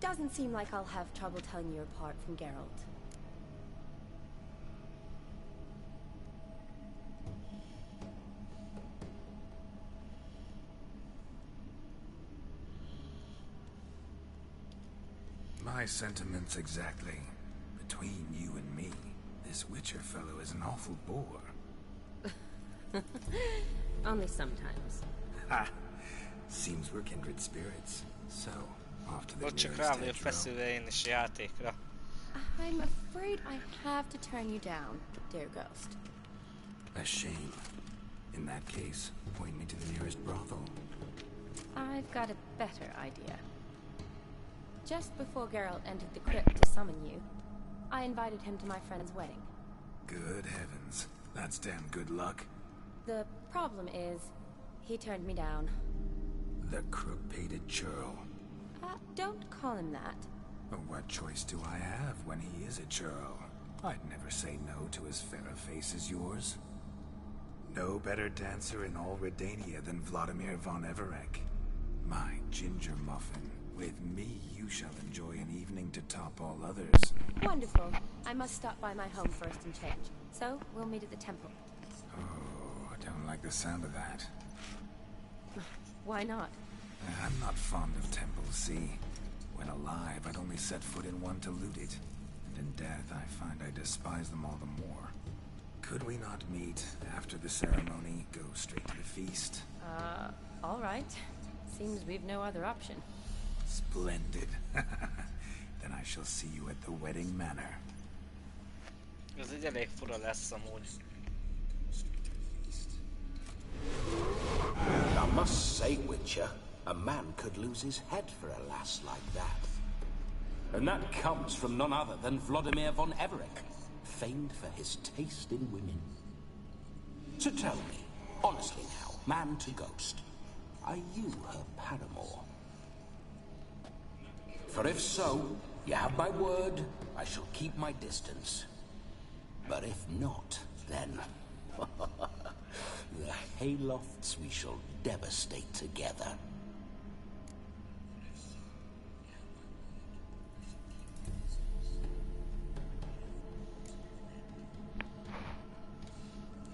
Doesn't seem like I'll have trouble telling you apart from Geralt. My sentiments exactly. Between you and me, this Witcher fellow is an awful bore. Only sometimes. Ha! Seems we're kindred spirits. So, off to the Ott csak nearest rá vagyok hedgerow. feszülve én is játékra. I'm afraid I have to turn you down, dear ghost. A shame. In that case, point me to the nearest brothel. I've got a better idea. Just before Geralt entered the crypt to summon you, I invited him to my friend's wedding. Good heavens. That's damn good luck. The problem is, he turned me down. The crook-pated churl. Don't call him that. But what choice do I have when he is a churl? I'd never say no to as fair a face as yours. No better dancer in all Redania than Vladimir von Everec. My ginger muffin. With me, you shall enjoy an evening to top all others. Wonderful. I must stop by my home first and change. So, we'll meet at the temple. Oh, I don't like the sound of that. Why not? I'm not fond of temples, see? When alive, I'd only set foot in one to loot it. And in death, I find I despise them all the more. Could we not meet after the ceremony, go straight to the feast? All right. Seems we've no other option. Splendid. Then I shall see you at the wedding manor. Ez egy elég fura lesz amúgy. I must say, Witcher, a man could lose his head for a lass like that. And that comes from none other than Vladimir von Everec, famed for his taste in women. So tell me, honestly now, man to ghost, are you her paramour? For if so, you have my word, I shall keep my distance. But if not, then... the haylofts we shall devastate together.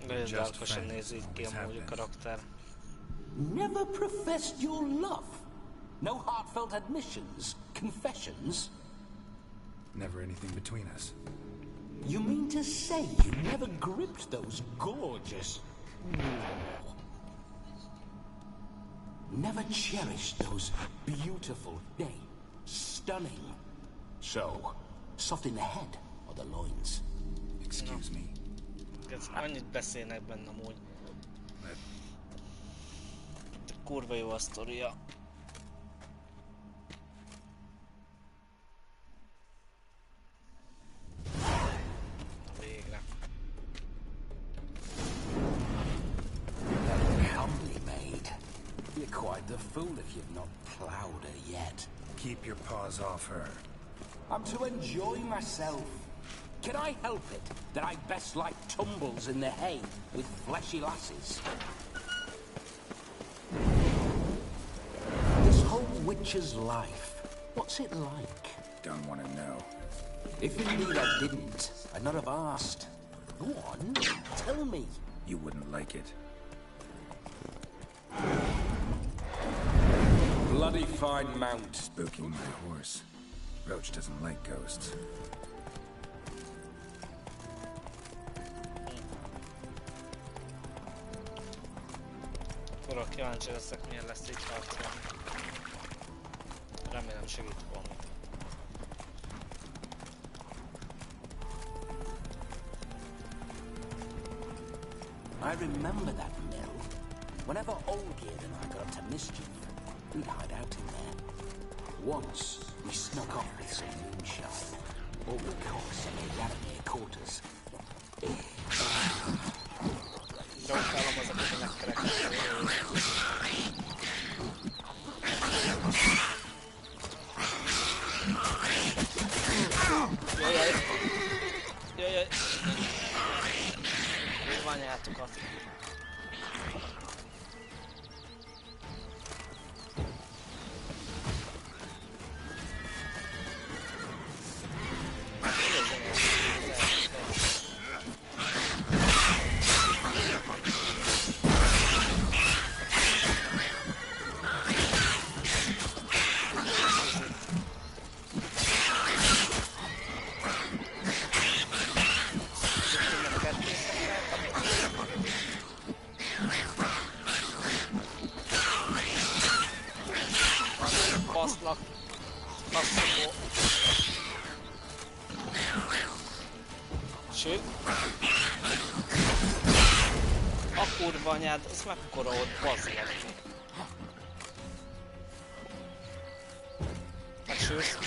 Nagyon darkosan néz így ki amúgy a karakter. Never professed your love? No heartfelt admissions? Confessions? Never anything between us. You mean to say you never gripped those gorgeous... never cherished those beautiful, nay, stunning. So, soft in the head or the loins? Excuse me. Ez annyit beszélnek benne amúgy. De kurva jó a sztoria. Végre. Comely maid. You're quite the fool if you've not plowed her yet. Keep your paws off her. I'm to enjoy myself. Can I help it that I best like tumbles in the hay with fleshy lasses? This whole Witcher's life, what's it like? Don't want to know. If indeed I didn't, I'd not have asked. Go on, tell me. You wouldn't like it. Bloody fine mount. Spooking my horse. Roach doesn't like ghosts. Akkor kíváncsi leszek, milyen lesz így harcolni. Remélem segít volna. I remember that mill. Whenever Olgierd and I got up to mischief, we'd hide out in there. Once, we snuck off with some moonshine. All the cocks in the Yaramir quarters. Gyorsálom azokat a megkereknek. Jajjaj! Jajjaj! Ványátokat. Sőt, a kurva anyád, az mekkora ott, bazd meg. Megsősz.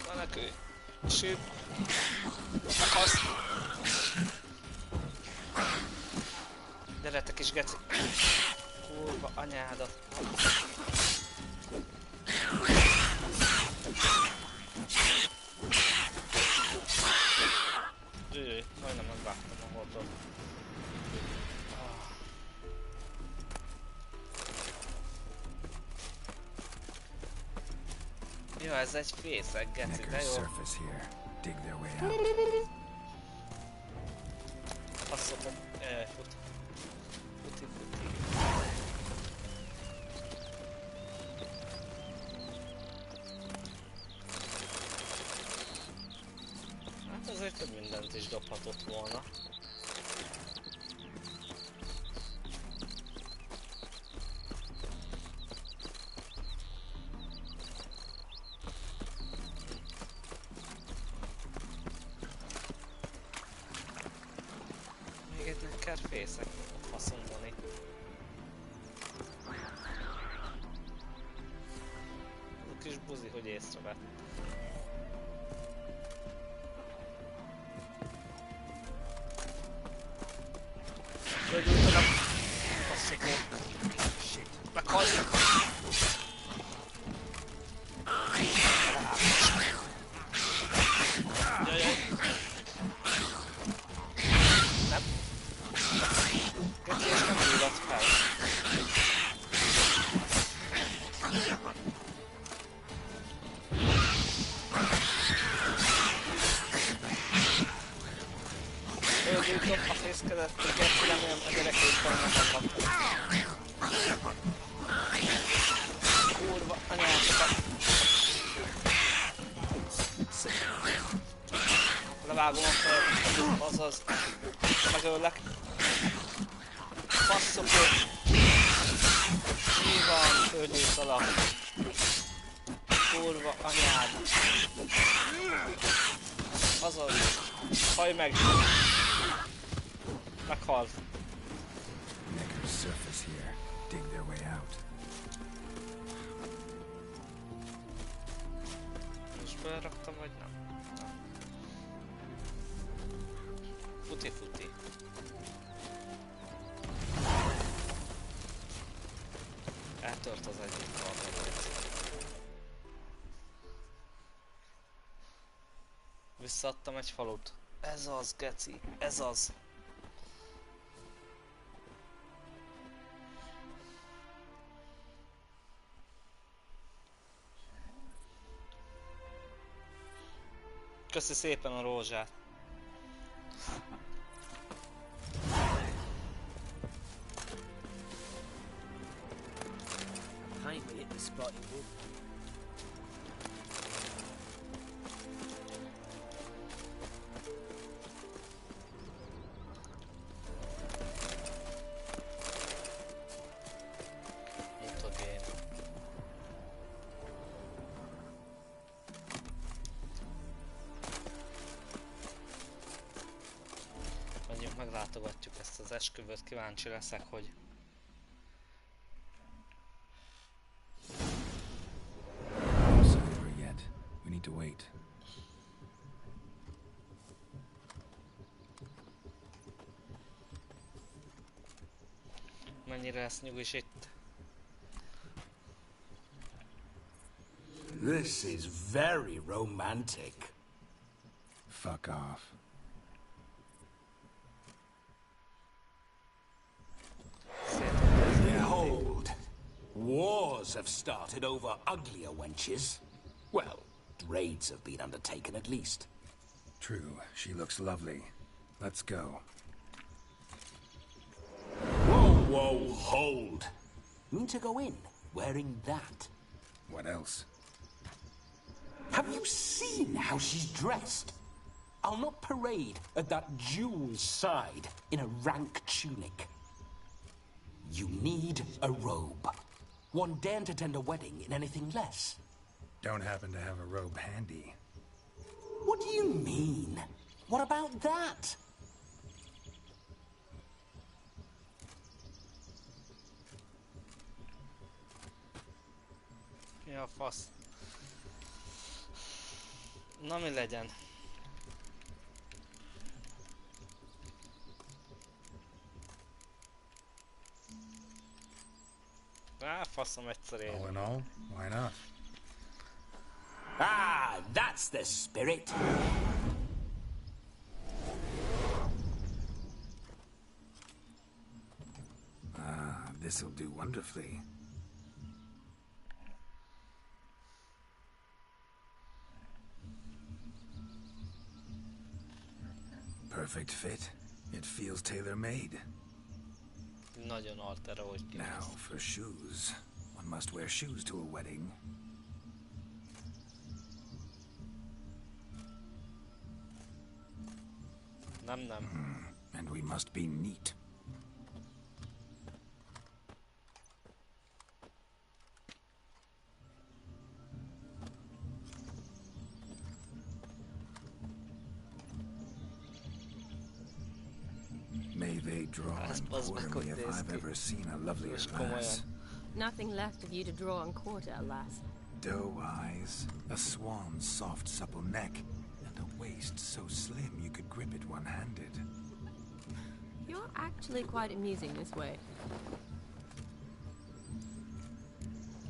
Menekülj, sőt. Meghalsz! Gyere te kis geci! Kurva anyádat! Jaj, majdnem megvágtam a hordot. Jó, ez egy fészek, geci, de jó. Dig their way out. Passzotok, fut. Futi. Hát azért több mindent is dobhatott volna. Fészek, faszomoni. A kis buzi, hogy észrevett. Gyógyultanak. Faszokó. Meghalsz. Jajjaj. Nem. Geci, és nem gyulladt fel. Fölgyújtom a fészkedet, hogy Geci remélem a gyerekeit vannak. Levágom a fel, azaz. Megöllek. Faszopok. Mi van, földőszalak? Kurva anyád. Azaz. Haj meg. Meghalt. Neckers surface here. Dig their way out. Most felraktam, vagy nem? Futi. Eltört az egyik kardat. Visszaadtam egy falut. Ez az, geci. Ez az. Köszi szépen a rózsát. Paint will hit the spot it would. Meglátogatjuk ezt az esküvőt, kíváncsi leszek, hogy We need to wait. mennyire lesz nyugis itt. This is very romantic. Fuck off. Behold, wars have started over uglier wenches. Well, raids have been undertaken at least. True, she looks lovely. Let's go. Whoa, hold. Mean to go in, wearing that? What else? Have you seen how she's dressed? I'll not parade at that jewel's side in a rank tunic. You need a robe. One daren't attend a wedding in anything less. Don't happen to have a robe handy. What do you mean? What about that? Ja, fasz. Na mi legyen? Faszom egyszer én. All in all, why not? Ah, that's the spirit. Ah, this'll do wonderfully. Perfect fit. It feels tailor-made. Nagyon altera, hogy ki. Now, for shoes. One must wear shoes to a wedding. Nem. And we must be neat. May they draw and quarter me if I've ever seen a lovelier lass. Nothing left of you to draw and quarter, alas. Doe eyes, a swan's soft supple neck, and a waist so slim you could grip it one-handed. You're actually quite amusing this way.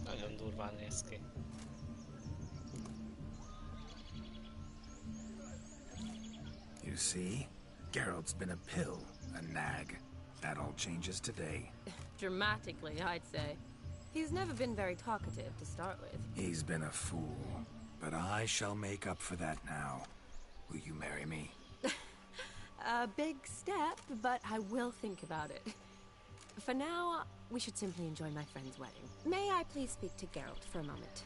Nagyon durván néz ki. You see? Geralt's been a pill, a nag. That all changes today. Dramatically, I'd say. He's never been very talkative to start with. He's been a fool, but I shall make up for that now. Will you marry me? A big step, but I will think about it. For now, we should simply enjoy my friend's wedding. May I please speak to Geralt for a moment?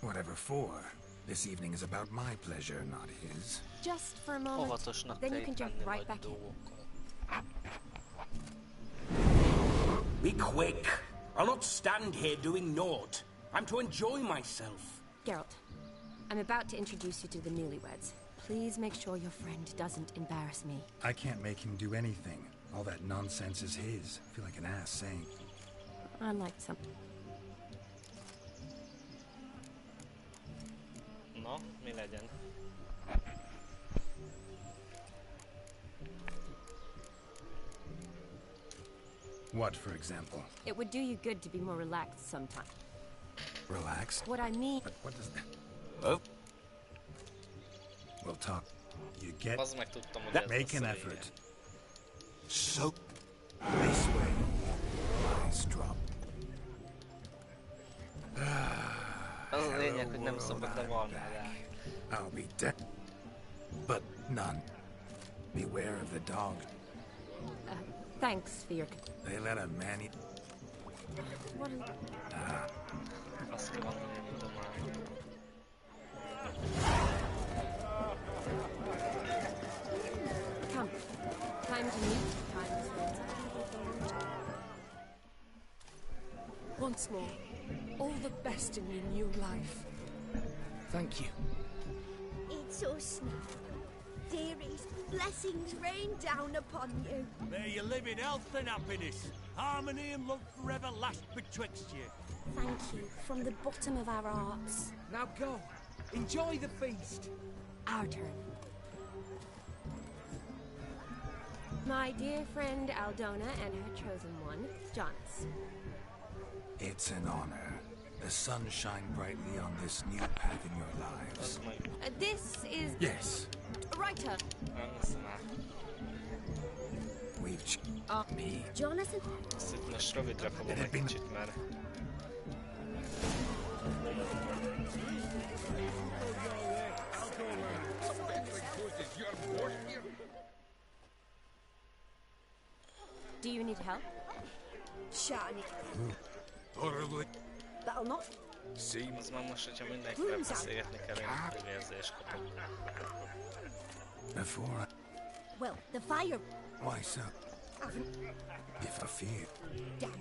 Whatever for? This evening is about my pleasure, not his. Just for a moment, then you can jump right back in. Be quick! I'll not stand here doing naught. I'm to enjoy myself. Geralt, I'm about to introduce you to the newlyweds. Please make sure your friend doesn't embarrass me. I can't make him do anything. All that nonsense is his. I feel like an ass saying. I like some. No, mi legyen? What, for example? It would do you good to be more relaxed sometime. Relax? What I mean... But what does that... Oh? We'll talk. You get... Az meg tudtam, hogy that. ez Make lesz an a effort. So... This way. Eyes drop. Az a lényeg, hogy nem szabad levalnál rá. I'll be dead. But none. Beware of the dog. Thanks for your... They let a man eat... What Azt kell mondani, hogy tudom már. Come. Time to meet. Time to Once more, all the best in your new life. Thank you. It's us now. Dearies, blessings rain down upon you. May you live in health and happiness. Harmony and love forever last betwixt you. Thank you from the bottom of our hearts. Now go. Enjoy the feast. Our turn. My dear friend Aldona and her chosen one, Jonas. It's an honor. The sun shine brightly on this new path in your lives. This is... Yes. Writer. We've... me. Jonathan? Azt itt most rövidre fogom egy kicsit, mert... Do you need help? Shiny. Horribly. That'll not. Az már most, hogyha mindenkivel beszélgetni kell, én érzést kapok. Before Well, the fire... Why so? If I fear. Damn.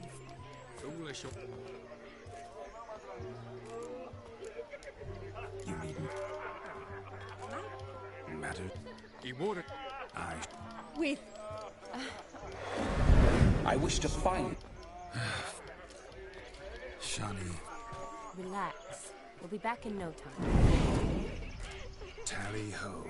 Foolish. You needn't. Matter. You would. With... I wish to find... Shani. Relax. We'll be back in no time. Tally-ho.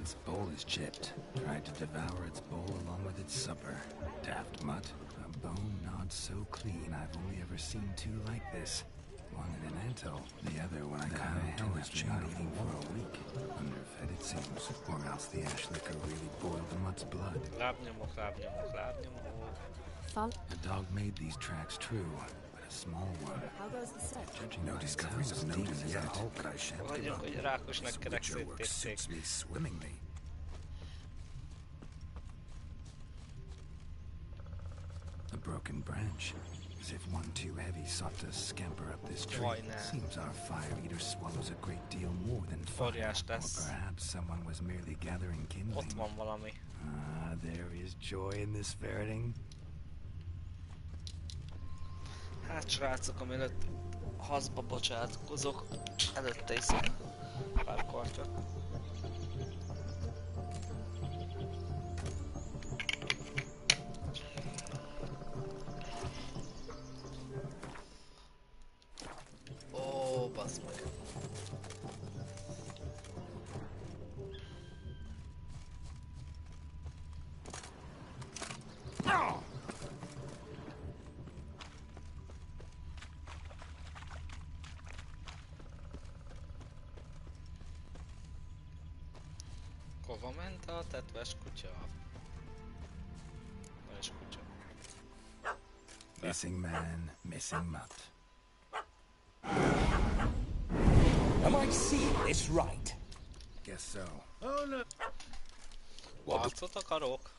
Its bowl is chipped. Tried to devour its bowl along with its supper. Daft mutt. A bone not so clean I've only ever seen two like this. One in an ant-hill, the other when I got into his not eating for a week. Underfed it seems, or else the ash liquor really boiled the mutt's blood. Lábnyomok. The dog made these tracks true, but a small one. How goes the search? Judging no discoveries of demons yet, but I shan't give Hagyjuk, up. hogy rákosnak kerek Witcher work széttépték. suits me swimmingly. A broken branch. As if one too heavy sought to scamper up this tree. Seems our fire eater swallows a great deal more than fire. Or perhaps someone was merely gathering kindling. Ott van valami. Ah, there is joy in this ferreting. Hát srácok, amilőtt haszba bocsátkozok, előtte iszok pár kortyot. Ó, bassz meg. Hova ment a tetves kutya? Vagy kutya. Missing man, missing mutt. Am I seeing this right? Guess so. Oh no. Harcot akarok?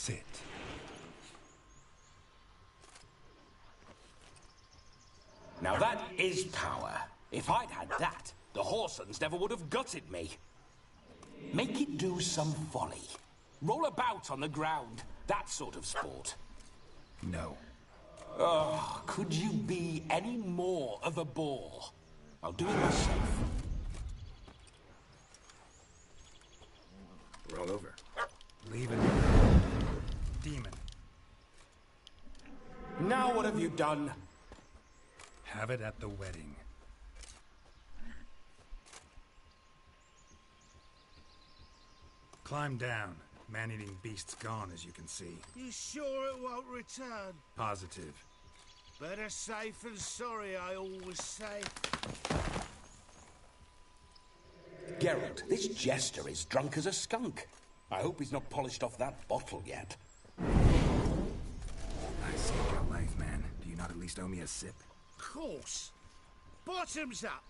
Sit. Now that is power. If I'd had that, the Horsons never would have gutted me. Make it do some folly. Roll about on the ground. That sort of sport. No. Oh, could you be any more of a bore? I'll do it myself. Roll over. Leave it. Demon. Now what have you done? Have it at the wedding. Climb down. Man-eating beast's gone, as you can see. You sure it won't return? Positive. Better safe than sorry, I always say. Geralt, this jester is drunk as a skunk. I hope he's not polished off that bottle yet. I saved your life, man. Do you not at least owe me a sip? Of course. Bottoms up.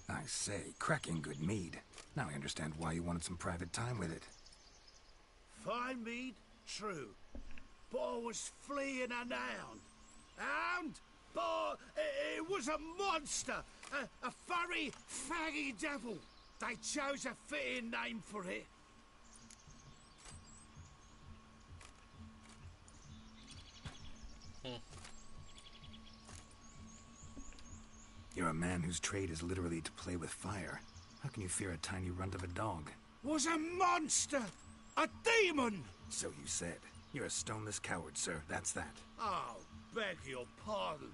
I say, cracking good mead. Now I understand why you wanted some private time with it. Fine mead, true. But I was fleeing a hound. But it was a monster. A furry, faggy devil. They chose a fitting name for it. You're a man whose trade is literally to play with fire. How can you fear a tiny runt of a dog? Was a monster! A demon! So you said. You're a stoneless coward, sir. That's that. Oh, beg your pardon.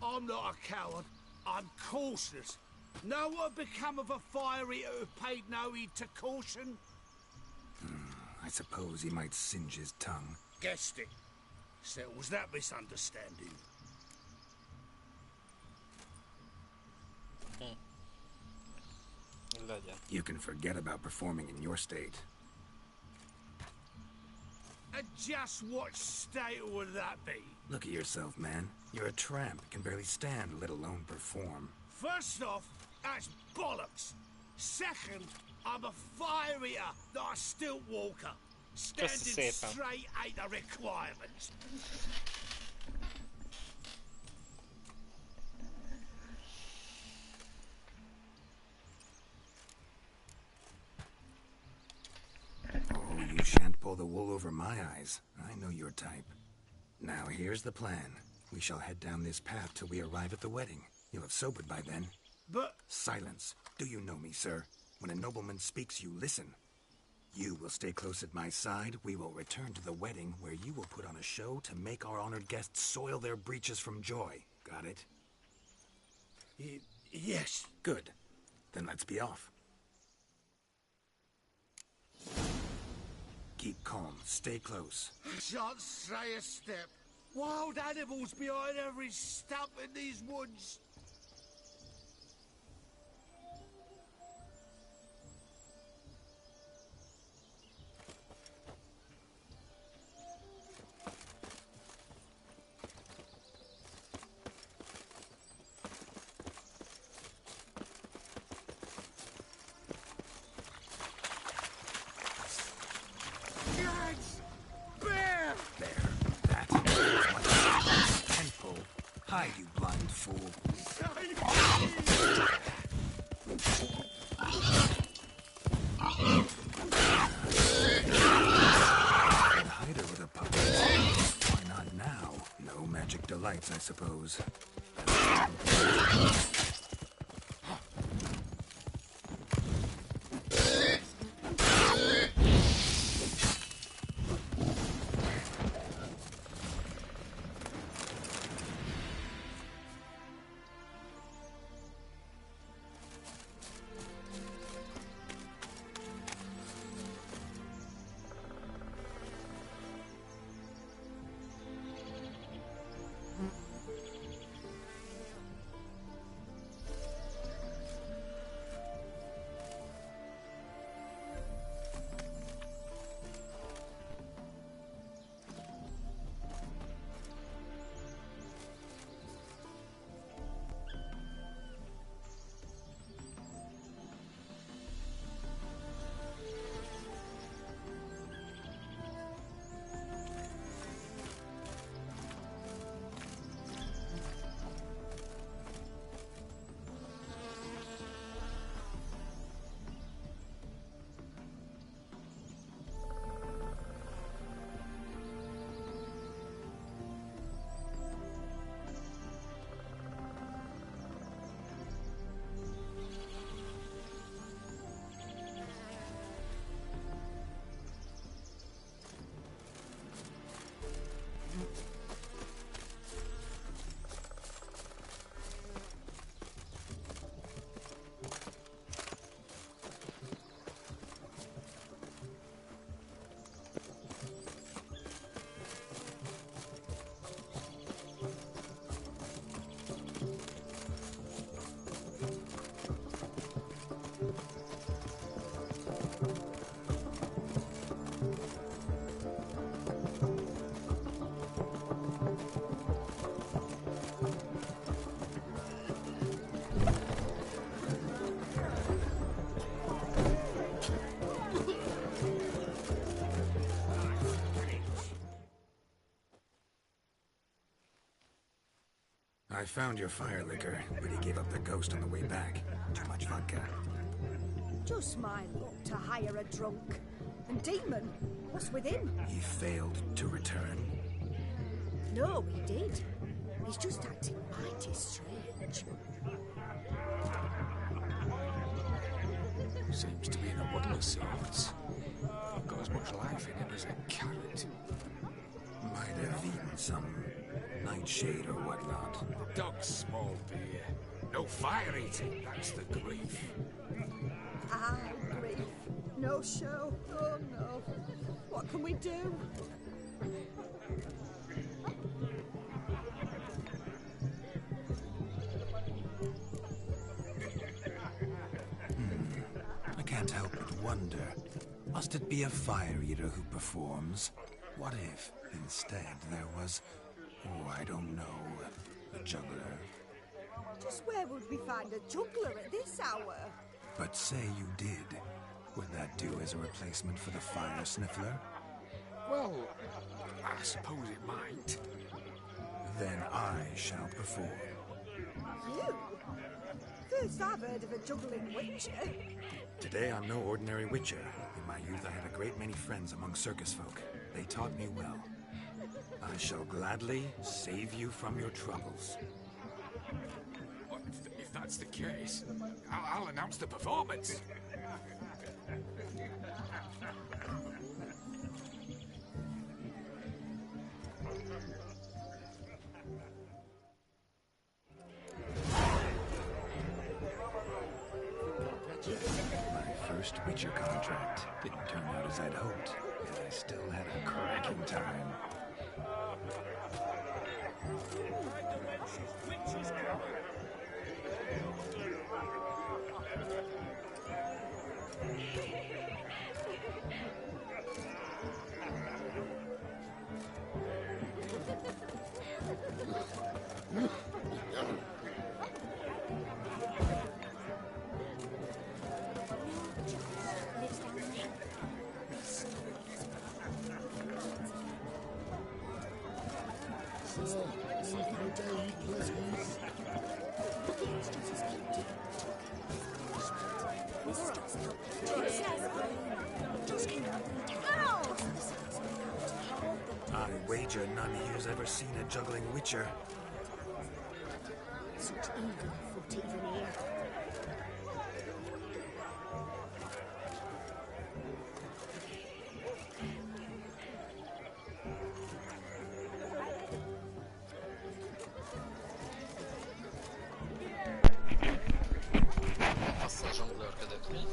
I'm not a coward. I'm cautious. Know what become of a fire eater who paid no heed to caution? I suppose he might singe his tongue. Guessed it. Settles that misunderstanding. You can forget about performing in your state. And just what state would that be? Look at yourself, man. You're a tramp, can barely stand, let alone perform. First off, that's bollocks. Second, I'm a fire eater, not a stilt walker. Standing straight ain't the requirements. Oh, you shan't pull the wool over my eyes. I know your type. Now, here's the plan. We shall head down this path till we arrive at the wedding. You'll have sobered by then. But... Silence. Do you know me, sir? When a nobleman speaks, you listen. You will stay close at my side. We will return to the wedding, where you will put on a show to make our honored guests soil their breeches from joy. Got it? Yes. Good. Then let's be off. Keep calm. Stay close. I shan't stray a step. Wild animals behind every stump in these woods. Hide, you blind fool. Hide her with a puppet. Why not now? No magic delights, I suppose. I found your fire liquor, but he gave up the ghost on the way back. Too much vodka. Just my luck to hire a drunk. And Demon, what's with him? He failed to return. No, he did. He's just acting mighty strange. Seems to be in a muddle of sorts. Not got as much life in it as a carrot. Might have eaten some nightshade or whatnot. The dog's small beer. No fire eating, that's the grief. Aye, grief. No show. Oh no. What can we do? I can't help but wonder. Must it be a fire eater who performs? What if, instead, there was... oh, I don't know... a juggler? Just where would we find a juggler at this hour? But say you did. Would that do as a replacement for the fire sniffler? Well, I suppose it might. Then I shall perform. You? First I've heard of a juggling witcher. Today I'm no ordinary witcher. In my youth I had a great many friends among circus folk. They taught me well. I shall gladly save you from your troubles. Well, if that's the case, I'll announce the performance. My first Witcher contract didn't turn out as I'd hoped, yet I still had a cracking time. I wager none here's ever seen a juggling witcher. Such evil foot even here. Azt a zsonglőrködök mi?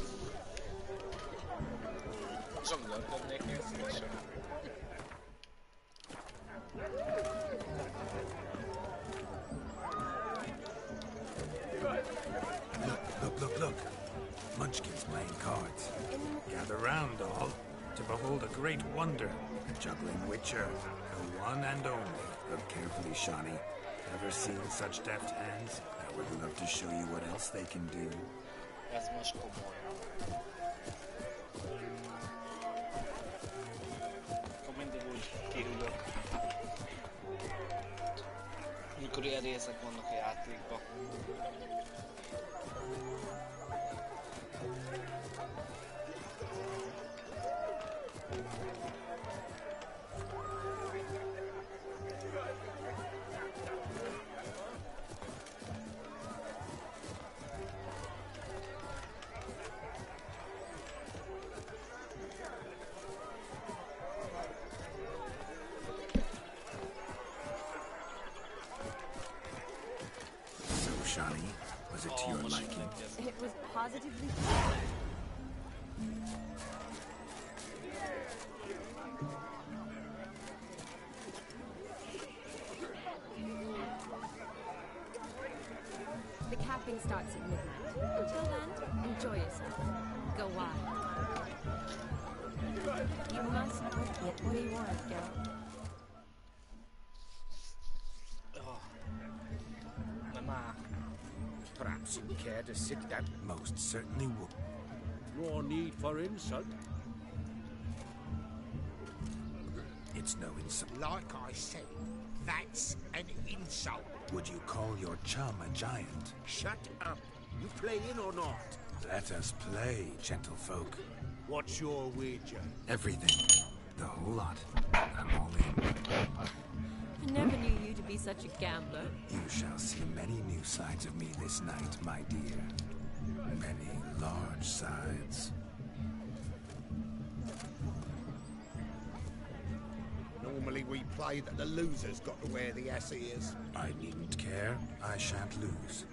Zsonglőrködnék én szívesen. Look. Munchkin's playing cards. Gather round, all, to behold a great wonder. A juggling witcher. The one and only. Look carefully, Shawnee. Ever seen such deft hands? I would love to show you what else they can do. Ez most komoly. Akkor mindig úgy kihűlök. Mikor ilyen részek vannak a játékban. Shawnee, was it to your liking? It was positively... The capping starts at midnight. Until then, enjoy yourself. Go wild. You must not get what you want, girl. Perhaps you care to sit down? Most certainly would. No need for insult. It's no insult. Like I said, that's an insult. Would you call your chum a giant? Shut up. You playing or not? Let us play, gentlefolk. What's your wager? Everything. The whole lot. I'm all in. I never knew you to be such a gambler. You shall see many new sides of me this night, my dear. Many large sides. Normally we play that the loser's got to wear the ass ears. I needn't care. I shan't lose.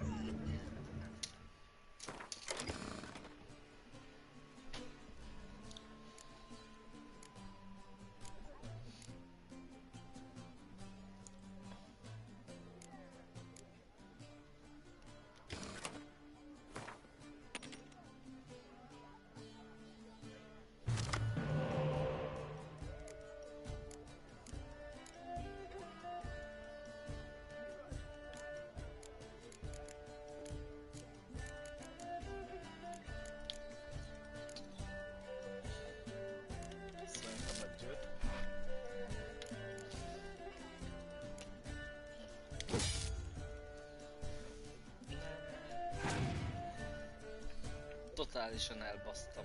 Totálisan elbasztam.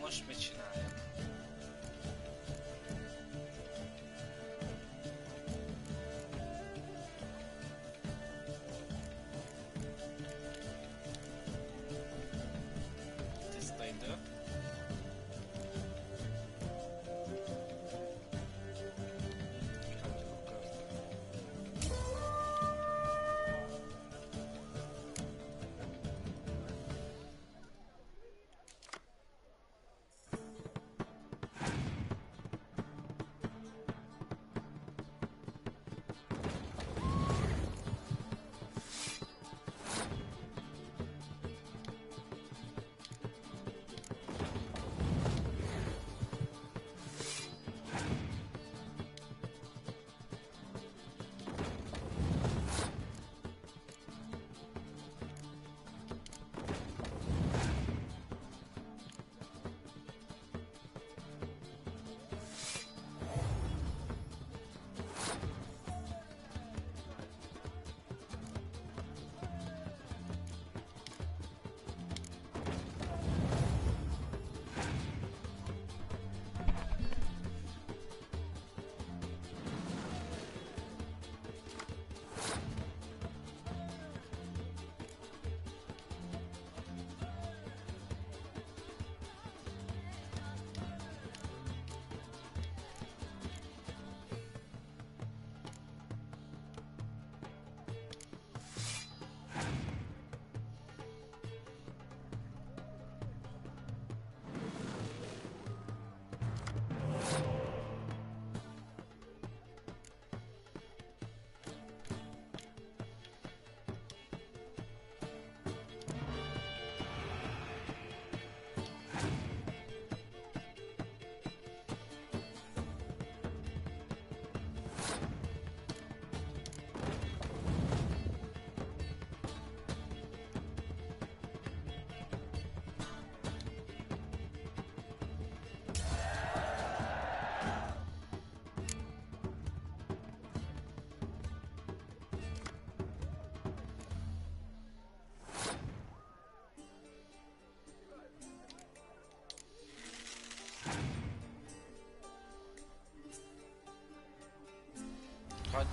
Most mit csináljak? Tiszta idő.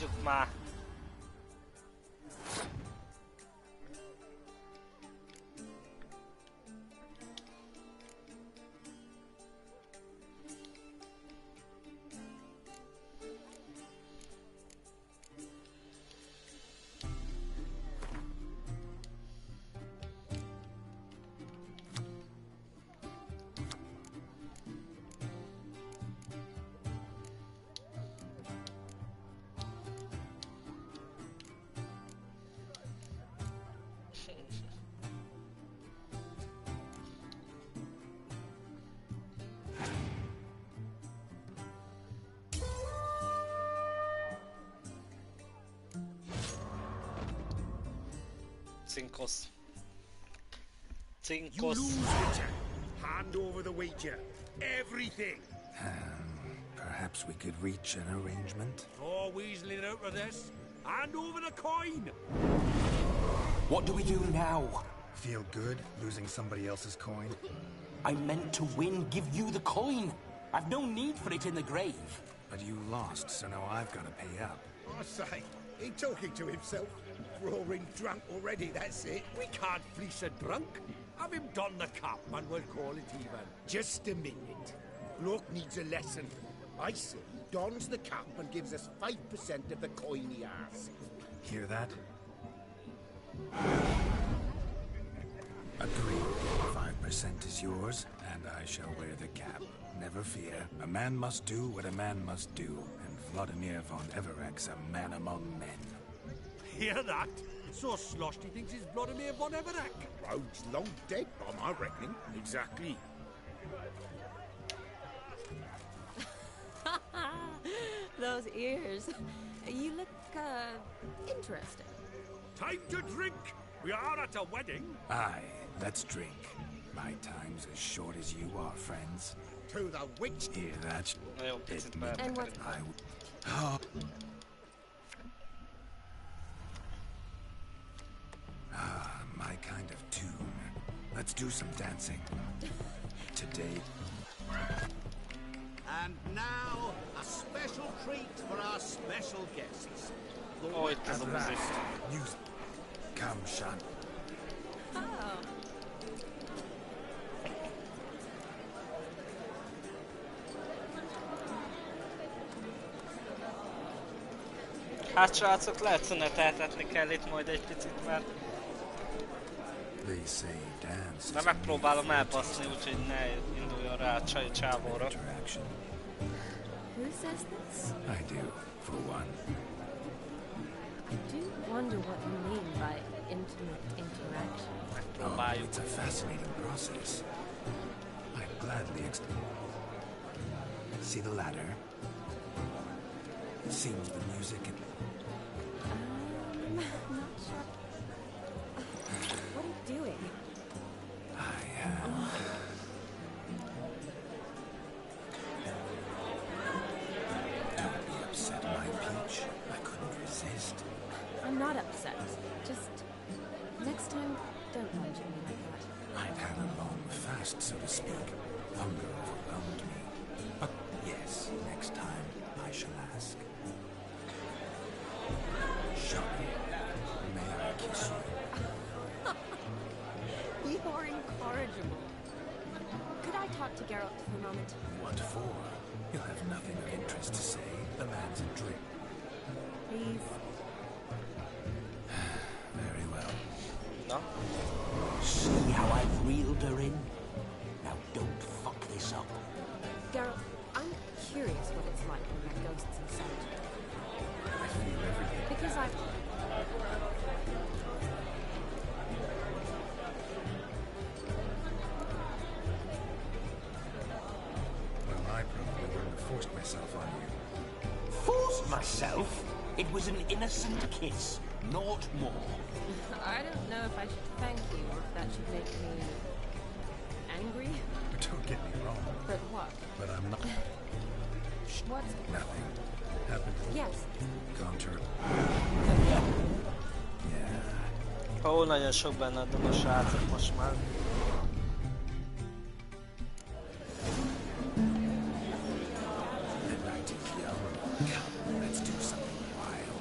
Hagyjuk már! Cinkos. You lose, Witcher. Hand over the wager. Everything. Perhaps we could reach an arrangement. Oh, weaseling out of this. Hand over the coin. What do we do now? Feel good losing somebody else's coin? I meant to win, give you the coin. I've no need for it in the grave. But you lost, so now I've got to pay up. I say, he talking to himself. Roaring drunk already, that's it. We can't fleece a drunk. Have him don the cap and we'll call it even. Just a minute. Bloke needs a lesson. I say he dons the cap and gives us 5% of the coin he has. Hear that? Agreed. 5% is yours, and I shall wear the cap. Never fear. A man must do what a man must do, and Vladimir von Everek's a man among men. Hear that? So sloshed he thinks he's Vladimir von Everek. Rogue's long dead, by my reckoning. Exactly. Those ears. You look, interesting. Time to drink! We are at a wedding. Aye, let's drink. My time's as short as you are, friends. To the witch. Hear that? And what? My kind of tune. Let's do some dancing. Today. And now, a special treat for our special guests. Oh, it is a music. Music. Come, Sean. Oh. Hát srácok, lehet szüneteltetni kell itt majd egy picit, mert de megpróbálom elbaszni, úgyhogy ne induljon rá a csávóra. Who says this? I do, for one. I do wonder what you mean by intimate interaction. Oh, it's a fascinating process. I'd gladly see the ladder. Seems the music and... Not sure. What are you doing? I am... Don't be upset, my peach. I couldn't resist. I'm not upset. Just... next time, don't lunge at me like that. I'd had a long fast, so to speak. Hunger overwhelmed me. But yes, next time I shall ask. Show me. May I kiss you? You're incorrigible. Could I talk to Geralt for a moment? What for? You'll have nothing of interest to say. The man's adrift. Please. Very well. No? See how I've reeled her in? Now don't fuck this up. Geralt, I'm curious what it's like when there are ghosts inside. I feel everything. Because I've... Well, I probably wouldn't have forced myself on you. Forced myself? It was an innocent kiss, naught more. I don't know if I should thank you or if that should make me... angry? Don't get me wrong. For what? But I'm not... What's... Nothing. Happened. Yes. Gone to... Ó, nagyon sok benned a srácok most már. The night is young. Come, let's do something wild.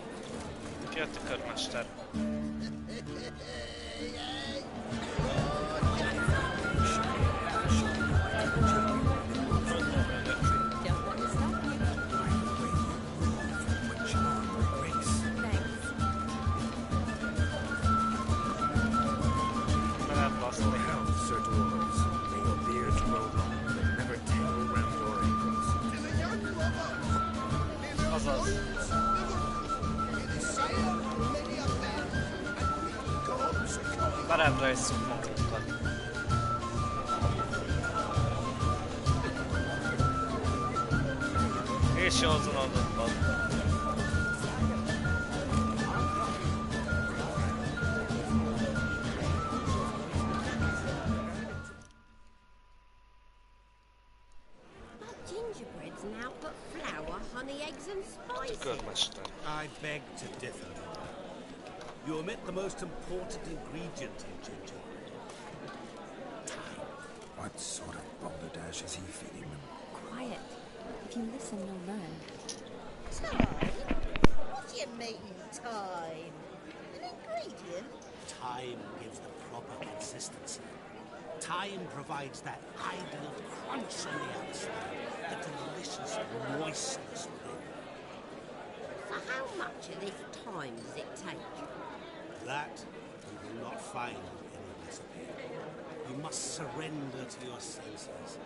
mester. Varázsra is magunkat. És jó azon adottan. Gingerbreads now put flour, honey, eggs and spices. Good, master. I beg to differ. You omit the most important ingredient in gingerbread. Time. What sort of balderdash is he feeding them? Quiet. If you listen, you'll learn. Time? What do you mean, time? An ingredient? Time gives the proper consistency. Time provides that ideal crunch on the outside, the delicious moistness within. For how much of this time does it take? That you will not find in any recipe. You must surrender to your senses.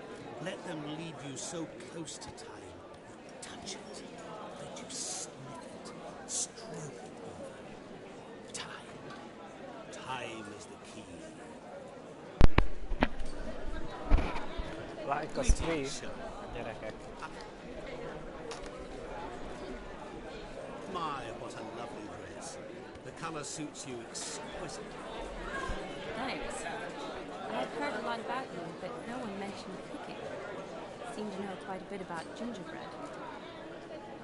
Let them lead you so close to time, you touch it, that you sniff it, stroke it over. Time. Time is the key. Like a stream, gyerekek. My, what a lovely dress. The colour suits you exquisitely. Thanks. I've heard a lot about you, but no one mentioned cooking. Seem to know quite a bit about gingerbread.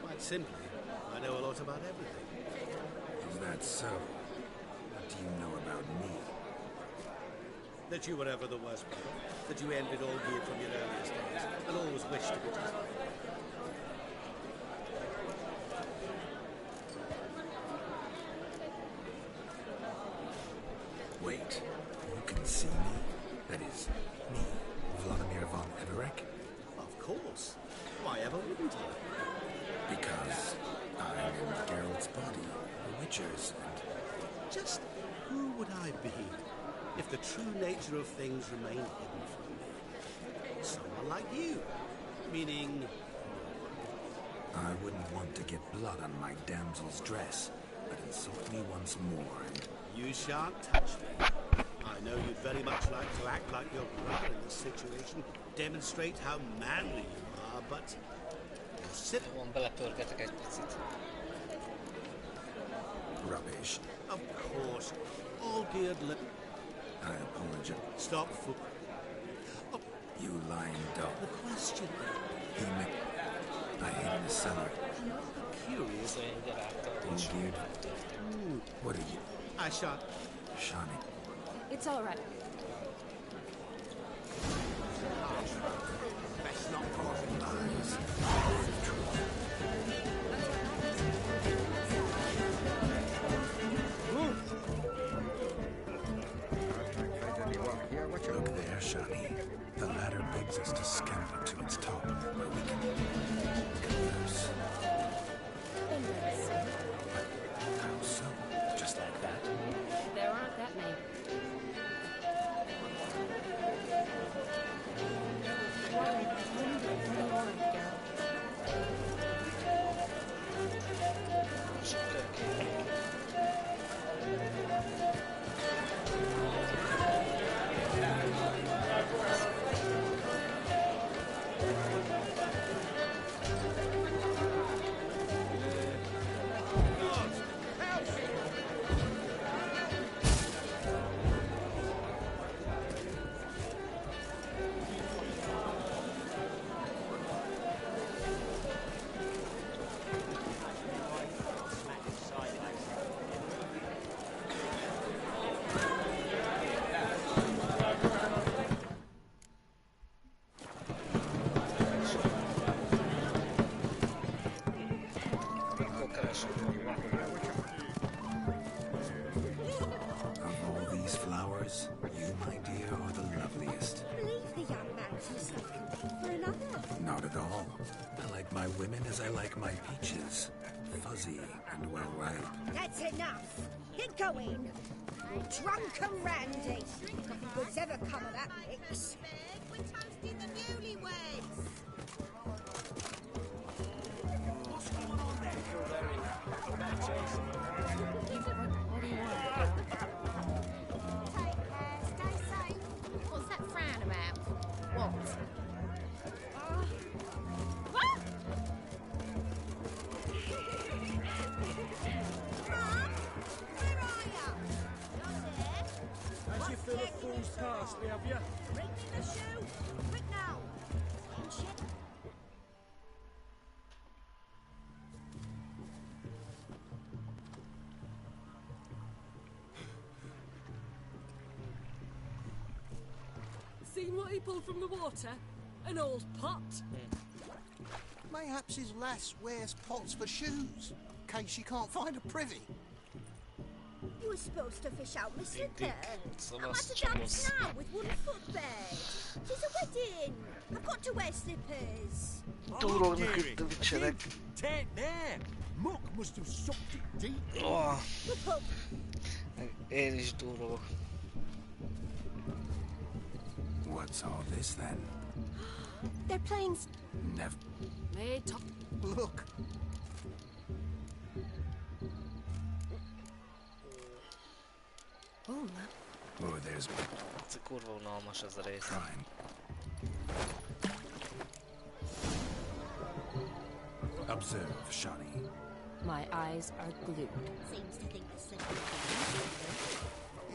Quite simply, I know a lot about everything. Is that so? What do you know about me? That you were ever the worst brother, that you envied all gear from your earliest days, and always wished to be just like you. Wait, you can see me? That is, me, Vladimir von Everek? Of course. Why ever wouldn't I? Because I'm in Geralt's body, the Witcher's, and... Just who would I be if the true nature of things remained hidden from me? Someone like you. Meaning... I wouldn't want to get blood on my damsel's dress, but insult me once more and... You shan't touch me. I know you'd very much like to act like your brother in this situation, demonstrate how manly you are, but... You'll sit... Belepörgetek egy picit. Rubbish. Of course. All geared... I apologize. Stop for... Oh. You lying dog. The question... He met... I hid in the cellar. I'm rather curious. Geared. What are you? I shot. Shani. It's all right. Best not talk lies. Look there, Shani. The ladder begs us to scamper to its top, where we can converse. How so? Just like that? There aren't that many. yours. You, my dear, are the loveliest. Leave the young man mistaken for another. Not at all. I like my women as I like my peaches. Fuzzy and well ripe. That's enough. Get going. You're drunk and randy. Nothing good's ever come of that mix. We're toasting the newlyweds. What's going on there? What do you want? Take care, stay safe. What's that frown about? What? What? Mum, where are you? Not there. As you fill a fool's parsley, have you? Bring me the shoe. Quick now. Seen what he pulled from the water? An old pot. Mayhaps his lass wears pots for shoes, in case she can't find a privy. You were supposed to fish out my slipper. So I'm at lost the dumps chumbles. now with wooden footbed. Tis a wedding. I've got to wear slippers. Oh, dearie, take there. Muck must have sucked it deep. Oh. Én is durva. What's all this then? They're playing. Never. Look. Oh, Oh, there's Ez kurva unalmas ez a rész. crime. Observe, Shani. My eyes are glued. Seems to think the same.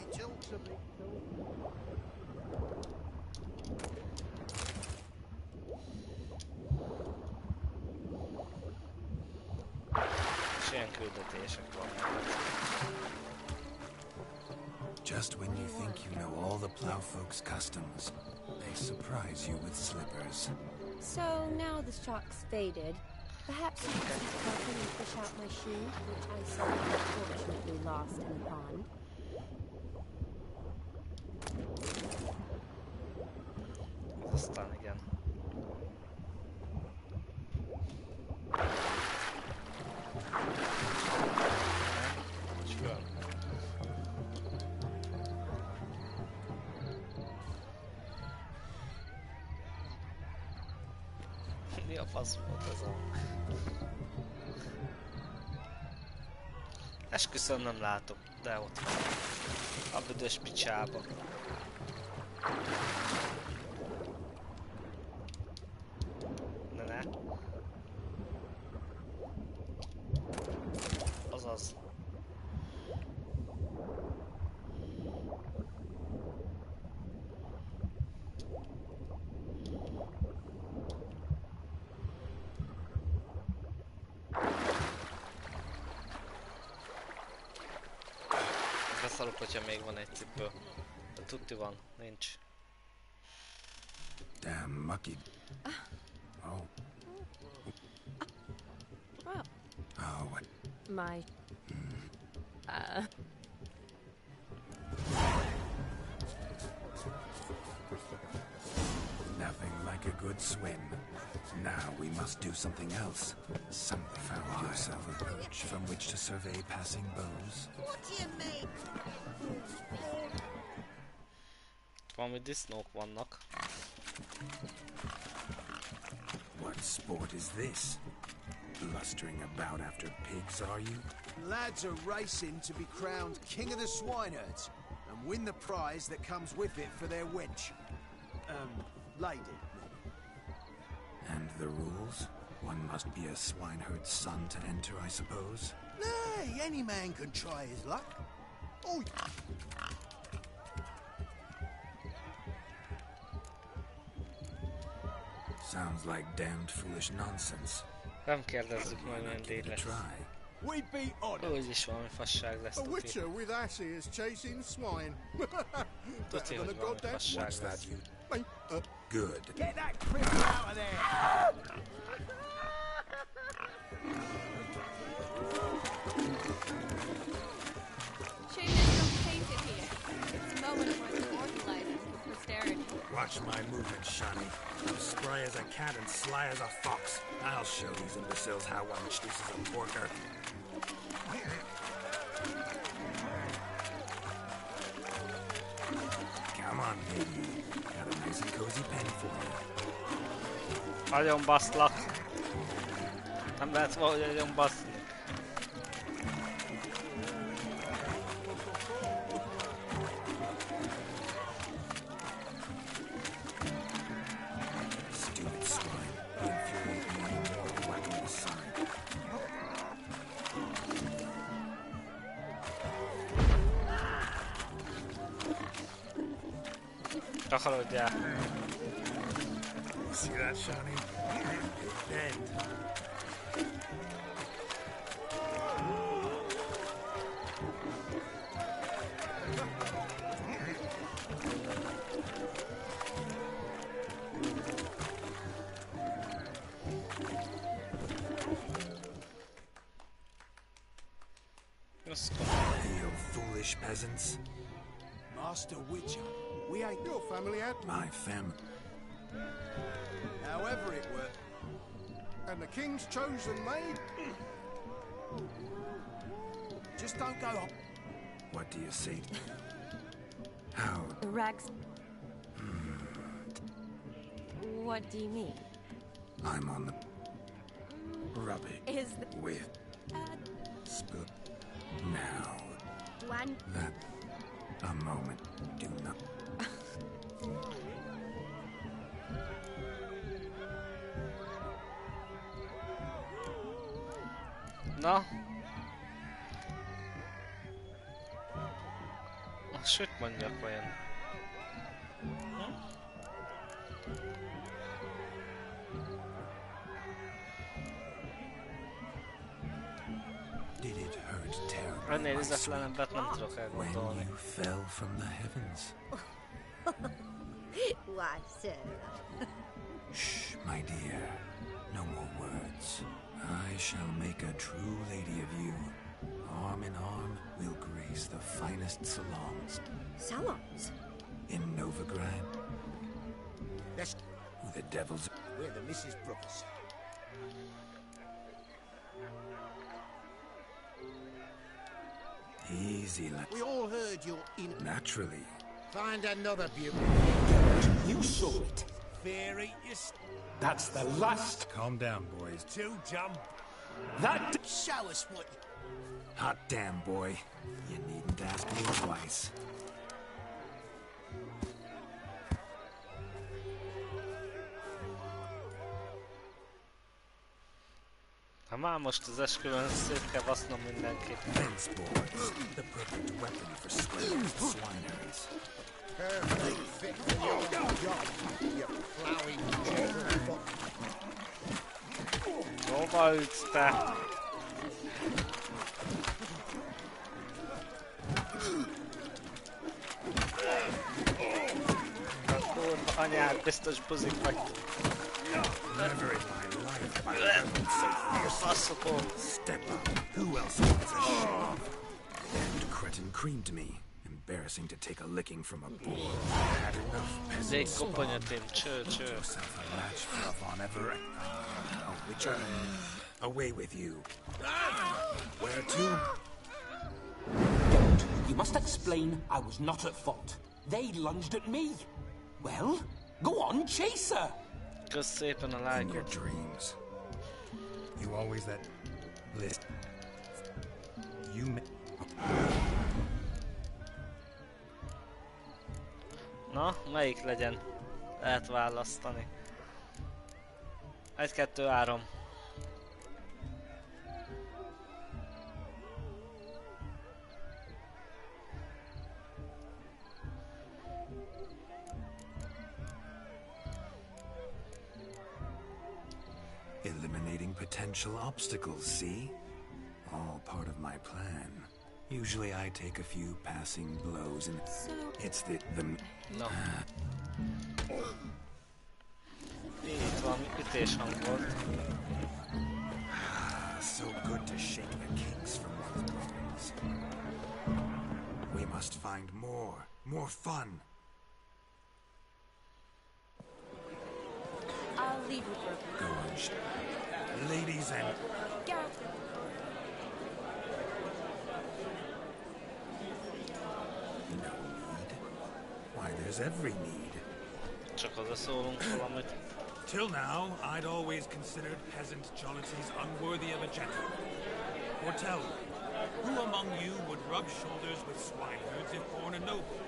It's also És ilyen küldetések vannak. Just when you think you know all the plowfolk's customs, they surprise you with slippers. So now the shock's faded. Perhaps you could help me fish out my shoe, which I so unfortunately lost in the pond. Aztán igen. Nincs föl. Mi a fasz volt ez a... Esküszöm nem látok, de ott van. A büdös picsába. Ne. Azaz. Beszarok, hogyha még van egy cipő. De tuti van, nincs. Damn mucky. Oh. Well, Oh, what? my. Nothing like a good swim. Now we must do something else. Something. Found yourself a perch from which to survey passing bows. What do you mean? Valami disznók vannak. What sport is this? Blustering about after pigs, are you? Lads are racing to be crowned king of the swineherds and win the prize that comes with it for their wench. Lady. And the rules? One must be a swineherd's son to enter, I suppose? Nay, any man can try his luck. Oh, Sounds like damned foolish nonsense. Nem kérdezzük meg, milyen díj lesz. we be honest. Úgyis valami fasság lesz, A tuti. witcher with asses chasing swine. Tuti, hogy valami fasság What's that, lesz. you? Good. Get that criminal out of there! Shame there's no painted here. It's a moment of my Watch my movement, Shani. I'm spry as I can and sly as a fox. I'll show these imbeciles how one chases a porker. Come on, baby. Got a nice and cozy pen for you. Nagyon baszlak. Nem lehet valahogy nagyon baszni. Haladjál. See that, Shani? Bend. Hail, foolish peasants. Master Witcher, we ain't your family at my family. However it were. And the king's chosen maid? Just don't go on. What do you say? How? Rags. What do you mean? I'm on the rubbish Is with spoon. Now. One. That a moment. Do not. Na? Süt mondjak vajon. Did it hurt terribly? Ennél ízetlenebbet nem tudok elgondolni. When you fell from the heavens. Why, sir? Shh, my dear. No more words. I shall make a true lady of you. Arm in arm, we'll grace the finest salons. Salons? In Novigrad. That's who the devils... We're the Mrs. Brothers. Easy, lad. We all heard you're in... Naturally. Find another beauty. You saw it. Fairy, you... That's the last... Calm down, boys. Too jump. That... Show us what... Hot damn, boy. You needn't ask me twice. Ha már most az esküvőn szét kell basznom mindenkit. Fence boards, the perfect weapon for scraping swineherds. Perfect fit for your job, you plowing jerk. Hova ütsz te? A kurva anyád, biztos buzik vagy. Never in my life have I ever so Faszokó. Step up. Who else wants a shove? And cretin creamed me. Embarrassing to take a licking from a bull. Had enough peasants. Yourself a match for a Von Everett. A Witcher. Away with you. Where to? You must explain I was not at fault. They lunged at me. Well, go on, chase her. Kösz szépen a In lájkot. your dreams. You always that bliss. You Na, melyik legyen? Lehet választani. 1, 2, 3. Eliminating potential obstacles, see? All part of my plan. Usually I take a few passing blows and it's the No. Itt van, ütéshang volt. So good to shake the kinks from one's bones. We must find more fun. believe you broke it. Go on, Ladies and... Geralt. No need. Why, there's every need. Csak oda szólunk valamit. Till now, I'd always considered peasant jollities unworthy of a gentleman. For tell me, who among you would rub shoulders with swineherds if born a noble?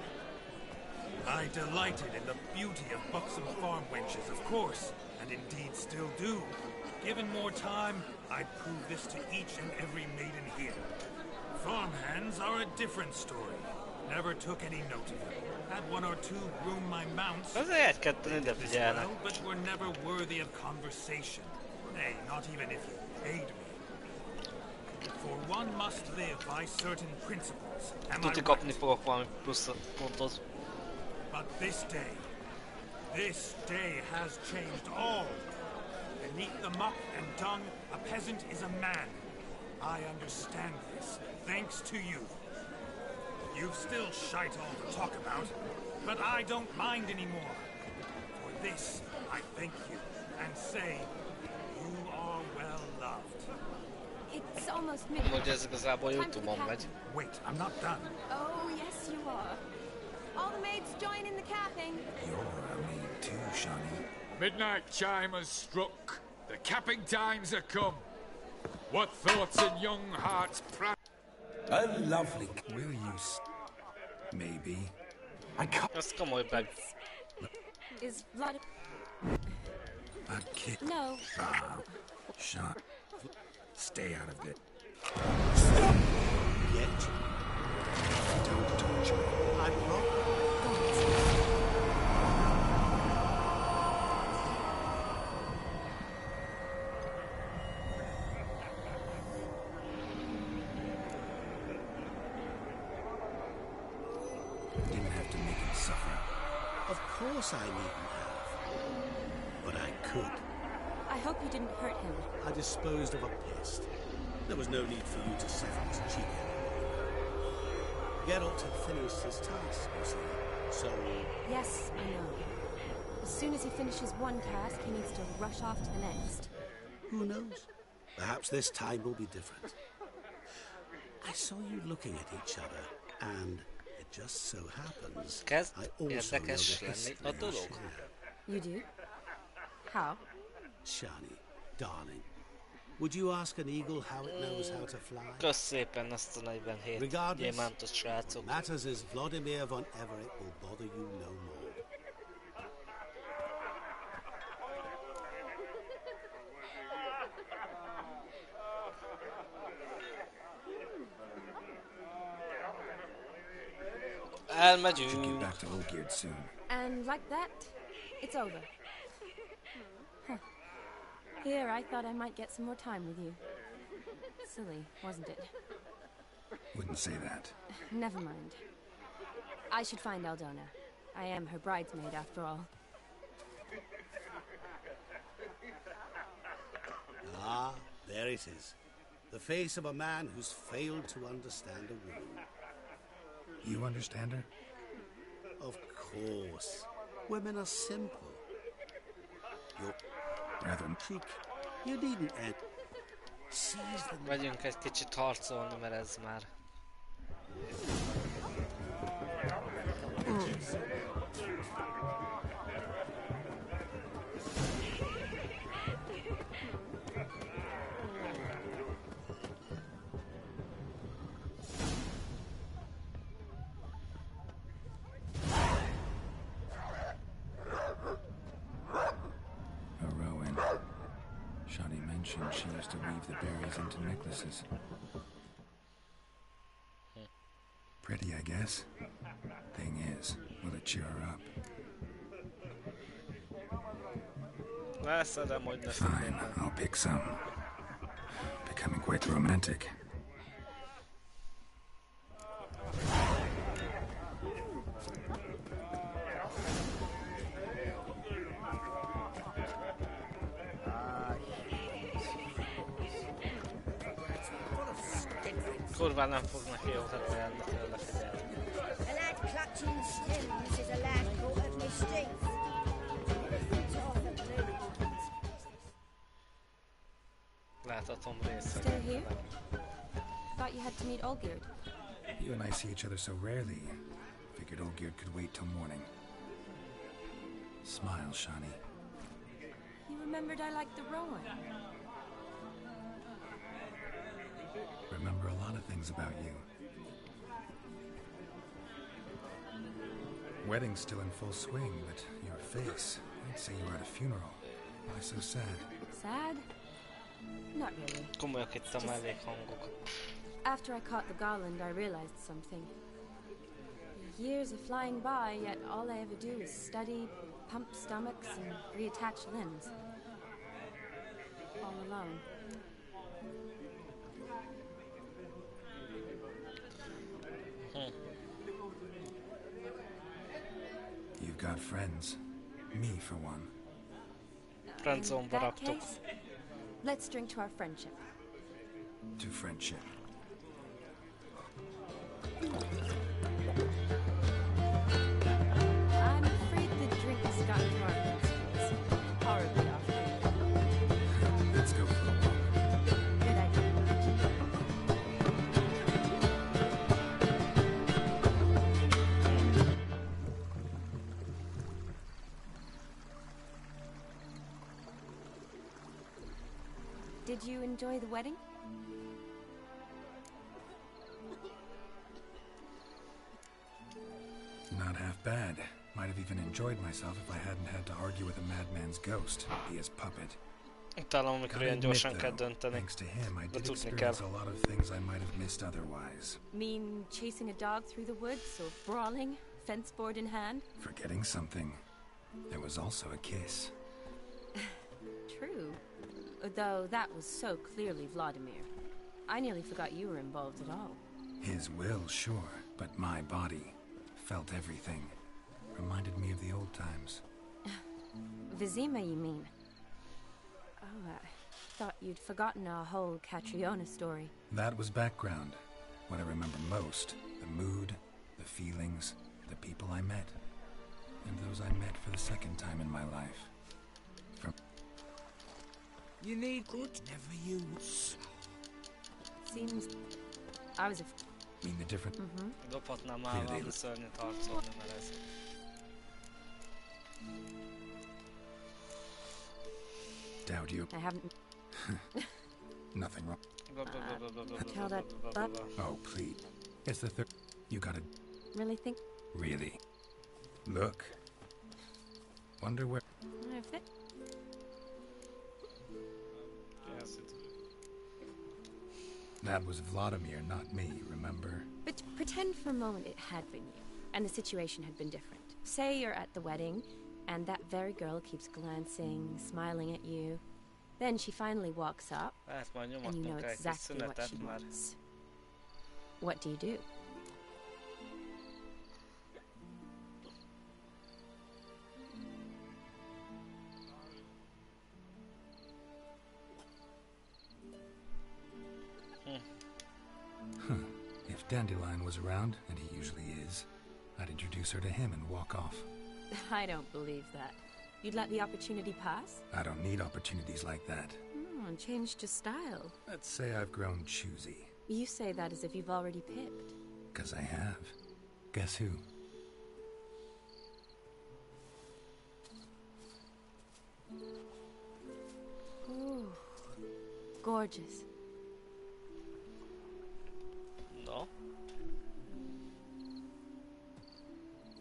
I delighted in the beauty of buxom farm wenches, of course, and indeed still do. Given more time, I'd prove this to each and every maiden here. Farmhands are a different story. Never took any note of them. Had one or two groom my mounts, but were never worthy of conversation. Nay, not even if you paid me. For one must live by certain principles. Am I right? But this day has changed all. Beneath the muck and dung, a peasant is a man. I understand this, thanks to you. You've still shite all to talk about, but I don't mind anymore. For this, I thank you, and say, you are well loved. It's almost midnight. Wait, I'm not done. Oh, yes, you are. All the maids join in the capping. You're a maid too, Shawnee. Midnight chime has struck. The capping times are come. What thoughts in young hearts A lovely... Will you maybe? I can't... That's komoly bag. Is Vlad... A kid? No. Sean. Stay out of it. Stop! Yet. Don't torture me. I'm not. Didn't have to make him suffer. Of course I needn't have. But I could. I hope you didn't hurt him. I disposed of a pest. There was no need for you to suffer his cheek. Geralt had finished his task, you see. So... Yes, I know. As soon as he finishes one task, he needs to rush off to the next. Who knows? Perhaps this time will be different. I saw you looking at each other, and it just so happens I also know the history I share. You do? How? Shani, darling, would you ask an eagle how it knows how to fly? Kösz szépen ezt a 47 gyémántos srácok. What matters is Vladimir von Everett will bother you no more. Elmegyünk. Should get back to Oldgeared soon. And like that, it's over. Huh. Here, I thought I might get some more time with you. Silly, wasn't it? Wouldn't say that. Never mind. I should find Aldona. I am her bridesmaid, after all. Ah, there it is. The face of a man who's failed to understand a woman. You understand her? Of course. Women are simple. You're rather cheek. You needn't end. Seize the... Vegyünk egy kicsit harcolni, mert ez már... She used to weave the berries into necklaces. Pretty, I guess. Thing is, will it cheer her up? Fine, I'll pick some. Becoming quite romantic. Kurva nem fognak jó tenni tőle figyelni. A lad clutching stems is a lad caught of mischief. Half a blue. Sajáthatom részt. Still here? Thought you had to meet Olgierd. You and I see each other so rarely. Figured Olgierd could wait till morning. Smile, Shani. You remembered I liked the Rowan. Remember a lot of things about you. Wedding's still in full swing, but your face, I'd say you were at a funeral. Why so sad? Sad? Not really. Komolyak itt a mellékhangok. After I caught the garland, I realized something. Years are flying by, yet all I ever do is study, pump stomachs, and reattach limbs. All alone. You've got friends. Me, for one. In that case, let's drink to our friendship. To friendship. I'm afraid the drink has gotten to our principles. Horribly off. Let's go for a walk. Good idea. Did you enjoy the wedding? Not half bad. Might have even enjoyed myself if I hadn't had to argue with a madman's ghost, be his puppet. Talán amikor ilyen gyorsan kell dönteni. Thanks to him, I De did tudni kell. experience a lot of things I might have missed otherwise. Mean chasing a dog through the woods or brawling, fence board in hand? Forgetting something. There was also a kiss. True. Though that was so clearly Vladimir. I nearly forgot you were involved at all. His will, sure, but my body felt everything. Reminded me of the old times. Vizima, you mean? Oh, I thought you'd forgotten our whole Catriona story. That was background. What I remember most, the mood, the feelings, the people I met. And those I met for the second time in my life. From You need good, never use. Seems I was mean the difference. Dobhatnám már valami szörnyet harcolni, mert ez... Doubt you. I haven't. Nothing wrong. Tell that up. Oh, please. It's the third. You gotta. Really think? Really. Look. Wonder where. If it... Yes, it... That was Vladimir, not me, remember? But pretend for a moment it had been you, and the situation had been different. Say you're at the wedding, and that very girl keeps glancing, smiling at you. Then she finally walks up, and you know exactly what she wants. What do you do? If Dandelion was around, and he usually is, I'd introduce her to him and walk off. I don't believe that. You'd let the opportunity pass? I don't need opportunities like that. Changed your style. Let's say I've grown choosy. You say that as if you've already picked. 'Cause I have. Guess who? Ooh, gorgeous. No.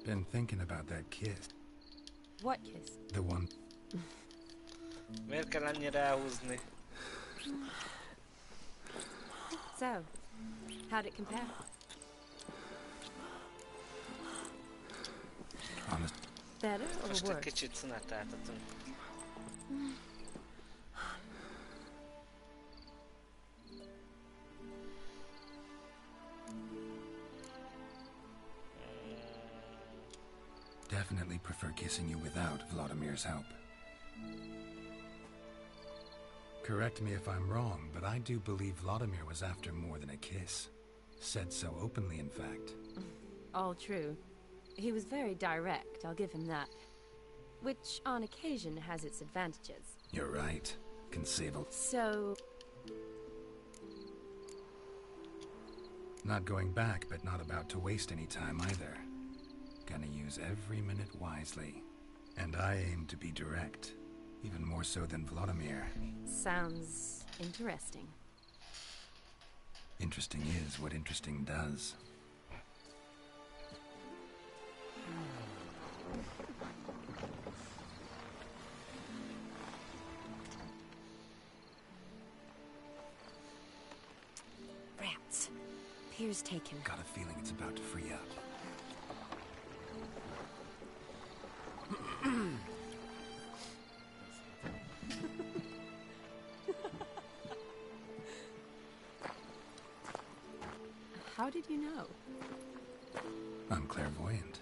Been thinking about that kiss. What kiss? The one. Miért kell ennyire elhúzni? So, how'd it compare? Honest. Better or Most egy worse? kicsit szüneteltetünk. Definitely prefer kissing you without Vladimir's help. Correct me if I'm wrong, but I do believe Vladimir was after more than a kiss. Said so openly, in fact. All true. He was very direct, I'll give him that. Which, on occasion, has its advantages. You're right. Can save a... So, Not going back, but not about to waste any time either. Gonna use every minute wisely. And I aim to be direct. Even more so than Vladimir. Sounds interesting. Interesting is what interesting does. Rats. Pier's taken. Got a feeling it's about to free up. How did you know? I'm clairvoyant.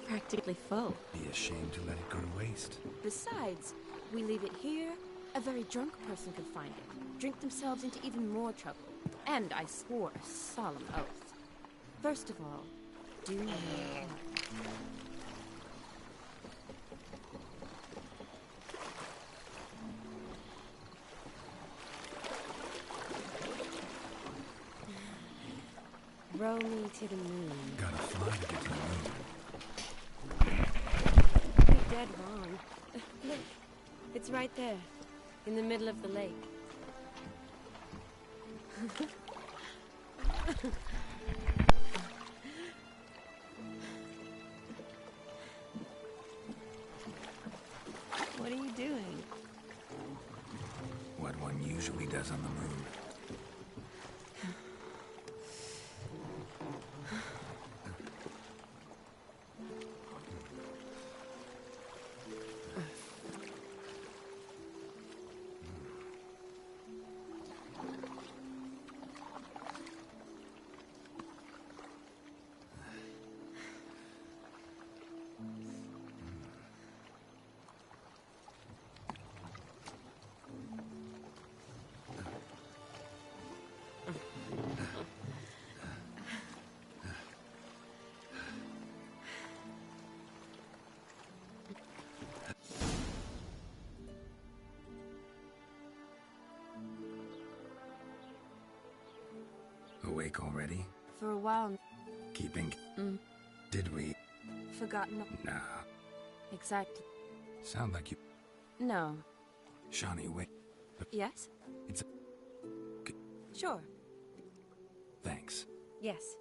Practically full. Be ashamed to let it go to waste. Besides, we leave it here, a very drunk person could find it, drink themselves into even more trouble. And I swore a solemn oath. First of all, do you row me to the moon. Gotta fly to get to the moon. You're dead wrong. Look, it's right there, in the middle of the lake. What are you doing? What one usually does on the moon. Awake already? For a while. Keeping... Did we... Forgotten. Nah. Exactly. Sound like you... No. Shawnee, wait. Yes? It's a... Sure. Thanks. Yes.